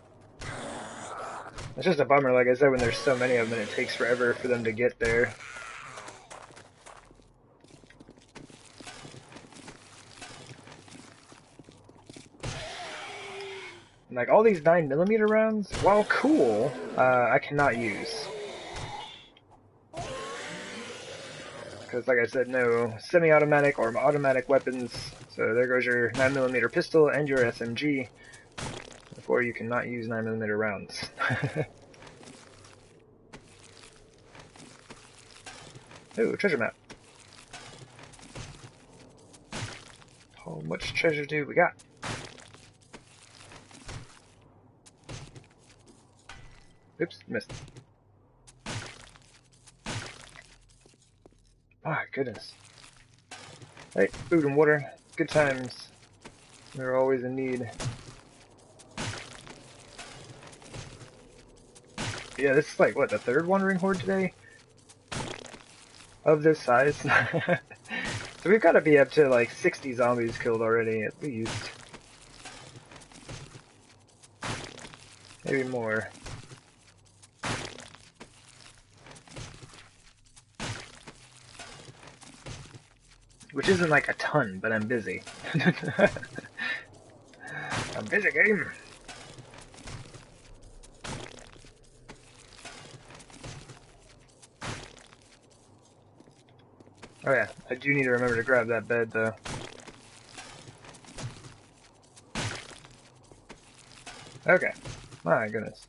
Speaker 1: It's just a bummer, like I said, when there's so many of them and it takes forever for them to get there. Like, all these 9mm rounds, while cool, I cannot use. Because, like I said, no semi-automatic or automatic weapons. So there goes your 9mm pistol and your SMG. Therefore, you cannot use 9mm rounds. Ooh, treasure map. How much treasure do we got? Oops, missed. My goodness. Hey, food and water. Good times. They're always in need. Yeah, this is like, what, the third wandering horde today? Of this size? So we've got to be up to like 60 zombies killed already, at least. Maybe more. Which isn't like a ton, but I'm busy. I'm busy, game. Oh yeah, I do need to remember to grab that bed though. Okay. My goodness.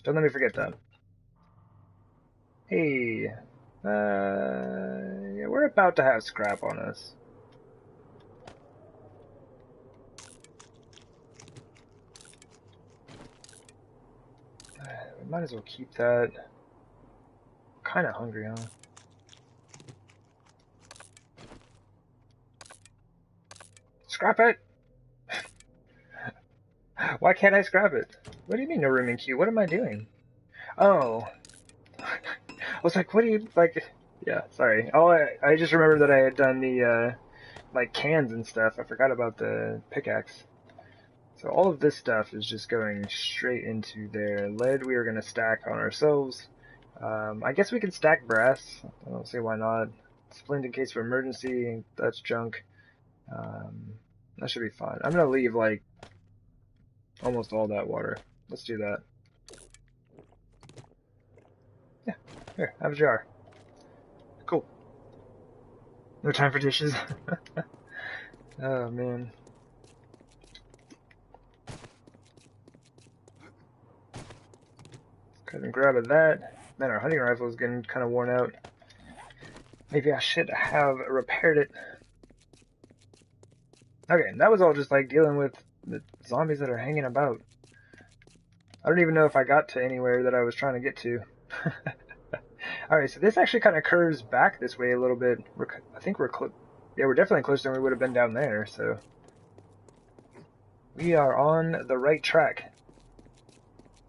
Speaker 1: Don't let me forget that. Hey, yeah, we're about to have scrap on us. We might as well keep that. Kind of hungry, huh? Scrap it! Why can't I scrap it? What do you mean no room in queue? What am I doing? Oh. I was like, what do you, like, yeah, sorry. Oh, I just remembered that I had done the, like, cans and stuff. I forgot about the pickaxe. So all of this stuff is just going straight into there. Lead we are going to stack on ourselves. I guess we can stack brass. I don't see why not. Splint in case of emergency. That's junk. That should be fine. I'm going to leave, like, almost all that water. Let's do that. Yeah, here, have a jar. Cool. No time for dishes. Oh, man. Go ahead and grab at that. Man, our hunting rifle is getting kind of worn out. Maybe I should have repaired it. Okay, that was all just like dealing with the zombies that are hanging about. I don't even know if I got to anywhere that I was trying to get to. Alright, so this actually kind of curves back this way a little bit. I think we're yeah, we're definitely closer than we would have been down there, so we are on the right track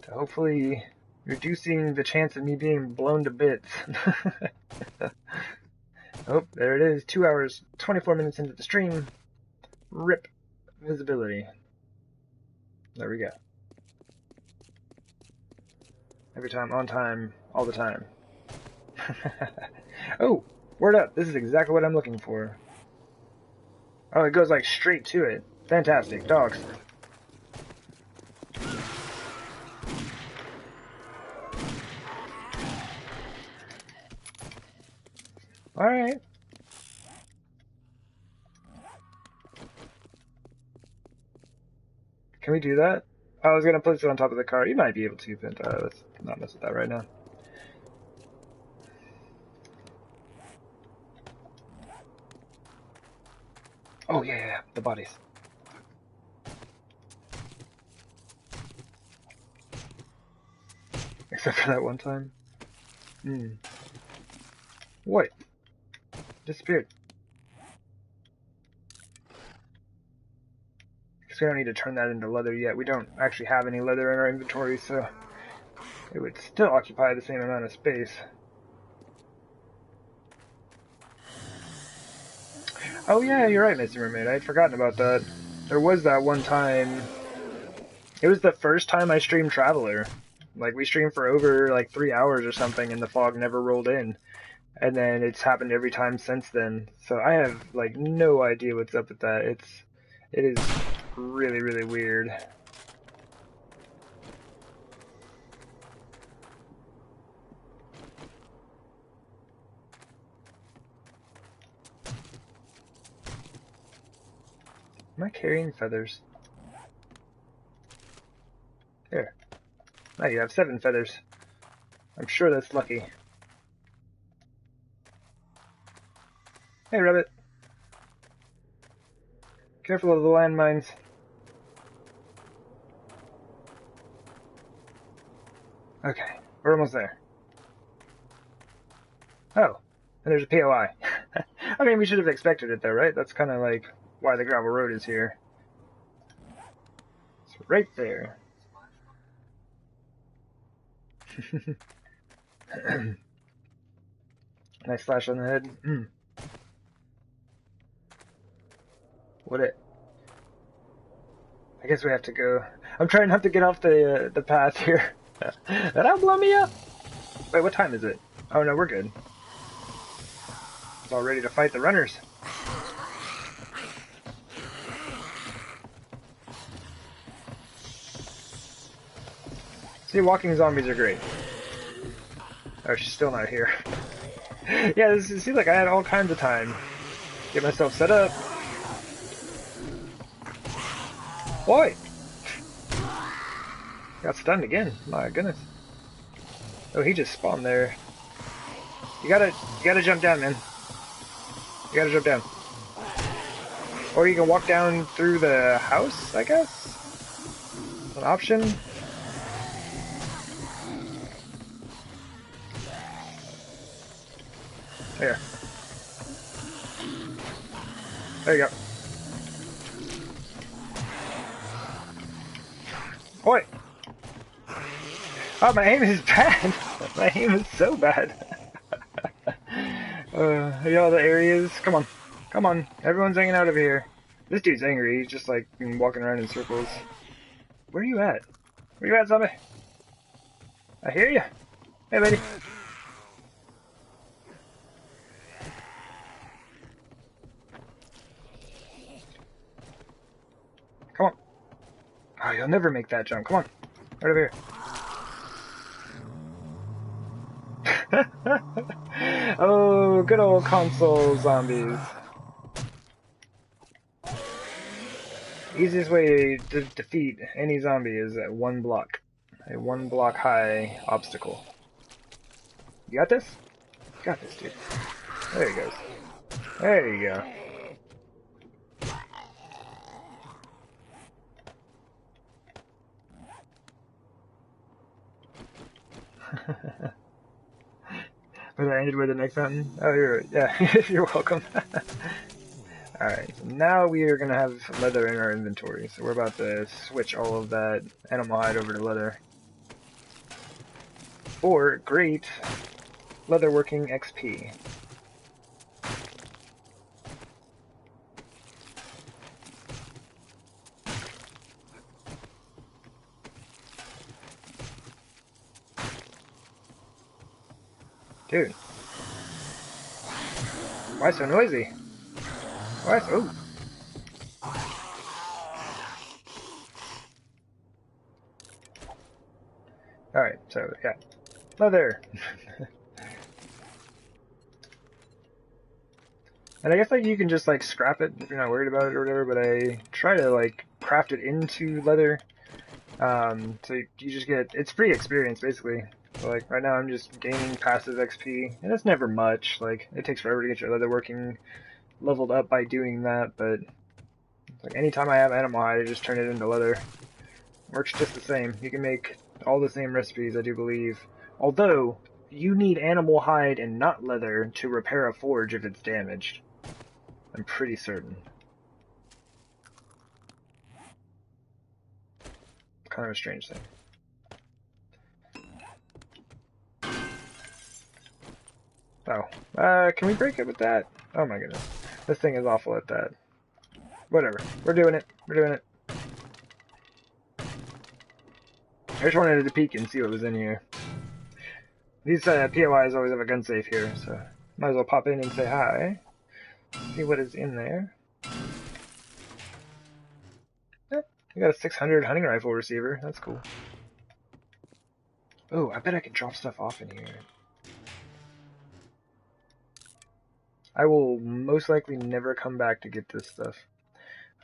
Speaker 1: to hopefully reducing the chance of me being blown to bits. Oh, there it is. 2 hours, 24 minutes into the stream. RIP visibility. There we go. Every time, on time, all the time. Oh, word up. This is exactly what I'm looking for. Oh, it goes like straight to it. Fantastic. Dogs. Alright. Can we do that? I was gonna place it on top of the car. You might be able to, but let's not mess with that right now. Oh yeah, the bodies. Except for that one time. What? Disappeared. Because we don't need to turn that into leather yet. We don't actually have any leather in our inventory, so it would still occupy the same amount of space. Oh yeah, you're right, Mr. Mermaid. I had forgotten about that. There was that one time. It was the first time I streamed Traveler. Like, we streamed for over, like, 3 hours or something, and the fog never rolled in. And then it's happened every time since then. So I have, like, no idea what's up with that. It is really, really weird. Am I carrying feathers? Here. Now you have 7 feathers. I'm sure that's lucky. Hey, Rabbit. Careful of the landmines. Okay, we're almost there. Oh, and there's a POI. I mean, we should have expected it though, right? That's kind of like why the gravel road is here. It's right there. Nice slash on the head. What it? I guess we have to go. I'm trying not to get off the path here. That'll blow me up. Wait, what time is it? Oh no, we're good. It's all ready to fight the runners. See, walking zombies are great. Oh, she's still not here. Yeah, it seems like I had all kinds of time. Get myself set up. Boy! Got stunned again. My goodness. Oh, he just spawned there. You gotta jump down, man. You gotta jump down. Or you can walk down through the house, I guess? An option? There. There you go. Boy! Oh, my aim is bad! My aim is so bad. You know the areas? Come on. Come on. Everyone's hanging out over here. This dude's angry. He's just like walking around in circles. Where are you at? Where you at, zombie? I hear you. Hey, lady. Come on. Oh, you'll never make that jump. Come on. Right over here. Oh, good old console zombies. Easiest way to defeat any zombie is at 1 block. A 1 block high obstacle. You got this? You got this, dude. There he goes. There you go. Was I ended with the next fountain? Oh, you're welcome. Alright, so now we are going to have leather in our inventory, so we're about to switch all of that animal hide over to leather. For great leatherworking XP. Dude. Why so noisy? Why so... Ooh. Alright, so, yeah. Leather! And I guess like you can just like scrap it if you're not worried about it or whatever, but I try to like craft it into leather. So you just get, it's free experience basically. So like right now I'm just gaining passive XP, and it's never much. Like it takes forever to get your leather working leveled up by doing that, but like anytime I have animal hide, I just turn it into leather. Works just the same. You can make all the same recipes, I do believe. Although, you need animal hide and not leather to repair a forge if it's damaged. I'm pretty certain. Kind of a strange thing. Oh, can we break it with that? Oh my goodness. This thing is awful at that. Whatever. We're doing it. We're doing it. I just wanted to peek and see what was in here. These POIs always have a gun safe here, so might as well pop in and say hi. See what is in there. We got a 600 hunting rifle receiver. That's cool. Oh, I bet I can drop stuff off in here. I will most likely never come back to get this stuff.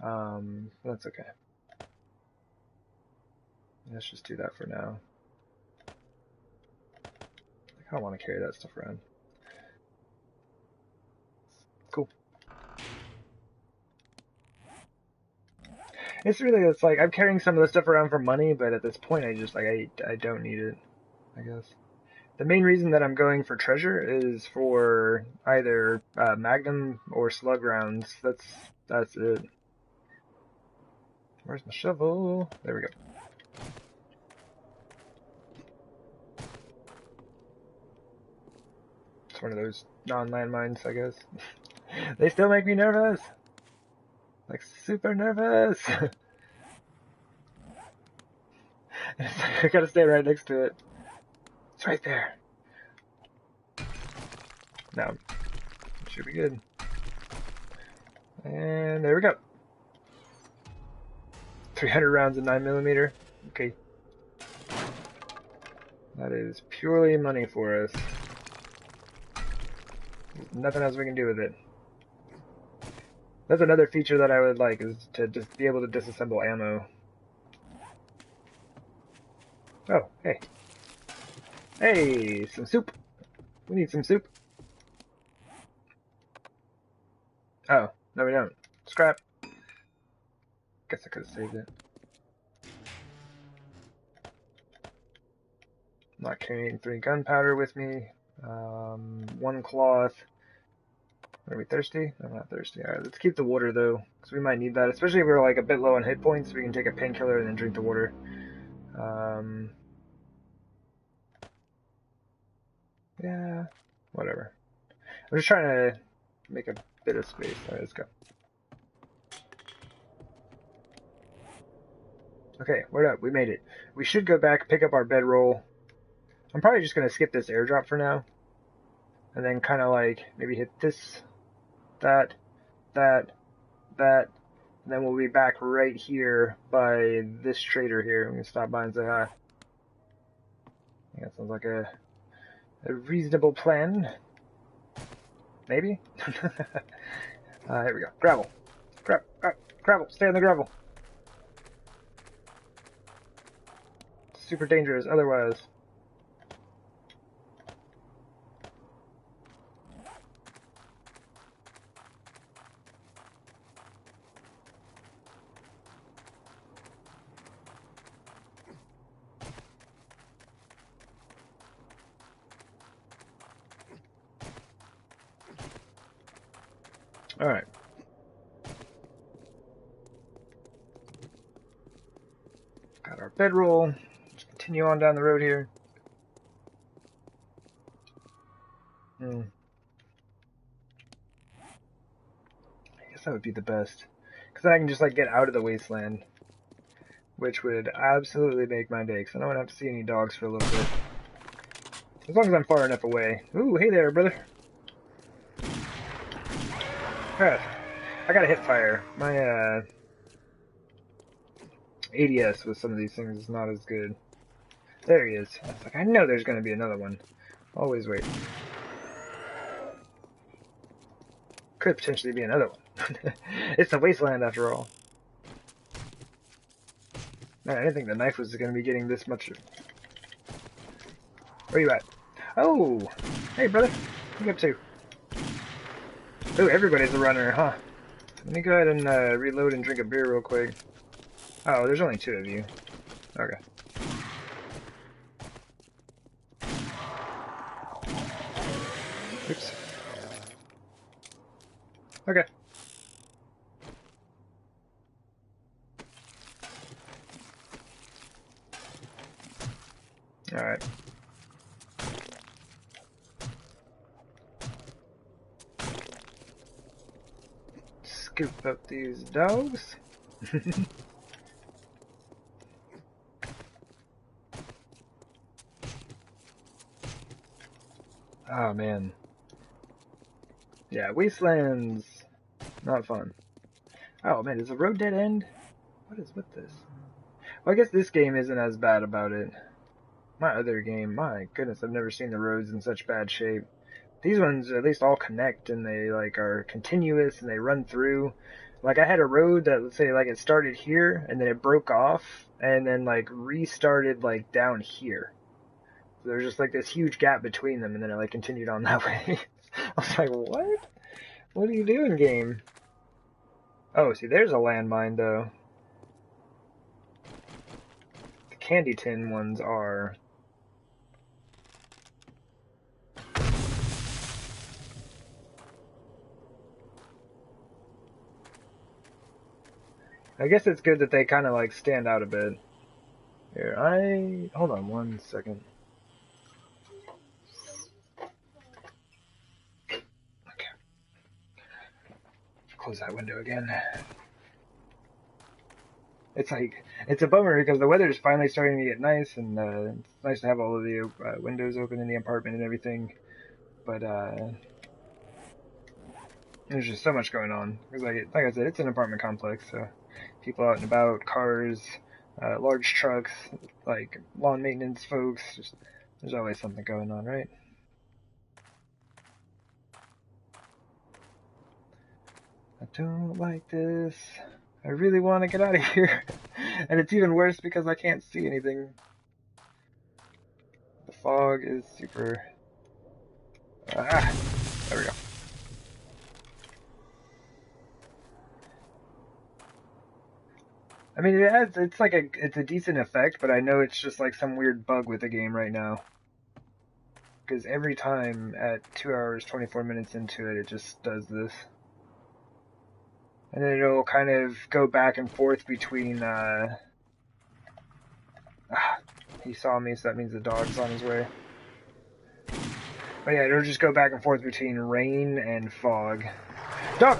Speaker 1: That's okay. Let's just do that for now. I don't want to carry that stuff around. Cool. It's like, I'm carrying some of the stuff around for money, but at this point I just, like, I don't need it, I guess. The main reason that I'm going for treasure is for either magnum or slug rounds. That's it. Where's my shovel? There we go. It's one of those non-landmines, I guess. They still make me nervous. Like, super nervous. I gotta stay right next to it. It's right there. No. Should be good. And there we go. 300 rounds of 9mm. Okay. That is purely money for us. There's nothing else we can do with it. That's another feature that I would like, is to just be able to disassemble ammo. Oh, hey. Hey, some soup. We need some soup. Oh, no we don't. Scrap. Guess I could have saved it. Not carrying 3 gunpowder with me. 1 cloth. Are we thirsty? I'm not thirsty. Alright, let's keep the water though, because we might need that, especially if we're like a bit low on hit points. We can take a painkiller and then drink the water. Yeah, whatever. I'm just trying to make a bit of space. Alright, let's go. Okay, we're up. We made it. We should go back, pick up our bedroll. I'm probably just going to skip this airdrop for now. And then kind of like maybe hit this, that, and then we'll be back right here by this trader here. I'm going to stop by and say hi. That sounds like a reasonable plan. Maybe? Here we go. Gravel. Gravel. Stay on the gravel. Super dangerous otherwise. Alright. Got our bedroll. Let's continue on down the road here. I guess that would be the best. Because then I can just like get out of the wasteland. Which would absolutely make my day, because I don't have to see any dogs for a little bit. As long as I'm far enough away. Ooh, hey there, brother. I got a hip fire. My ADS with some of these things is not as good. There he is. I was like, I know there's going to be another one. Always wait. could potentially be another one. It's the wasteland after all. Man, I didn't think the knife was going to be getting this much. Where you at? Oh! Hey, brother. What are you up to? Oh, everybody's a runner, huh? Let me go ahead and reload and drink a beer real quick. Oh, there's only 2 of you. Okay. Oops. Okay. Alright. Scoop up these dogs. Oh man. Yeah, wastelands. Not fun. Oh man, is the road dead end? What is with this? Well, I guess this game isn't as bad about it. My other game, my goodness, I've never seen the roads in such bad shape. These ones at least all connect and they like are continuous and they run through. Like I had a road that, let's say, like it started here and then it broke off and then like restarted like down here. So there's just like this huge gap between them and then it like continued on that way. I was like, what? What are you doing, game? Oh, see, there's a landmine though. The candy tin ones are. I guess it's good that they kind of like stand out a bit. Here, hold on 1 second. Okay. Close that window again. It's a bummer because the weather is finally starting to get nice and it's nice to have all of the windows open in the apartment and everything. But there's just so much going on. Because like I said, it's an apartment complex, so people out and about, cars, large trucks, like lawn maintenance folks. Just there's always something going on, right? I don't like this. I really want to get out of here. And it's even worse because I can't see anything. The fog is super. Ah, there we go. I mean, it's a decent effect, but I know it's just like some weird bug with the game right now. Because every time at 2 hours, 24 minutes into it, it just does this. And then it'll kind of go back and forth between, he saw me, so that means the dog's on his way. But yeah, it'll just go back and forth between rain and fog. Dog!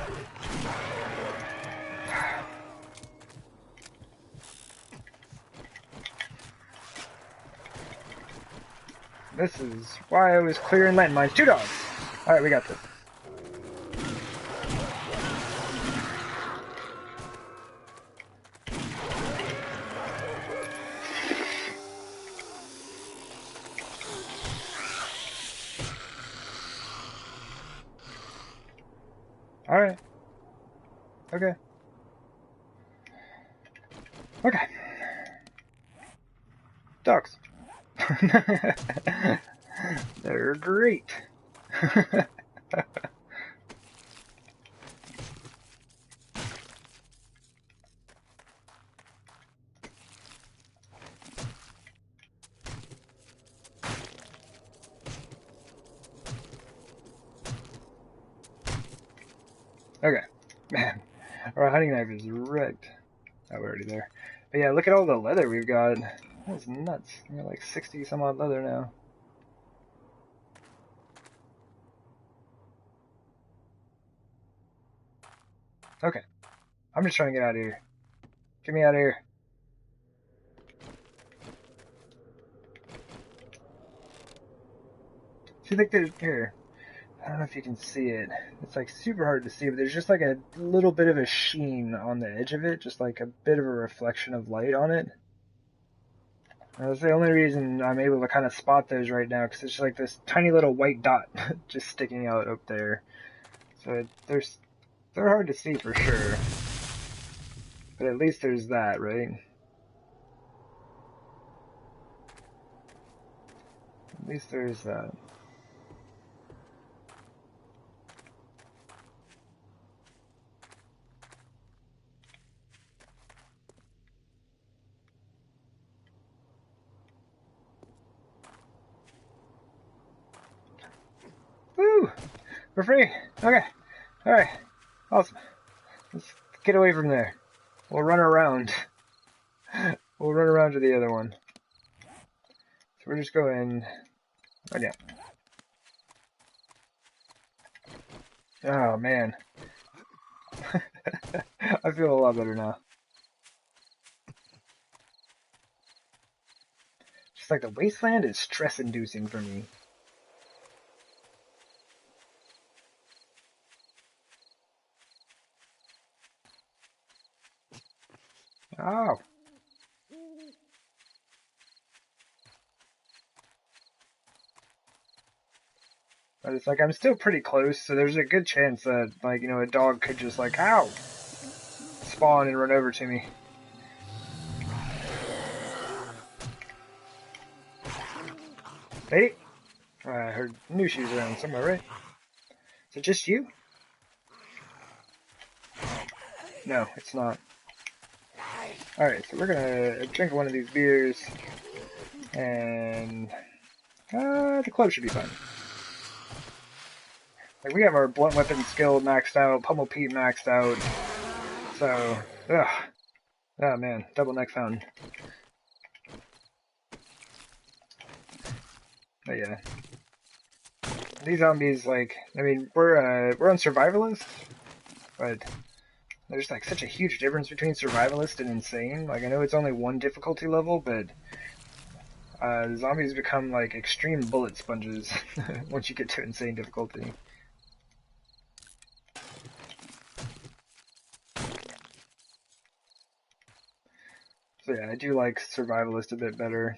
Speaker 1: This is why I was clearing landmines. 2 dogs! Alright, we got this. Alright. Okay. Okay. Dogs. They're great. Okay. Man, our hunting knife is wrecked. Oh, we're already there. But yeah, look at all the leather we've got. That's nuts. We got like 60 some odd leather now. Okay. I'm just trying to get out of here. Get me out of here. See, like there's here. I don't know if you can see it. It's like super hard to see, but there's just like a little bit of a sheen on the edge of it, just like a bit of a reflection of light on it. That's the only reason I'm able to kind of spot those right now, because it's just like this tiny little white dot just sticking out up there. So they're hard to see for sure. But at least there's that, right? At least there's that. Woo! We're free! Okay. Alright. Awesome. Let's get away from there. We'll run around. We'll run around to the other one. So we're just going... Oh, yeah. Oh, man. I feel a lot better now. Just like the wasteland is stress-inducing for me. Oh. But it's like I'm still pretty close, so there's a good chance that, like, you know, a dog could just, like, ow! Spawn and run over to me. Hey! I heard new shoes around somewhere, right? Is it just you? No, it's not. Alright, so we're gonna drink one of these beers, and the club should be fine. Like, we have our blunt weapon skill maxed out, pummel Pete maxed out, so, ugh. Oh man, double neck fountain. But yeah. These zombies, like, I mean, we're on survivalist, but there's like such a huge difference between survivalist and insane. Like, I know it's only one difficulty level, but the zombies become like extreme bullet sponges once you get to insane difficulty. So yeah, I do like survivalist a bit better.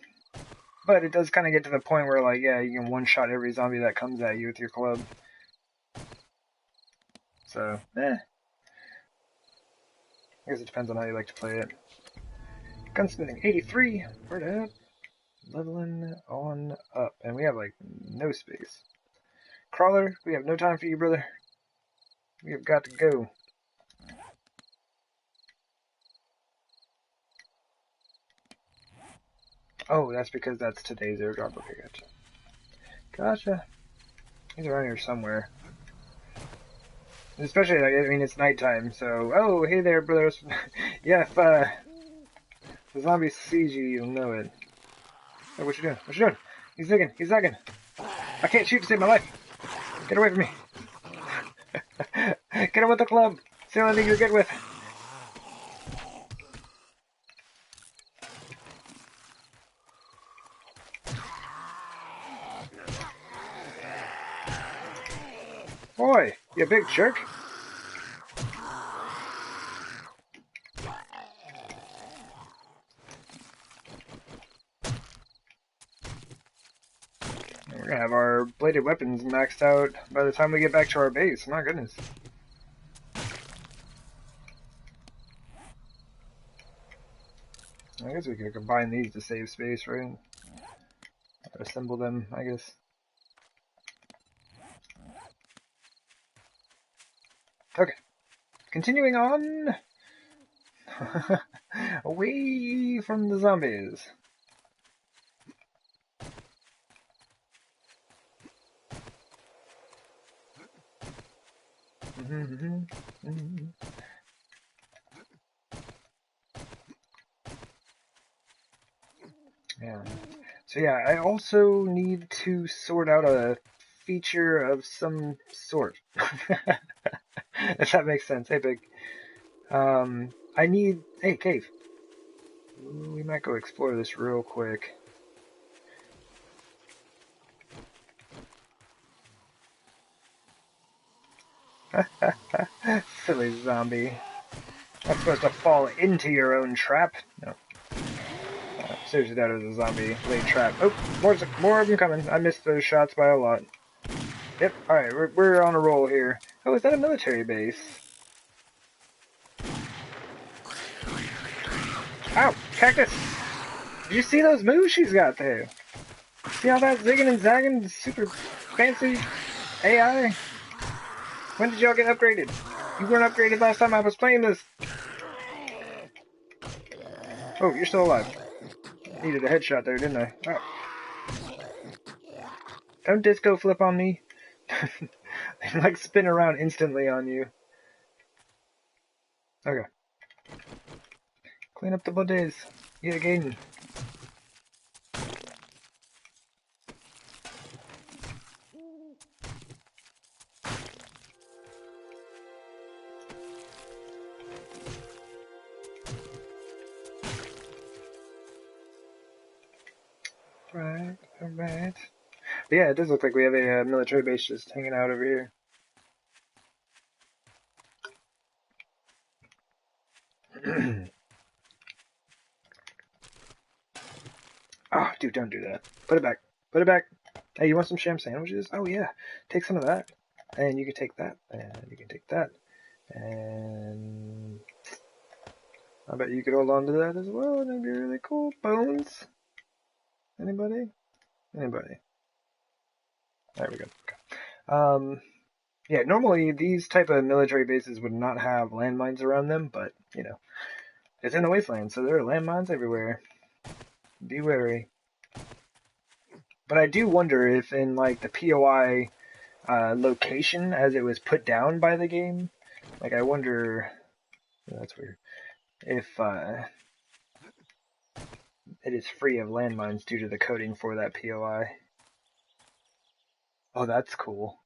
Speaker 1: But it does kind of get to the point where, like, yeah, you can one-shot every zombie that comes at you with your club. So, I guess it depends on how you like to play it. Gunsmithing 83, where that? Leveling on up. And we have, like, no space. Crawler, we have no time for you, brother. We have got to go. Oh, that's because that's today's airdrop. Okay, gotcha. Gotcha. He's around here somewhere. Especially, like, I mean, it's nighttime, so... Oh, hey there, brothers. Yeah, if, the zombie sees you, you'll know it. Oh, what you doing? What you doing? He's zigging. He's zagging. I can't shoot to save my life. Get away from me. Get him with the club. It's the only thing you're good with. Boy, you big jerk. We're gonna have our bladed weapons maxed out by the time we get back to our base. My goodness. I guess we could combine these to save space, right? Or assemble them, I guess. Okay. Continuing on. Away from the zombies. Yeah. So yeah, I also need to sort out a feature of some sort. If that makes sense. Hey, Big. I need... Hey, Cave. We might go explore this real quick. Silly zombie. Not supposed to fall into your own trap. No. Seriously, that was a zombie laid trap. Oh, more of them coming. I missed those shots by a lot. Yep, alright, we're on a roll here. Oh, is that a military base? Ow! Cactus! Did you see those moves she's got there? See all that zigging and zagging? Super fancy AI? When did y'all get upgraded? You weren't upgraded last time I was playing this. Oh, you're still alive. Needed a headshot there, didn't I? Oh. Don't disco flip on me. They like spin around instantly on you. Okay. Clean up the bodies. Get a Gaiden. Right, alright. But yeah, it does look like we have a military base just hanging out over here. Oh, dude, don't do that. Put it back. Put it back. Hey, you want some sham sandwiches? Oh, yeah. Take some of that. And you can take that. And you can take that. And I bet you could hold on to that as well. And that'd be really cool. Bones? Anybody? Anybody? There we go. Okay. Yeah, normally these type of military bases would not have landmines around them, but, you know, it's in the wasteland, so there are landmines everywhere. Be wary. But I do wonder if in, like, the POI location as it was put down by the game, like, I wonder, that's weird, if it is free of landmines due to the coding for that POI. Oh, that's cool.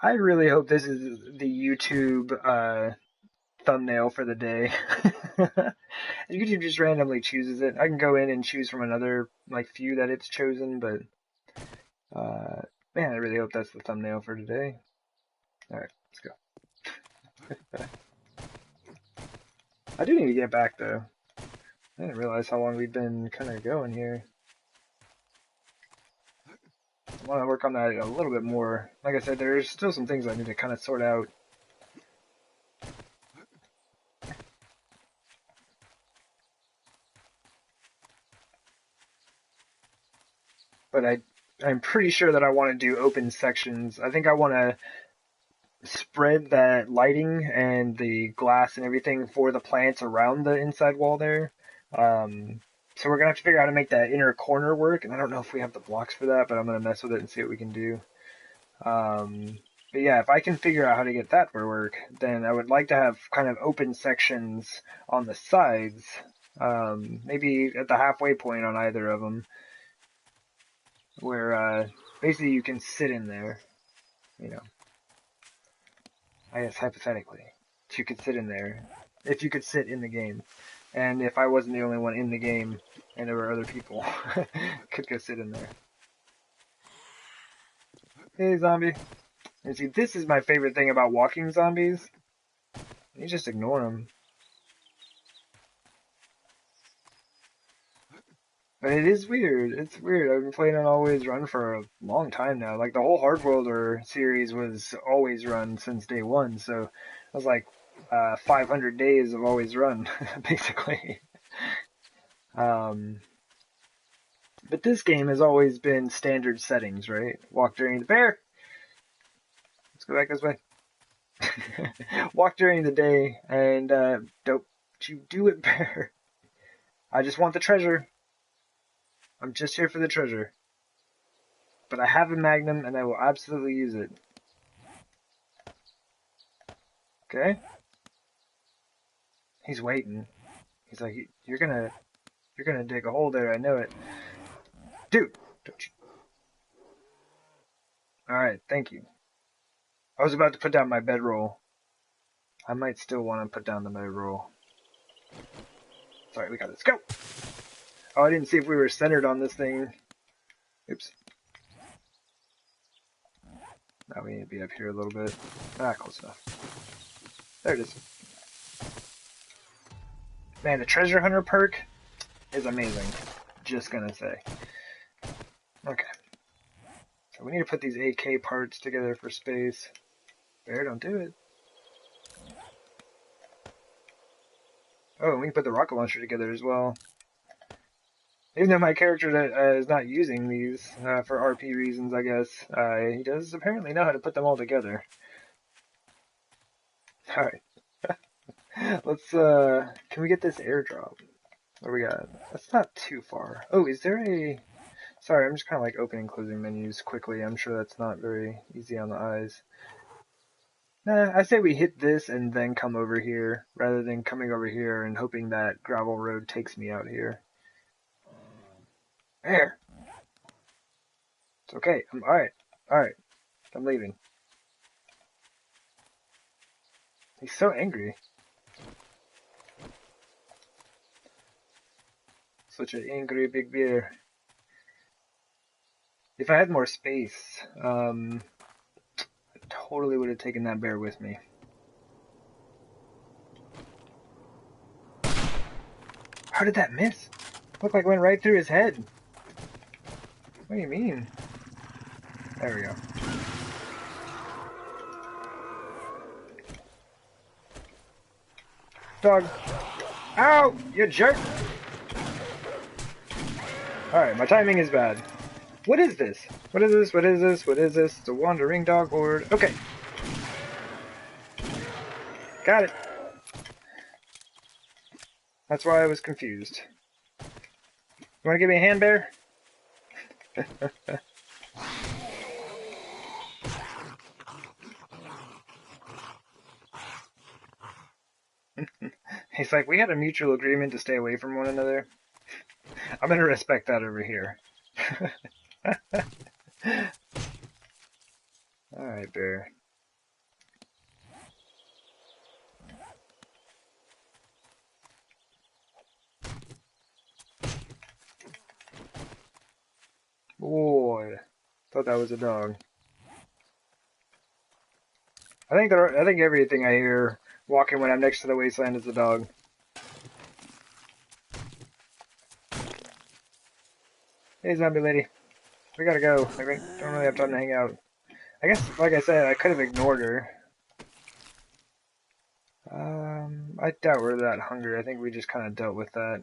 Speaker 1: I really hope this is the YouTube thumbnail for the day. YouTube just randomly chooses it. I can go in and choose from another like few that it's chosen, but man, I really hope that's the thumbnail for today. Alright, let's go. I do need to get back though. I didn't realize how long we've been kind of going here. I want to work on that a little bit more. Like I said, there's still some things I need to kind of sort out. But I'm pretty sure that I want to do open sections. I think I want to spread that lighting and the glass and everything for the plants around the inside wall there. So we're going to have to figure out how to make that inner corner work, and I don't know if we have the blocks for that, but I'm going to mess with it and see what we can do. But yeah, if I can figure out how to get that to work, then I would like to have kind of open sections on the sides, maybe at the halfway point on either of them, where basically you can sit in there, you know. I guess hypothetically, you could sit in there, if you could sit in the game. And if I wasn't the only one in the game, and there were other people, could go sit in there. Hey, zombie. And see, this is my favorite thing about walking zombies. You just ignore them. But it is weird. It's weird. I've been playing on Always Run for a long time now. Like, the whole Hardworlder series was Always Run since day one, so it was like 500 days of Always Run, basically. But this game has always been standard settings, right? Walk during the bear. Let's go back this way. Walk during the day, and don't you do it, bear. I just want the treasure. I'm just here for the treasure. But I have a Magnum, and I will absolutely use it. Okay? He's waiting. He's like, you're gonna dig a hole there, I know it. Dude! Don't you... Alright, thank you. I was about to put down my bedroll. I might still want to put down the bedroll. Sorry, we got this. Go! Oh, I didn't see if we were centered on this thing. Oops. Now we need to be up here a little bit. Ah, close enough. There it is. Man, the treasure hunter perk is amazing. Just gonna say. Okay. So we need to put these AK parts together for space. Bear, don't do it. Oh, we can put the rocket launcher together as well. Even though my character is not using these for RP reasons, I guess, he does apparently know how to put them all together. Alright. Let's, can we get this airdrop? What do we got? That's not too far. Oh, is there a... Sorry, I'm just kind of like opening and closing menus quickly. I'm sure that's not very easy on the eyes. Nah, I say we hit this and then come over here, rather than coming over here and hoping that gravel road takes me out here. There! It's okay. I'm alright. Alright. I'm leaving. He's so angry. Such an angry big bear. If I had more space, I totally would have taken that bear with me. How did that miss? Looked like it went right through his head. What do you mean? There we go. Dog. Ow! You jerk! Alright, my timing is bad. What is this? What is this? What is this? What is this? It's a wandering dog horde. Okay. Got it. That's why I was confused. You wanna give me a hand, bear? He's like, we had a mutual agreement to stay away from one another. I'm gonna respect that over here. Alright, bear. Boy, thought that was a dog. I think everything I hear walking when I'm next to the wasteland is a dog. Hey, zombie lady. We gotta go. I don't really have time to hang out. I guess, like I said, I could have ignored her. I doubt we're that hungry. I think we just kind of dealt with that.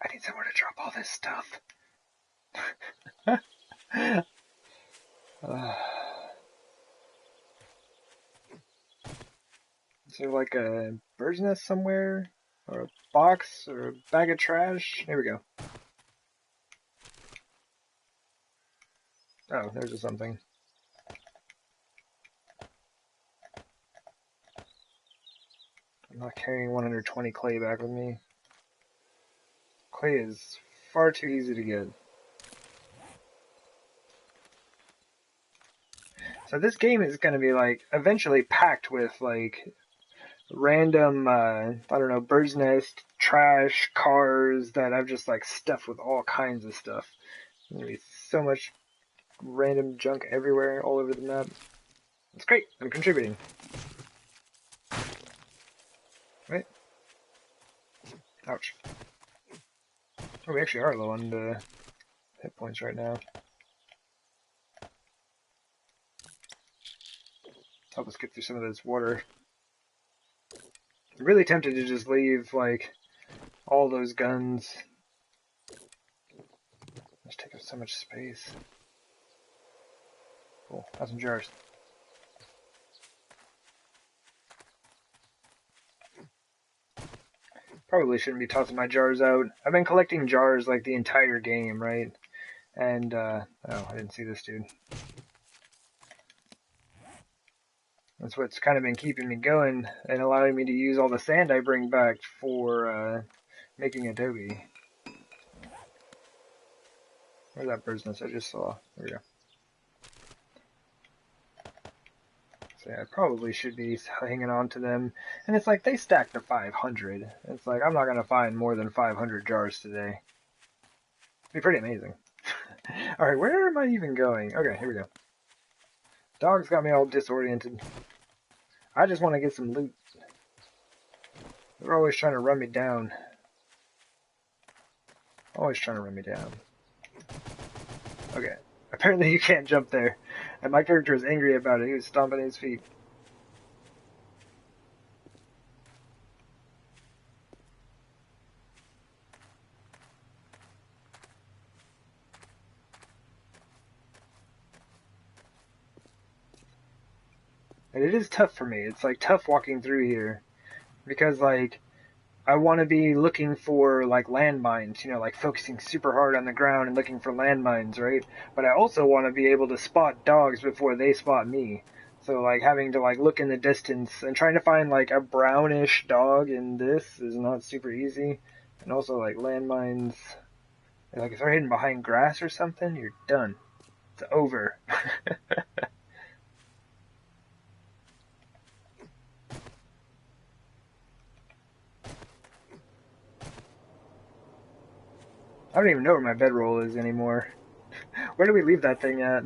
Speaker 1: I need somewhere to drop all this stuff. Is there like a bird's nest somewhere? Or a box? Or a bag of trash? Here we go. Oh, there's something. I'm not carrying 120 clay back with me. Clay is far too easy to get. So this game is going to be like eventually packed with like random, I don't know, bird's nest, trash, cars that I've just like stuffed with all kinds of stuff. There's going to be so much random junk everywhere, all over the map. It's great. I'm contributing. Right? Ouch. Oh, we actually are low on the hit points right now. Help us get through some of this water. I'm really tempted to just leave, like, all those guns. Just take up so much space. Cool. Got some jars. Probably shouldn't be tossing my jars out. I've been collecting jars, like, the entire game, right? And, oh, I didn't see this dude. That's what's kind of been keeping me going and allowing me to use all the sand I bring back for making adobe. Where's that bird's nest I just saw? There we go. So yeah, I probably should be hanging on to them. And it's like, they stack to 500. It's like, I'm not going to find more than 500 jars today. It'd be pretty amazing. Alright, where am I even going? Okay, here we go. Dog's got me all disoriented. I just want to get some loot. They're always trying to run me down. Always trying to run me down. Okay. Apparently you can't jump there. And my character was angry about it. He was stomping his feet. And it is tough for me. It's like tough walking through here. Because like I want to be looking for like landmines, you know, like focusing super hard on the ground and looking for landmines, right? But I also want to be able to spot dogs before they spot me. So like having to like look in the distance and trying to find like a brownish dog in this is not super easy. And also like landmines, like if they're hidden behind grass or something, you're done. It's over. I don't even know where my bedroll is anymore. Where do we leave that thing at?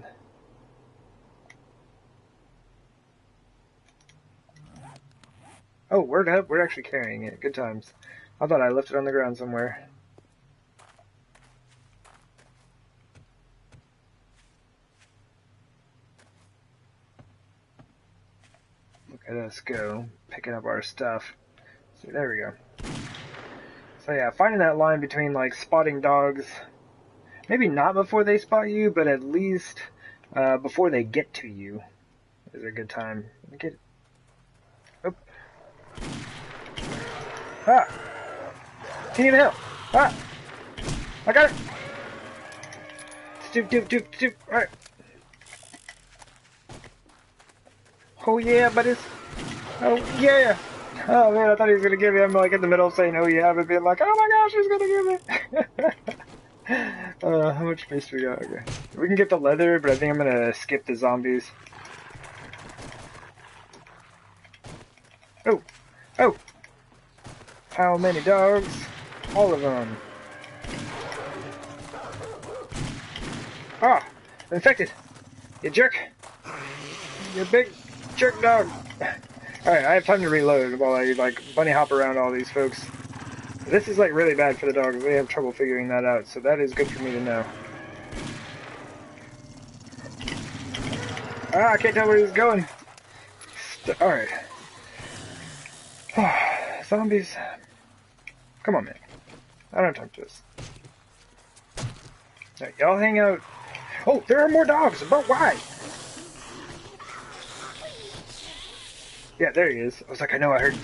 Speaker 1: Oh, word up, we're actually carrying it. Good times. I thought I left it on the ground somewhere. Look at us go, picking up our stuff. See, there we go. So yeah, finding that line between like spotting dogs, maybe not before they spot you, but at least before they get to you is a good time. Get it. Oh. Ah! Can't even help! Ah! I got it! Stoop. Alright. Oh yeah, buddies! Oh yeah! Oh man, I thought he was gonna give me. I'm like in the middle of saying oh yeah, but being like, oh my gosh, he's gonna give me! How much space do we got? Okay. We can get the leather, but I think I'm gonna skip the zombies. Oh! Oh! How many dogs? All of them. Ah! Infected! You jerk! You big jerk dog! Alright, I have time to reload while I like bunny hop around all these folks. This is like really bad for the dogs. They have trouble figuring that out, so that is good for me to know. Ah, I can't tell where he's going. Alright. Zombies. Come on, man. I don't have time for this. Right, y'all hang out. Oh, there are more dogs, but why? Yeah, there he is. I was like, I know I heard.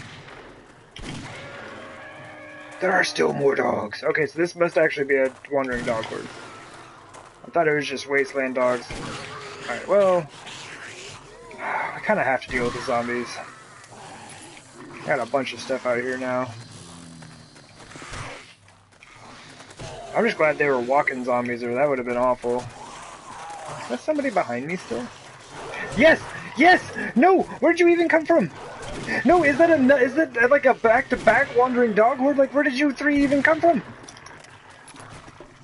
Speaker 1: There are still more dogs. Okay, so this must actually be a wandering dog horde. I thought it was just wasteland dogs. Alright, well, I kind of have to deal with the zombies. Got a bunch of stuff out here now. I'm just glad they were walking zombies, or that would have been awful. Is that somebody behind me still? Yes! Yes! No! Where'd you even come from? No, is that like a back-to-back wandering dog horde? Like, where did you three even come from?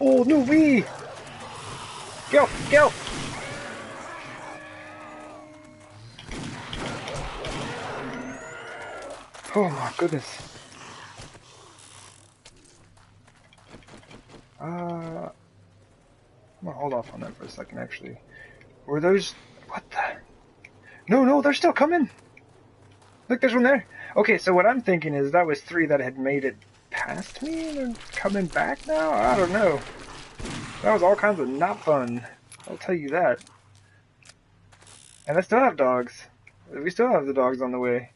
Speaker 1: Oh, no, we! Go! Go! Oh my goodness. I'm gonna hold off on that for a second, actually. Were those... What the... No, they're still coming! Look, there's one there. Okay, so what I'm thinking is that was three that had made it past me and they're coming back now? I don't know. That was all kinds of not fun. I'll tell you that. And I still have dogs. We still have the dogs on the way.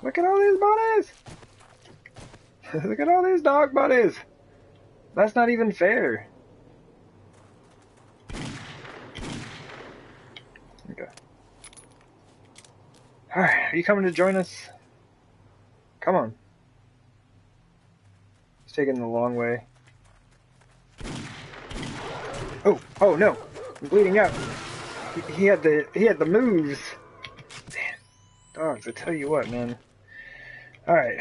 Speaker 1: Look at all these buddies! Look at all these dog buddies! That's not even fair. Okay. Alright, are you coming to join us? Come on. He's taking the long way. Oh no! I'm bleeding out. He had the moves. Damn. Dogs, I tell you what, man. Alright.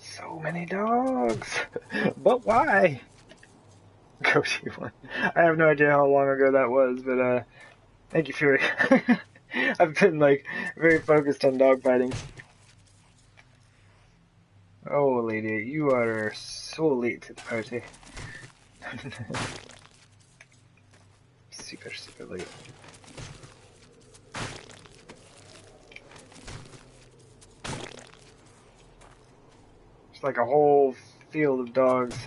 Speaker 1: So many dogs! But why? Go to one. I have no idea how long ago that was, but thank you for it. I've been like very focused on dog fighting. Oh, lady, you are so late to the party. Super, super late. It's like a whole field of dogs.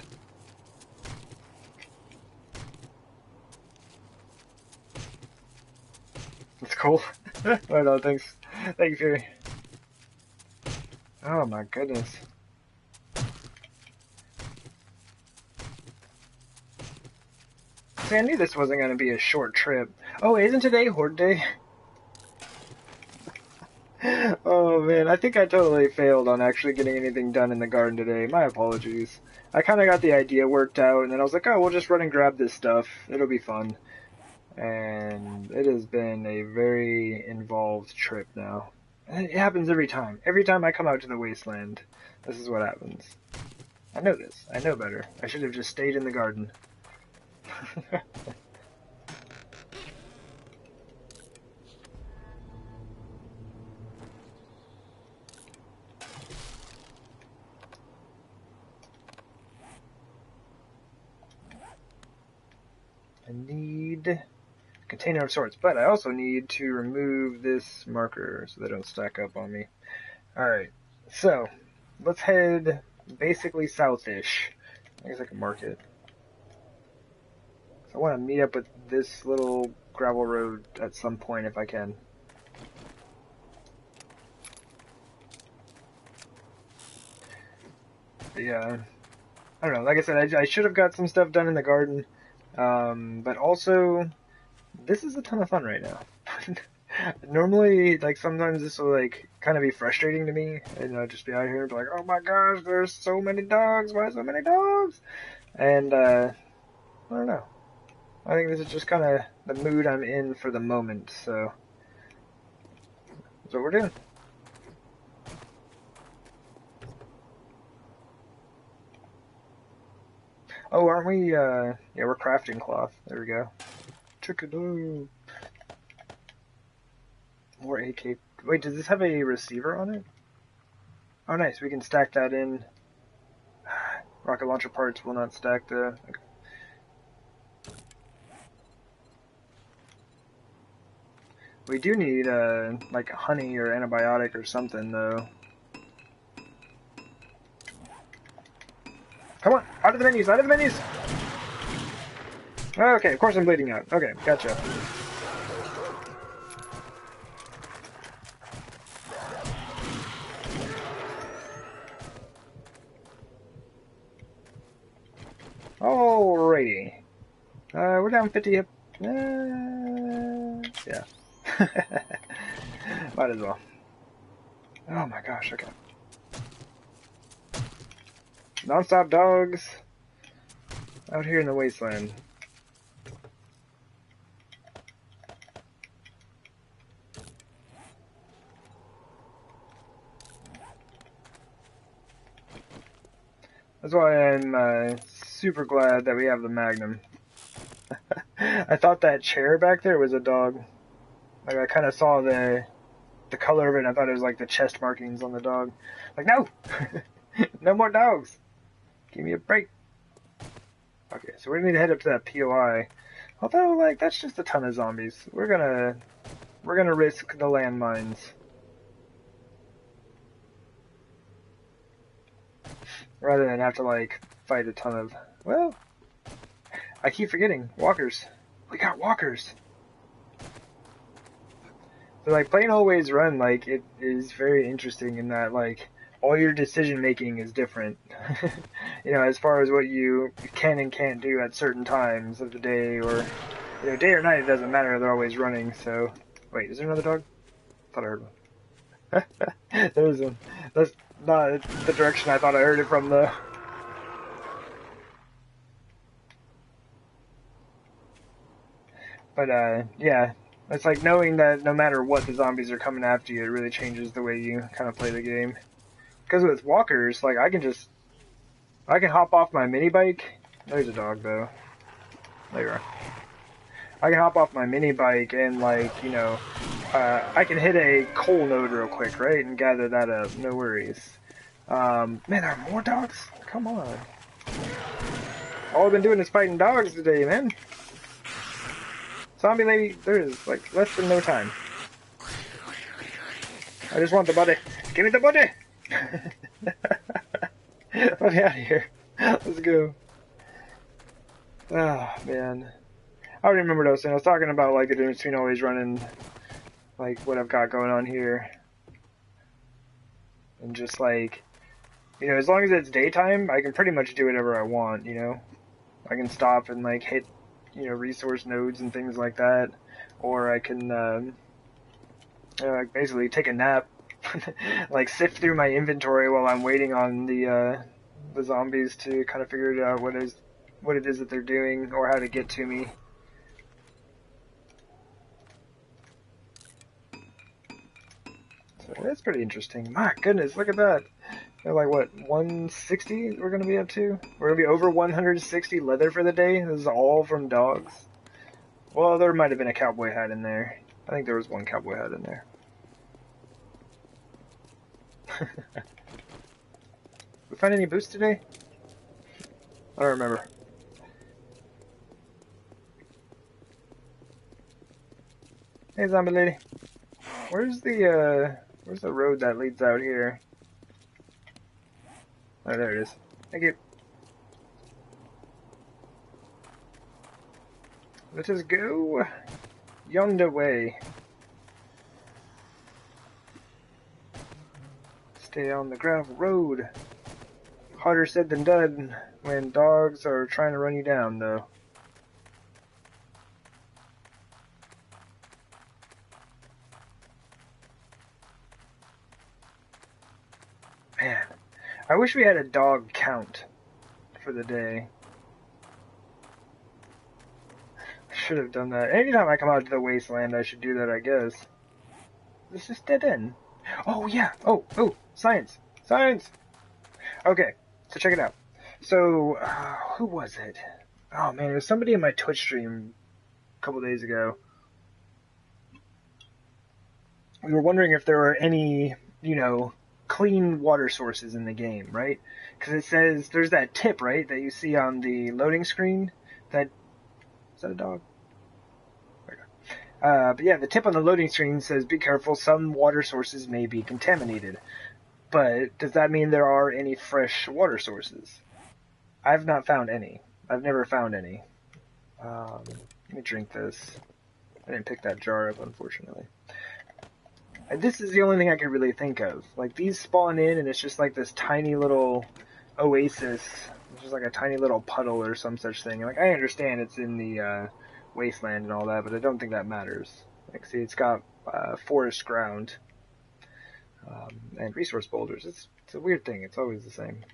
Speaker 1: That's cool. Oh no, thanks. Thank you, Fury. Oh my goodness. See, I knew this wasn't going to be a short trip. Oh, isn't today Horde Day? Oh man, I think I totally failed on actually getting anything done in the garden today. My apologies. I kind of got the idea worked out, and then I was like, oh, we'll just run and grab this stuff. It'll be fun. And it has been a very involved trip now. And it happens every time. Every time I come out to the wasteland, this is what happens. I know this. I know better. I should have just stayed in the garden. I need a container of sorts, but I also need to remove this marker so they don't stack up on me. Alright, so let's head basically south-ish. I guess I can mark it. So I want to meet up with this little gravel road at some point if I can. But yeah, I don't know. Like I said, I should have got some stuff done in the garden. But also, this is a ton of fun right now. Normally, like, sometimes this will, like, kind of be frustrating to me, and I'll just be out here and be like, oh my gosh, there's so many dogs, why so many dogs? And, I don't know. I think this is just kind of the mood I'm in for the moment, so that's what we're doing. Oh, aren't we, yeah, we're crafting cloth. There we go. Chickadoo. More AK. Wait, does this have a receiver on it? Oh, nice. We can stack that in. Rocket launcher parts will not stack the... Okay. We do need, like, honey or antibiotic or something, though. Come on! Out of the menus! Out of the menus! Okay, of course I'm bleeding out. Okay, gotcha. Alrighty. We're down 50 hip. Yeah. Might as well. Oh my gosh, okay. Non-stop dogs out here in the wasteland. That's why I'm super glad that we have the Magnum. I thought that chair back there was a dog. Like, I kind of saw the color of it, and I thought it was like the chest markings on the dog. Like, no! No more dogs! Give me a break. Okay, so we're gonna need to head up to that POI. Although, like, that's just a ton of zombies. We're gonna risk the landmines. Rather than have to, like, fight a ton of... Well, I keep forgetting. Walkers. We got walkers! So, like, playing Always Run, like, it is very interesting in that, like, all your decision making is different. You know, as far as what you can and can't do at certain times of the day, or, you know, day or night, it doesn't matter, they're always running, so... Wait, is there another dog? I thought I heard one. There's one. That's not the direction I thought I heard it from, though. But, yeah. It's like knowing that no matter what the zombies are coming after you, it really changes the way you kind of play the game. Because with walkers, like, I can hop off my mini bike. There's a dog, though. There you are. I can hop off my mini bike and, like, you know, I can hit a coal node real quick, right? And gather that up. No worries. Man, there are more dogs? Come on. All I've been doing is fighting dogs today, man. Zombie lady, there is like less than no time. I just want the body. Give me the body! Let me out of here. Let's go. Oh, man. I don't remember what I was saying. I was talking about like the difference between always running like what I've got going on here. And just like, you know, as long as it's daytime, I can pretty much do whatever I want, you know? I can stop and like hit, you know, resource nodes and things like that. Or I can basically take a nap. Like sift through my inventory while I'm waiting on the zombies to kind of figure out what it is that they're doing or how to get to me. So that's pretty interesting. My goodness, look at that. They're like, what, 160 we're going to be up to? We're going to be over 160 leather for the day? This is all from dogs? Well, there might have been a cowboy hat in there. I think there was one cowboy hat in there. We find any boots today? I don't remember. Hey, zombie lady. Where's the road that leads out here? Oh, there it is. Thank you. Let us go yonder way. Stay on the gravel road. Harder said than done when dogs are trying to run you down, though. Man, I wish we had a dog count for the day. I should have done that. Anytime I come out to the wasteland, I should do that, I guess. This is dead end. Oh, yeah. Oh, science. Science! Okay, so check it out. So, who was it? Oh, man, it was somebody in my Twitch stream a couple days ago. We were wondering if there were any, you know, clean water sources in the game, right? Because it says, there's that tip, right, that you see on the loading screen. Is that a dog? But yeah, the tip on the loading screen says, be careful, some water sources may be contaminated. But does that mean there are any fresh water sources? I've not found any. I've never found any. Let me drink this. I didn't pick that jar up, unfortunately. And this is the only thing I can really think of. Like, these spawn in, and it's just like this tiny little oasis. It's just like a tiny little puddle or some such thing. Like, I understand it's in the wasteland and all that, but I don't think that matters. Like, see, it's got forest ground and resource boulders. It's a weird thing. It's always the same.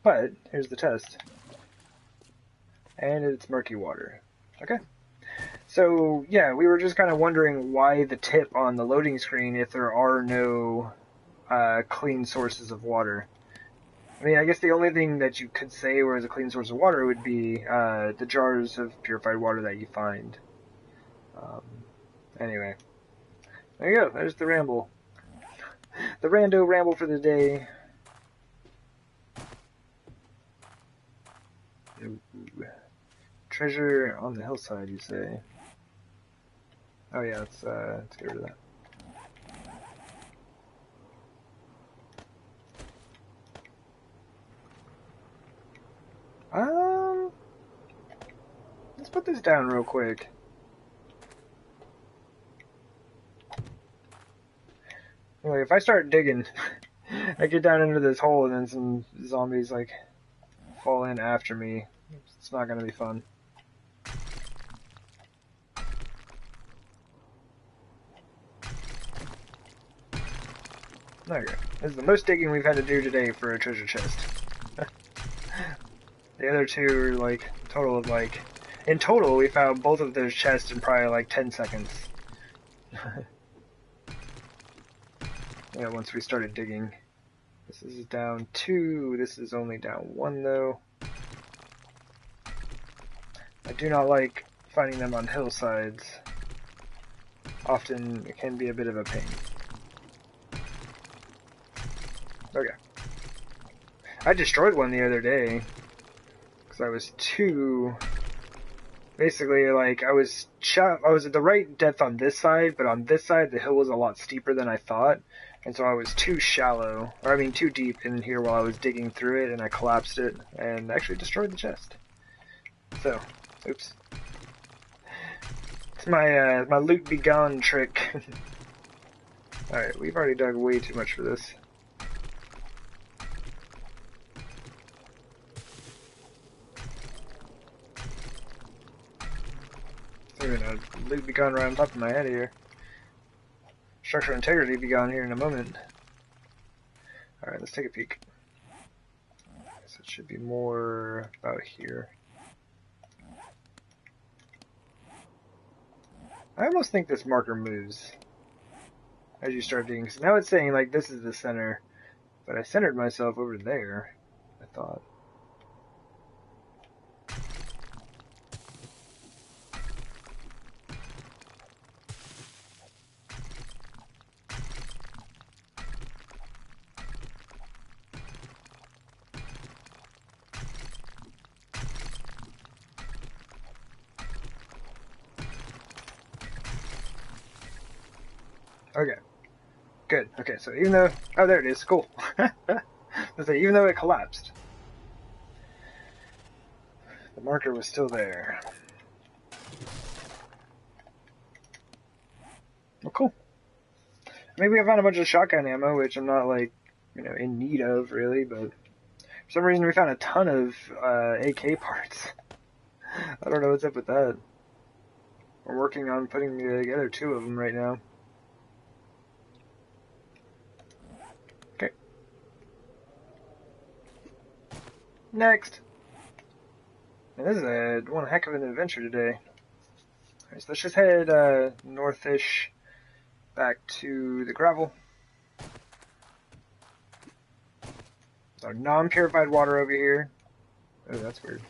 Speaker 1: But here's the test, and it's murky water. Okay. So yeah, we were just kind of wondering why the tip on the loading screen if there are no clean sources of water. I mean, I guess the only thing that you could say was a clean source of water would be the jars of purified water that you find. Anyway, there you go. There's the ramble. The rando ramble for the day. Ooh. Treasure on the hillside, you say? Oh yeah, let's get rid of that. Let's put this down real quick. Like, if I start digging, I get down into this hole and then some zombies like fall in after me. It's not gonna be fun. There you go. This is the most digging we've had to do today for a treasure chest. The other two are like total of like, in total we found both of those chests in probably like 10 seconds. Yeah, once we started digging. This is down 2, this is only down 1 though. I do not like finding them on hillsides. Often it can be a bit of a pain. Okay, I destroyed one the other day because I was too. Basically, like I was at the right depth on this side, but on this side the hill was a lot steeper than I thought, and so I was too shallow, or I mean too deep in here while I was digging through it, and I collapsed it and actually destroyed the chest. So, oops. It's my my loot be gone trick. All right, we've already dug way too much for this. Even a loot be gone right on top of my head here. Structural integrity be gone here in a moment. Alright, let's take a peek. So it should be more about here. I almost think this marker moves as you start digging. So now it's saying like this is the center, but I centered myself over there, I thought. Okay. Good. Okay, so even though... Oh, there it is. Cool. So even though it collapsed, the marker was still there. Well, cool. Maybe I found a bunch of shotgun ammo, which I'm not, like, you know, in need of, really, but for some reason we found a ton of AK parts. I don't know what's up with that. We're working on putting together 2 of them right now. Okay. Next! And this is one heck of an adventure today. Alright, so let's just head northish back to the gravel. Our non-purified water over here. Oh, that's weird.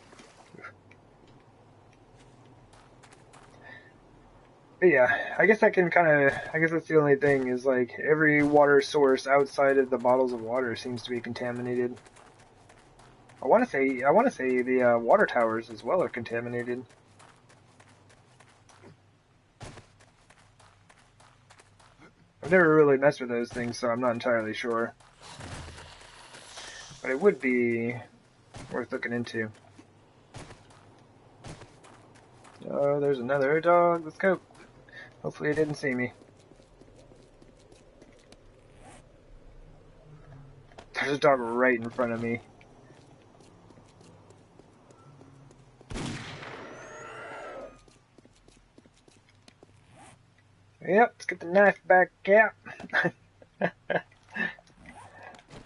Speaker 1: But yeah, I guess I can I guess that's the only thing is like every water source outside of the bottles of water seems to be contaminated. I want to say the water towers as well are contaminated. I've never really messed with those things, so I'm not entirely sure. But it would be worth looking into. Oh, there's another dog. Let's go. Hopefully it didn't see me. There's a dog right in front of me. Yep, let's get the knife back out.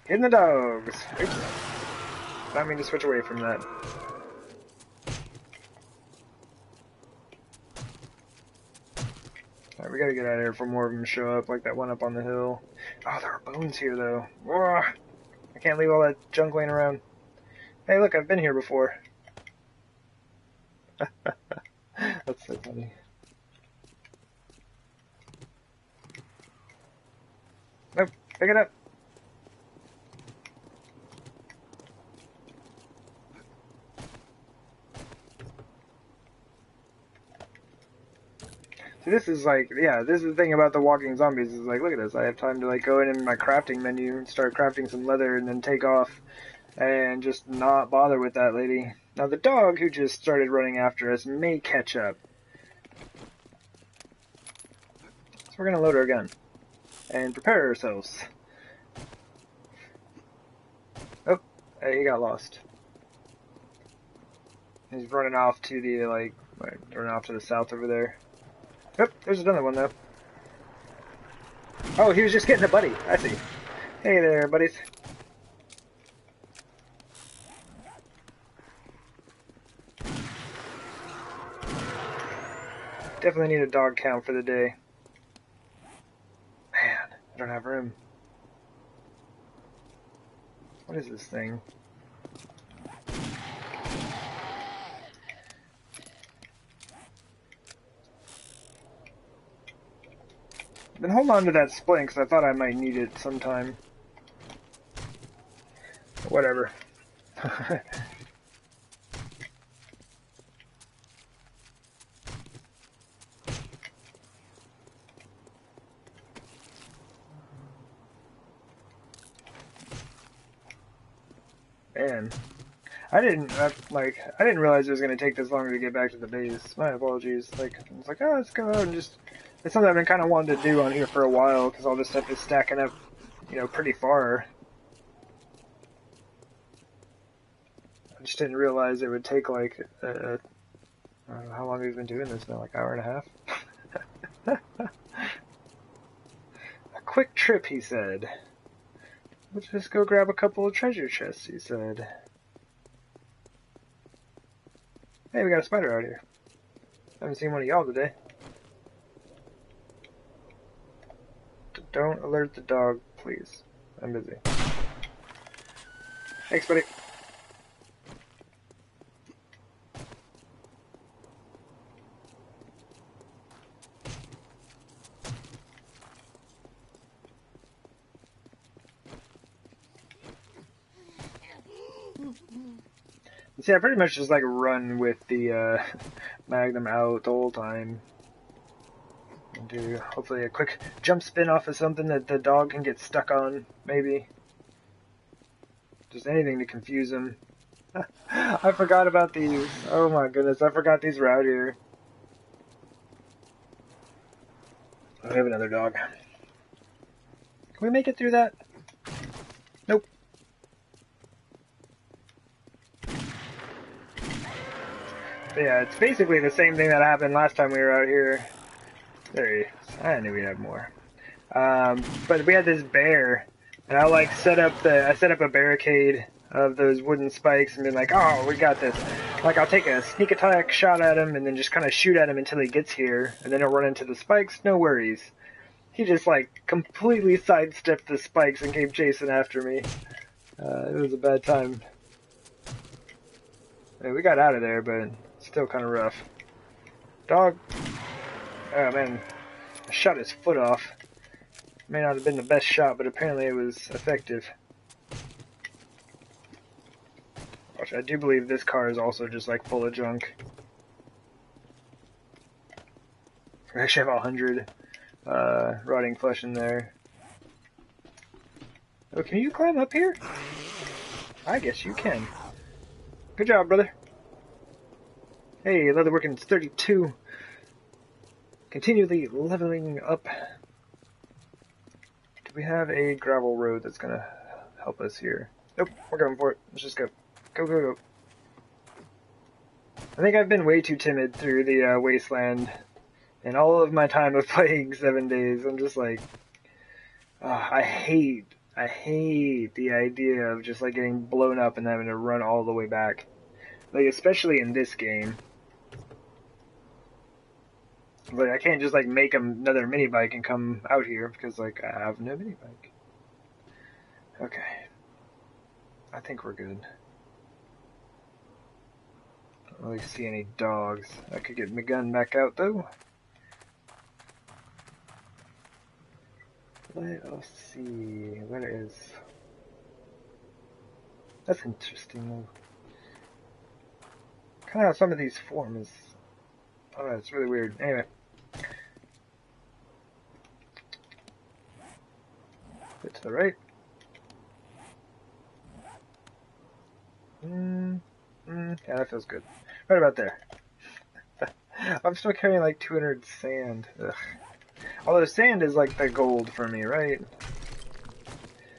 Speaker 1: Hitting the dogs. Oops. Not mean to switch away from that. Alright, we gotta get out of here before more of them show up, like that one up on the hill. Oh, there are bones here, though. Ugh. I can't leave all that junk laying around. Hey, look, I've been here before. That's so funny. Nope, pick it up. See, this is like, yeah, this is the thing about the walking zombies, is like, look at this, I have time to like go in my crafting menu and start crafting some leather and then take off and just not bother with that lady. Now the dog who just started running after us may catch up. So we're gonna load our gun and prepare ourselves. Oh, hey, he got lost. He's running off to the, like, running off to the south over there. Oh, there's another one, though. Oh, he was just getting a buddy. I see. Hey there, buddies. Definitely need a dog count for the day. Man, I don't have room. What is this thing? Then hold on to that splint, because I thought I might need it sometime. whatever. Man, I didn't realize it was gonna take this long to get back to the base. My apologies. Like, I was like, oh, let's go out and just. It's something I've been kind of wanting to do on here for a while because all this stuff is stacking up, you know, pretty far. I just didn't realize it would take like, I don't know how long we've been doing this now, like an hour and a half. A quick trip, he said. Let's just go grab a couple of treasure chests, he said. Hey, we got a spider out here. Haven't seen one of y'all today. Don't alert the dog, please. I'm busy. Thanks, buddy. See, I pretty much just like run with the Magnum out the whole time. And do hopefully a quick jump spin off of something that the dog can get stuck on, maybe. Just anything to confuse him. I forgot about these. Oh my goodness, I forgot these were out here. I have another dog. Can we make it through that? Nope. But yeah, it's basically the same thing that happened last time we were out here. There he is. I knew we'd have more. But we had this bear, and I set up a barricade of those wooden spikes and been like, oh, we got this. Like, I'll take a sneak attack shot at him and then just kind of shoot at him until he gets here, and then he'll run into the spikes, no worries. He just, like, completely sidestepped the spikes and came chasing after me. It was a bad time. Yeah, we got out of there, but still kind of rough. Dog. Oh, man. I shot his foot off. May not have been the best shot, but apparently it was effective. Watch, I do believe this car is also just, like, full of junk. I actually have 100 rotting flesh in there. Oh, can you climb up here? I guess you can. Good job, brother. Hey, leatherworking's 32. Continually leveling up. Do we have a gravel road that's gonna help us here? Nope, we're going for it. Let's just go. Go, go, go. I think I've been way too timid through the wasteland. In all of my time of playing 7 days, I'm just like, I hate the idea of just like getting blown up and having to run all the way back. Like, especially in this game. Like, I can't just like make another mini bike and come out here because like I have no mini bike. Okay. I think we're good. I don't really see any dogs. I could get my gun back out though. Let us see. Where is... That's interesting though. Kind of how some of these form is... Oh, it's really weird. Anyway. Bit to the right. Yeah, that feels good. Right about there. I'm still carrying like 200 sand. Ugh. Although sand is like the gold for me, right?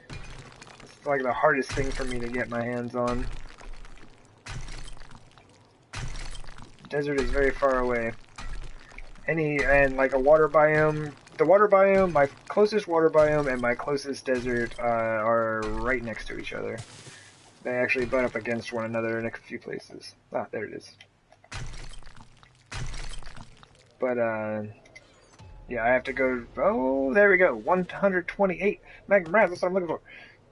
Speaker 1: It's like the hardest thing for me to get my hands on. Desert is very far away. And like a water biome, the water biome, my closest water biome and my closest desert are right next to each other. They actually butt up against one another in a few places. Ah, there it is. But yeah, I have to go. Oh, there we go. 128 Magnum rounds. That's what I'm looking for.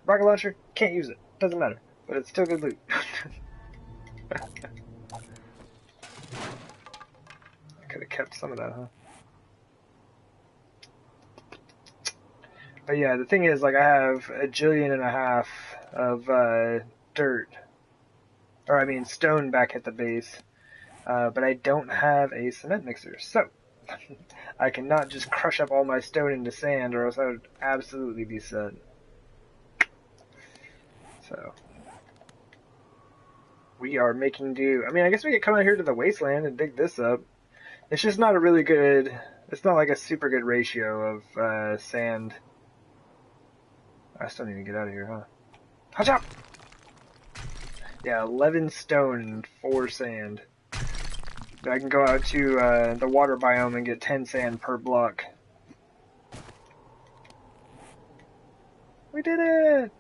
Speaker 1: Rocket launcher, can't use it. Doesn't matter, but it's still good loot. Could have kept some of that, huh? But yeah, the thing is, like, I have 1.5 jillion of dirt. Or, I mean, stone back at the base. But I don't have a cement mixer, so I cannot just crush up all my stone into sand, or else I would absolutely be set. So we are making do. I mean, I guess we could come out here to the wasteland and dig this up. It's just not a really good. It's not like a super good ratio of sand. I still need to get out of here, huh? Watch out! Yeah, 11 stone and 4 sand. I can go out to the water biome and get 10 sand per block. We did it!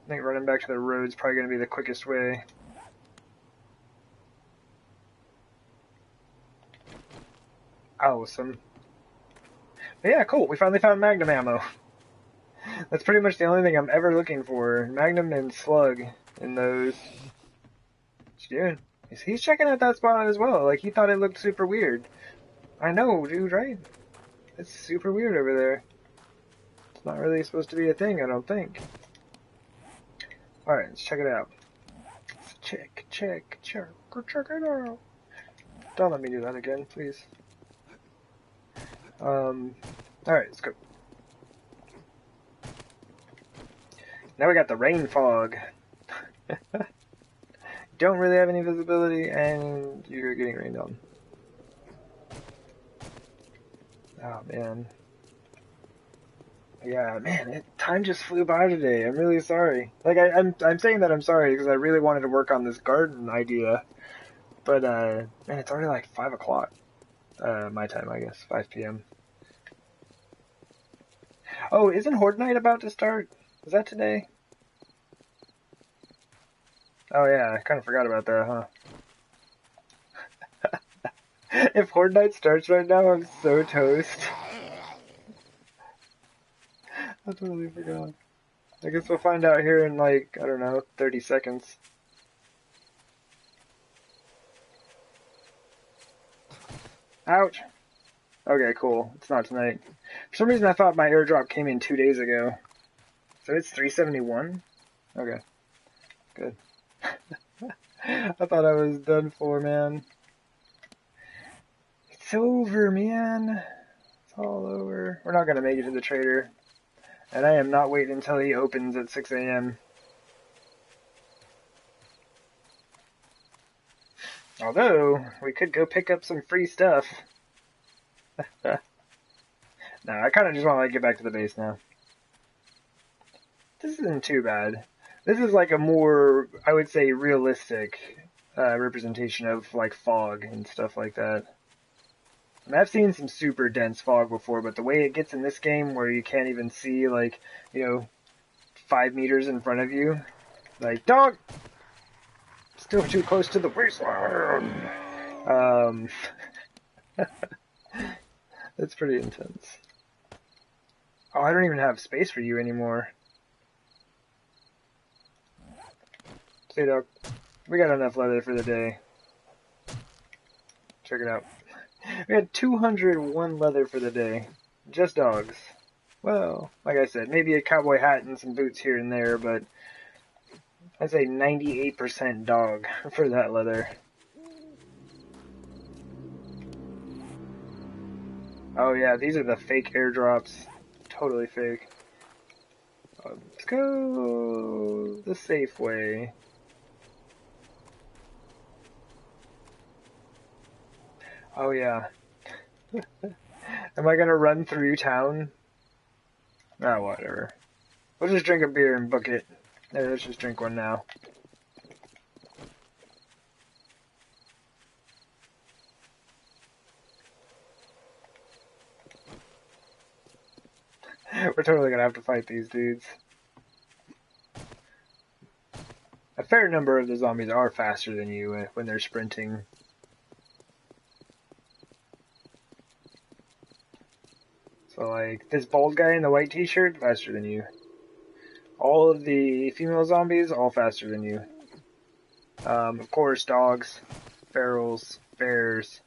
Speaker 1: I think running back to the road's probably going to be the quickest way. Awesome. But yeah, cool. We finally found Magnum ammo. That's pretty much the only thing I'm ever looking for. Magnum and Slug in those. What you doing? He's checking out that spot as well. Like, he thought it looked super weird. I know, dude, right? It's super weird over there. It's not really supposed to be a thing, I don't think. Alright, let's check it out. Check it out. Don't let me do that again, please. Alright, let's go. Now we got the rain fog. Don't really have any visibility, and you're getting rained on. Oh, man. Yeah, man, time just flew by today. I'm really sorry. Like, I'm saying that I'm sorry because I really wanted to work on this garden idea. But, man, it's already like 5 o'clock. My time, I guess. 5 p.m. Oh, isn't Horde Night about to start? Is that today? Oh, yeah, I kind of forgot about that, huh? If Horde Night starts right now, I'm so toast. I totally forgot. I guess we'll find out here in, like, I don't know, 30 seconds. Ouch! Okay, cool. It's not tonight. For some reason I thought my airdrop came in 2 days ago. So it's 371? Okay. Good. I thought I was done for, man. It's over, man. It's all over. We're not gonna make it to the trader. And I am not waiting until he opens at 6 a.m. Although, we could go pick up some free stuff. No, I kind of just want to like, get back to the base now. This isn't too bad. This is like a more, I would say, realistic representation of like fog and stuff like that. I mean, I've seen some super dense fog before, but the way it gets in this game where you can't even see like, 5 meters in front of you, like, dog! Still too close to the wasteland! That's pretty intense. Oh, I don't even have space for you anymore. Say, dog, we got enough leather for the day. Check it out. We had 201 leather for the day. Just dogs. Well, like I said, maybe a cowboy hat and some boots here and there, but I'd say 98% dog for that leather. Oh yeah, these are the fake airdrops. Totally fake. Let's go the safe way. Oh yeah. Am I gonna run through town? Oh, whatever. We'll just drink a beer and book it. Yeah, let's just drink one now. We're totally gonna have to fight these dudes. A fair number of the zombies are faster than you when they're sprinting. So, like, this bald guy in the white t-shirt, faster than you. All of the female zombies, all faster than you. Of course, dogs, ferals, bears.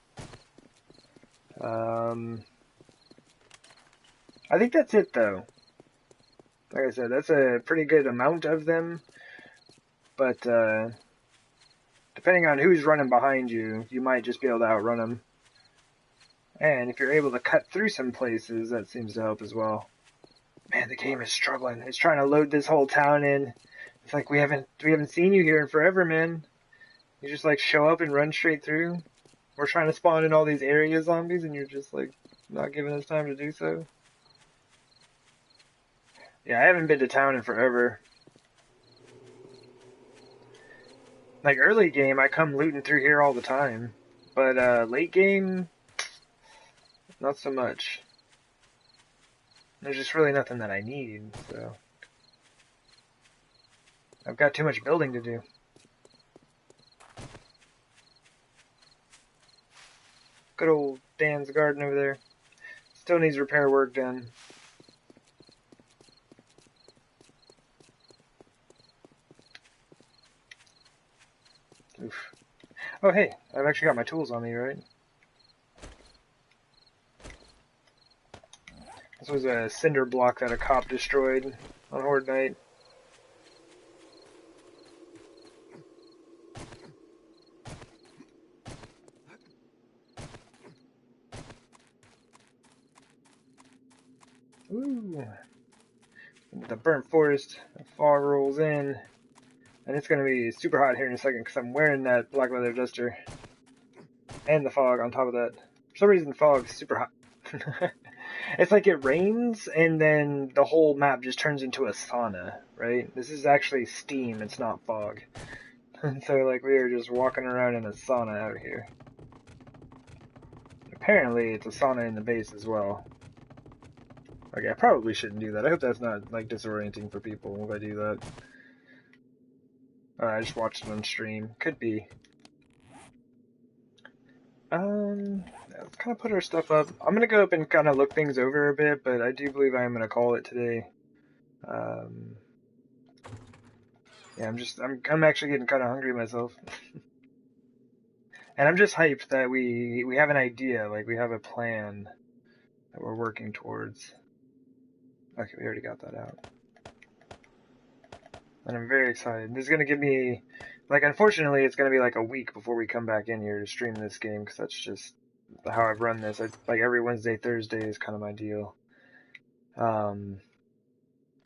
Speaker 1: I think that's it, though. Like I said, that's a pretty good amount of them. but depending on who's running behind you, you might just be able to outrun them. And if you're able to cut through some places, that seems to help as well. Man, the game is struggling. It's trying to load this whole town in. It's like we haven't seen you here in forever, man. You just like show up and run straight through. We're trying to spawn in all these area zombies, and you're just like not giving us time to do so. Yeah, I haven't been to town in forever. Like early game, I come looting through here all the time, but late game, not so much. There's just really nothing that I need, so I've got too much building to do. Good old Dan's garden over there. Still needs repair work done. Oof. Oh hey, I've actually got my tools on me, right? This was a cinder block that a cop destroyed on Horde Night. Ooh. Into the burnt forest, the fog rolls in, and it's gonna be super hot here in a second because I'm wearing that black leather duster. And the fog on top of that. For some reason, fog's super hot. It's like it rains, and then the whole map just turns into a sauna, right? This is actually steam, it's not fog. And so, like, we are just walking around in a sauna out here. Apparently, it's a sauna in the base as well. Okay, I probably shouldn't do that. I hope that's not, like, disorienting for people if I do that. I just watched it on stream. Could be. Let's kind of put our stuff up. I'm gonna go up and kind of look things over a bit, but I do believe I am gonna call it today. Yeah, I'm actually getting kind of hungry myself. And I'm just hyped that we have an idea, like we have a plan that we're working towards. Okay, we already got that out. And I'm very excited. This is gonna give me, like, unfortunately, it's gonna be like a week before we come back in here to stream this game, because that's just how I've run this. Like every Wednesday, Thursday is kind of my deal.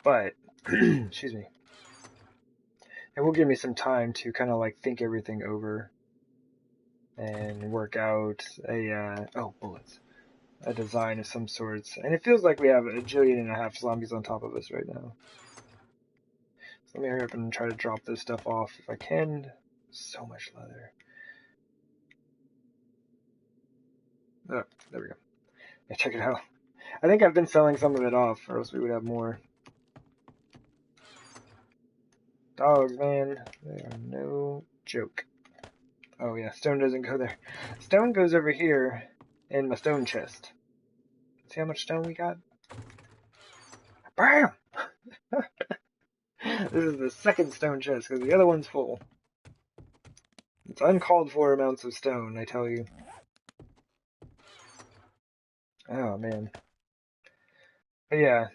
Speaker 1: But excuse me. It will give me some time to kind of like think everything over and work out a design of some sorts. And it feels like we have 1.5 zombies on top of us right now. So let me hurry up and try to drop this stuff off if I can. So much leather. Oh, there we go. Yeah, check it out. I think I've been selling some of it off, or else we would have more. Dogs, man, they are no joke. Oh yeah, stone doesn't go there. Stone goes over here in my stone chest. See how much stone we got? BAM! This is the second stone chest, because the other one's full. It's uncalled for amounts of stone, I tell you. Oh, man. But yeah,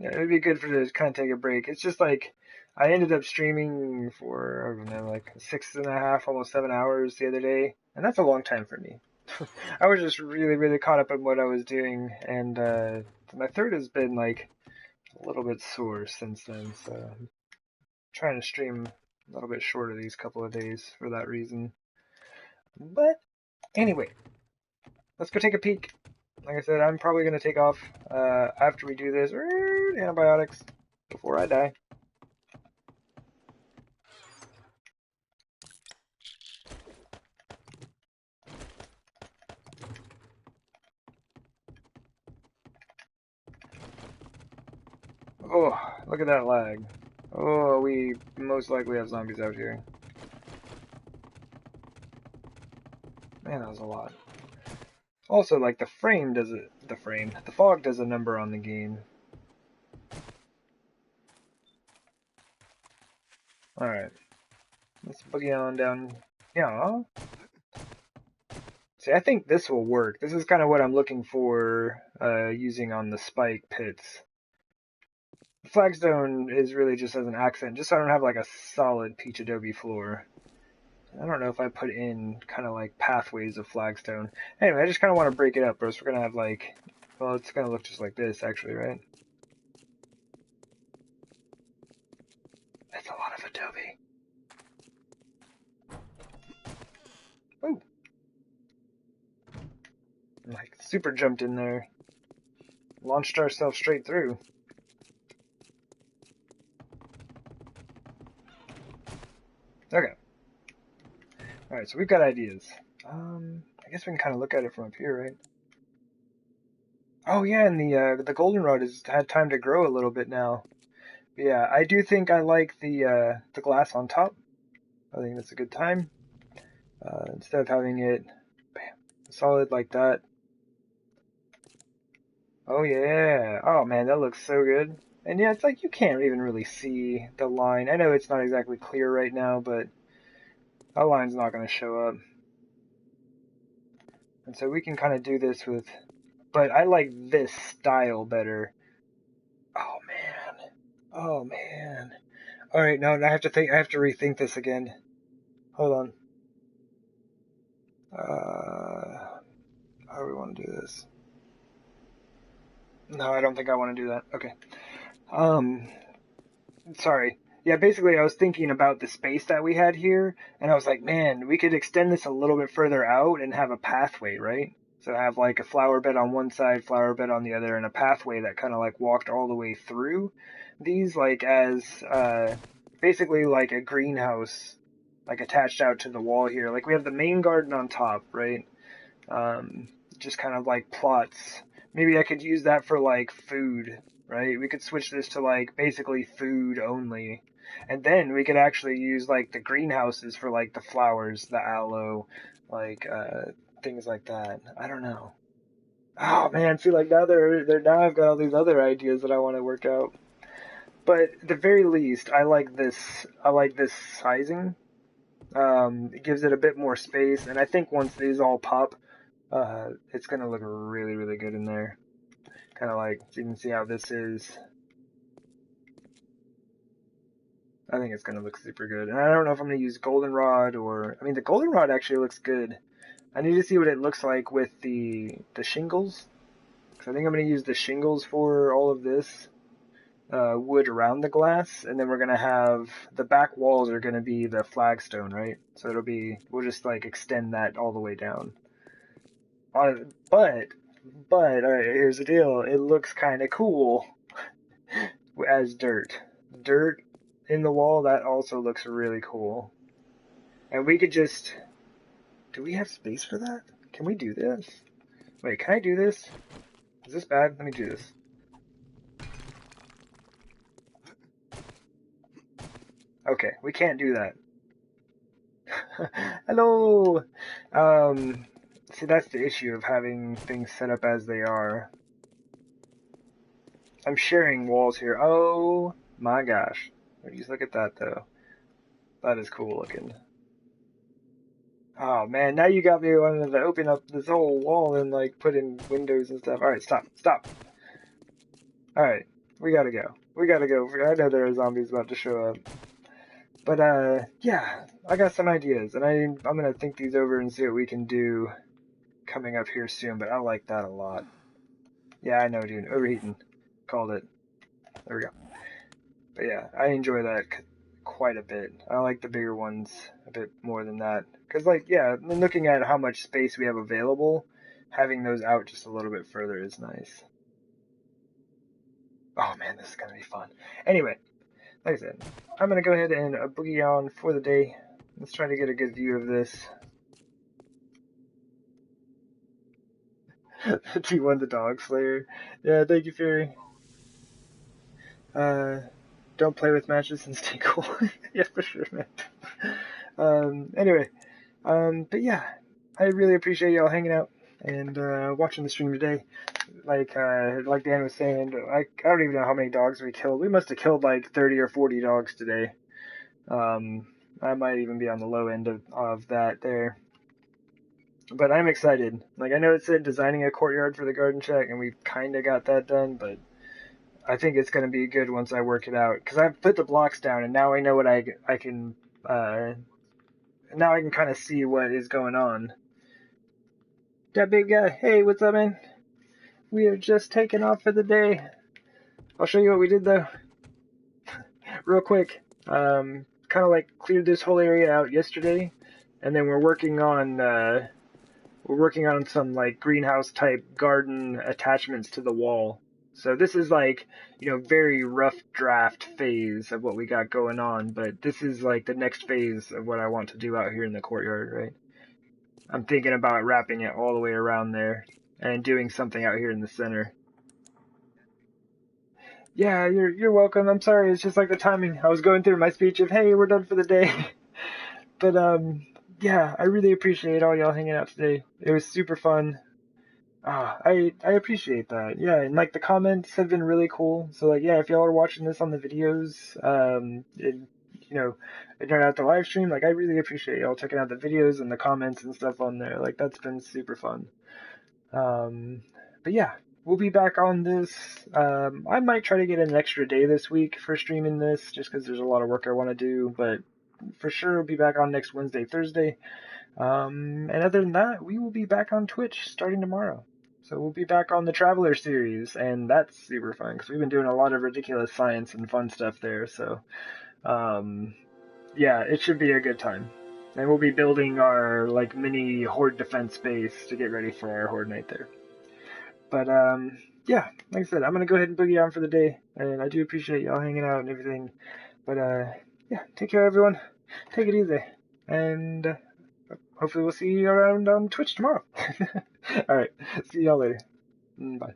Speaker 1: it would be good to kind of take a break. It's just like, I ended up streaming for, I don't know, like 6.5, almost 7 hours the other day, and that's a long time for me. I was just really, really caught up in what I was doing, and my throat has been like a little bit sore since then, so I'm trying to stream a little bit shorter these couple of days for that reason. But anyway, let's go take a peek. Like I said, I'm probably going to take off after we do this. Antibiotics before I die. Oh, look at that lag. Oh, we most likely have zombies out here. Man, that was a lot. Also, like, the fog does a number on the game. Alright. Let's boogie on down. Yeah. See, I think this will work. This is kind of what I'm looking for using on the spike pits. Flagstone is really just as an accent, just so I don't have like a solid peach adobe floor. I don't know if I put in kind of like pathways of flagstone. Anyway, I just kind of want to break it up, or else we're going to have like, well, it's going to look just like this actually, right? That's a lot of adobe. Ooh. Like super jumped in there. Launched ourselves straight through. Okay. Alright, so we've got ideas. I guess we can kind of look at it from up here, right? Oh yeah, and the goldenrod has had time to grow a little bit now. But yeah, I do think I like the glass on top. I think that's a good time. Instead of having it bam, solid like that. Oh yeah. Oh man, that looks so good. And yeah, it's like you can't even really see the line. I know it's not exactly clear right now, but that line's not going to show up. And so we can kind of do this with, but I like this style better. Oh man. Oh man. All right, no, I have to rethink this again. Hold on. How do we want to do this? No, I don't think I want to do that. Okay. Um, sorry. Yeah, basically I was thinking about the space that we had here, and I was like, man, we could extend this a little bit further out and have a pathway, right? So have like a flower bed on one side, flower bed on the other, and a pathway that kind of like walked all the way through these, like as basically like a greenhouse, like attached out to the wall here. Like we have the main garden on top, right? Just kind of like plots. Maybe I could use that for like food, right? We could switch this to like basically food only. And then we could actually use like the greenhouses for like the flowers, the aloe, like things like that. I don't know. Oh man, see like now I've got all these other ideas that I want to work out. But at the very least, I like this. I like this sizing. It gives it a bit more space, and I think once these all pop, it's gonna look really, really good in there. Kind of like, so you can see how this is. I think it's gonna look super good. And I don't know if I'm gonna use goldenrod or, I mean, the goldenrod actually looks good. I need to see what it looks like with the shingles. Because I think I'm gonna use the shingles for all of this. Wood around the glass, and then we're gonna have the back walls are gonna be the flagstone, right? So we'll just like extend that all the way down. But all right, here's the deal. It looks kind of cool as dirt. Dirt in the wall, that also looks really cool. And we could just, do we have space for that? Can we do this? Wait, can I do this? Is this bad? Let me do this. Okay, we can't do that. Hello! See, that's the issue of having things set up as they are. I'm sharing walls here. Oh my gosh. Just look at that, though. That is cool looking. Oh man, now you got me wanting to open up this whole wall and like put in windows and stuff. Alright, stop. Alright, we gotta go. I know there are zombies about to show up. But yeah, I got some ideas, and I'm gonna think these over and see what we can do coming up here soon, but I like that a lot. Yeah, I know, dude. Overheating. Called it. There we go. But yeah, I enjoy that quite a bit. I like the bigger ones a bit more than that. Because, like, yeah, looking at how much space we have available, having those out just a little bit further is nice. Oh man, this is gonna be fun. Anyway, like I said, I'm gonna go ahead and boogie on for the day. Let's try to get a good view of this. T1 the Dog Slayer. Yeah, thank you, Fury. Don't play with matches and stay cool. Yeah, for sure, man. Anyway, but yeah, I really appreciate y'all hanging out and watching the stream today. Like Dan was saying, I don't even know how many dogs we killed. We must have killed like 30 or 40 dogs today. I might even be on the low end of that there. But I'm excited. Like, I know it said designing a courtyard for the garden shack, and we kind of got that done, but I think it's going to be good once I work it out because I've put the blocks down and now I know what I can. Now I can kind of see what is going on. That big guy. Hey, what's up, man? We are just taking off for the day. I'll show you what we did though, real quick. Kind of like cleared this whole area out yesterday, and then we're working on some like greenhouse type garden attachments to the wall. So this is like, very rough draft phase of what we got going on, but this is like the next phase of what I want to do out here in the courtyard, right? I'm thinking about wrapping it all the way around there and doing something out here in the center. Yeah, you're welcome. I'm sorry, it's just like the timing. I was going through my speech of, hey, we're done for the day. But yeah, I really appreciate all y'all hanging out today. It was super fun. I appreciate that. Yeah, and like the comments have been really cool. So like, yeah, if y'all are watching this on the videos, you know, and you're at the live stream, like I really appreciate y'all checking out the videos and the comments and stuff on there. Like that's been super fun. Um, but yeah, we'll be back on this. I might try to get an extra day this week for streaming this, just because there's a lot of work I want to do. But for sure, we'll be back on next Wednesday, Thursday. And other than that, we will be back on Twitch starting tomorrow. So we'll be back on the Traveler series, and that's super fun because we've been doing a lot of ridiculous science and fun stuff there. So, yeah, it should be a good time. And we'll be building our like mini horde defense base to get ready for our horde night there. But yeah, like I said, I'm gonna go ahead and boogie on for the day, and I do appreciate y'all hanging out and everything. But yeah, take care, everyone. Take it easy, and hopefully we'll see you around on Twitch tomorrow. All right, see y'all later. Bye.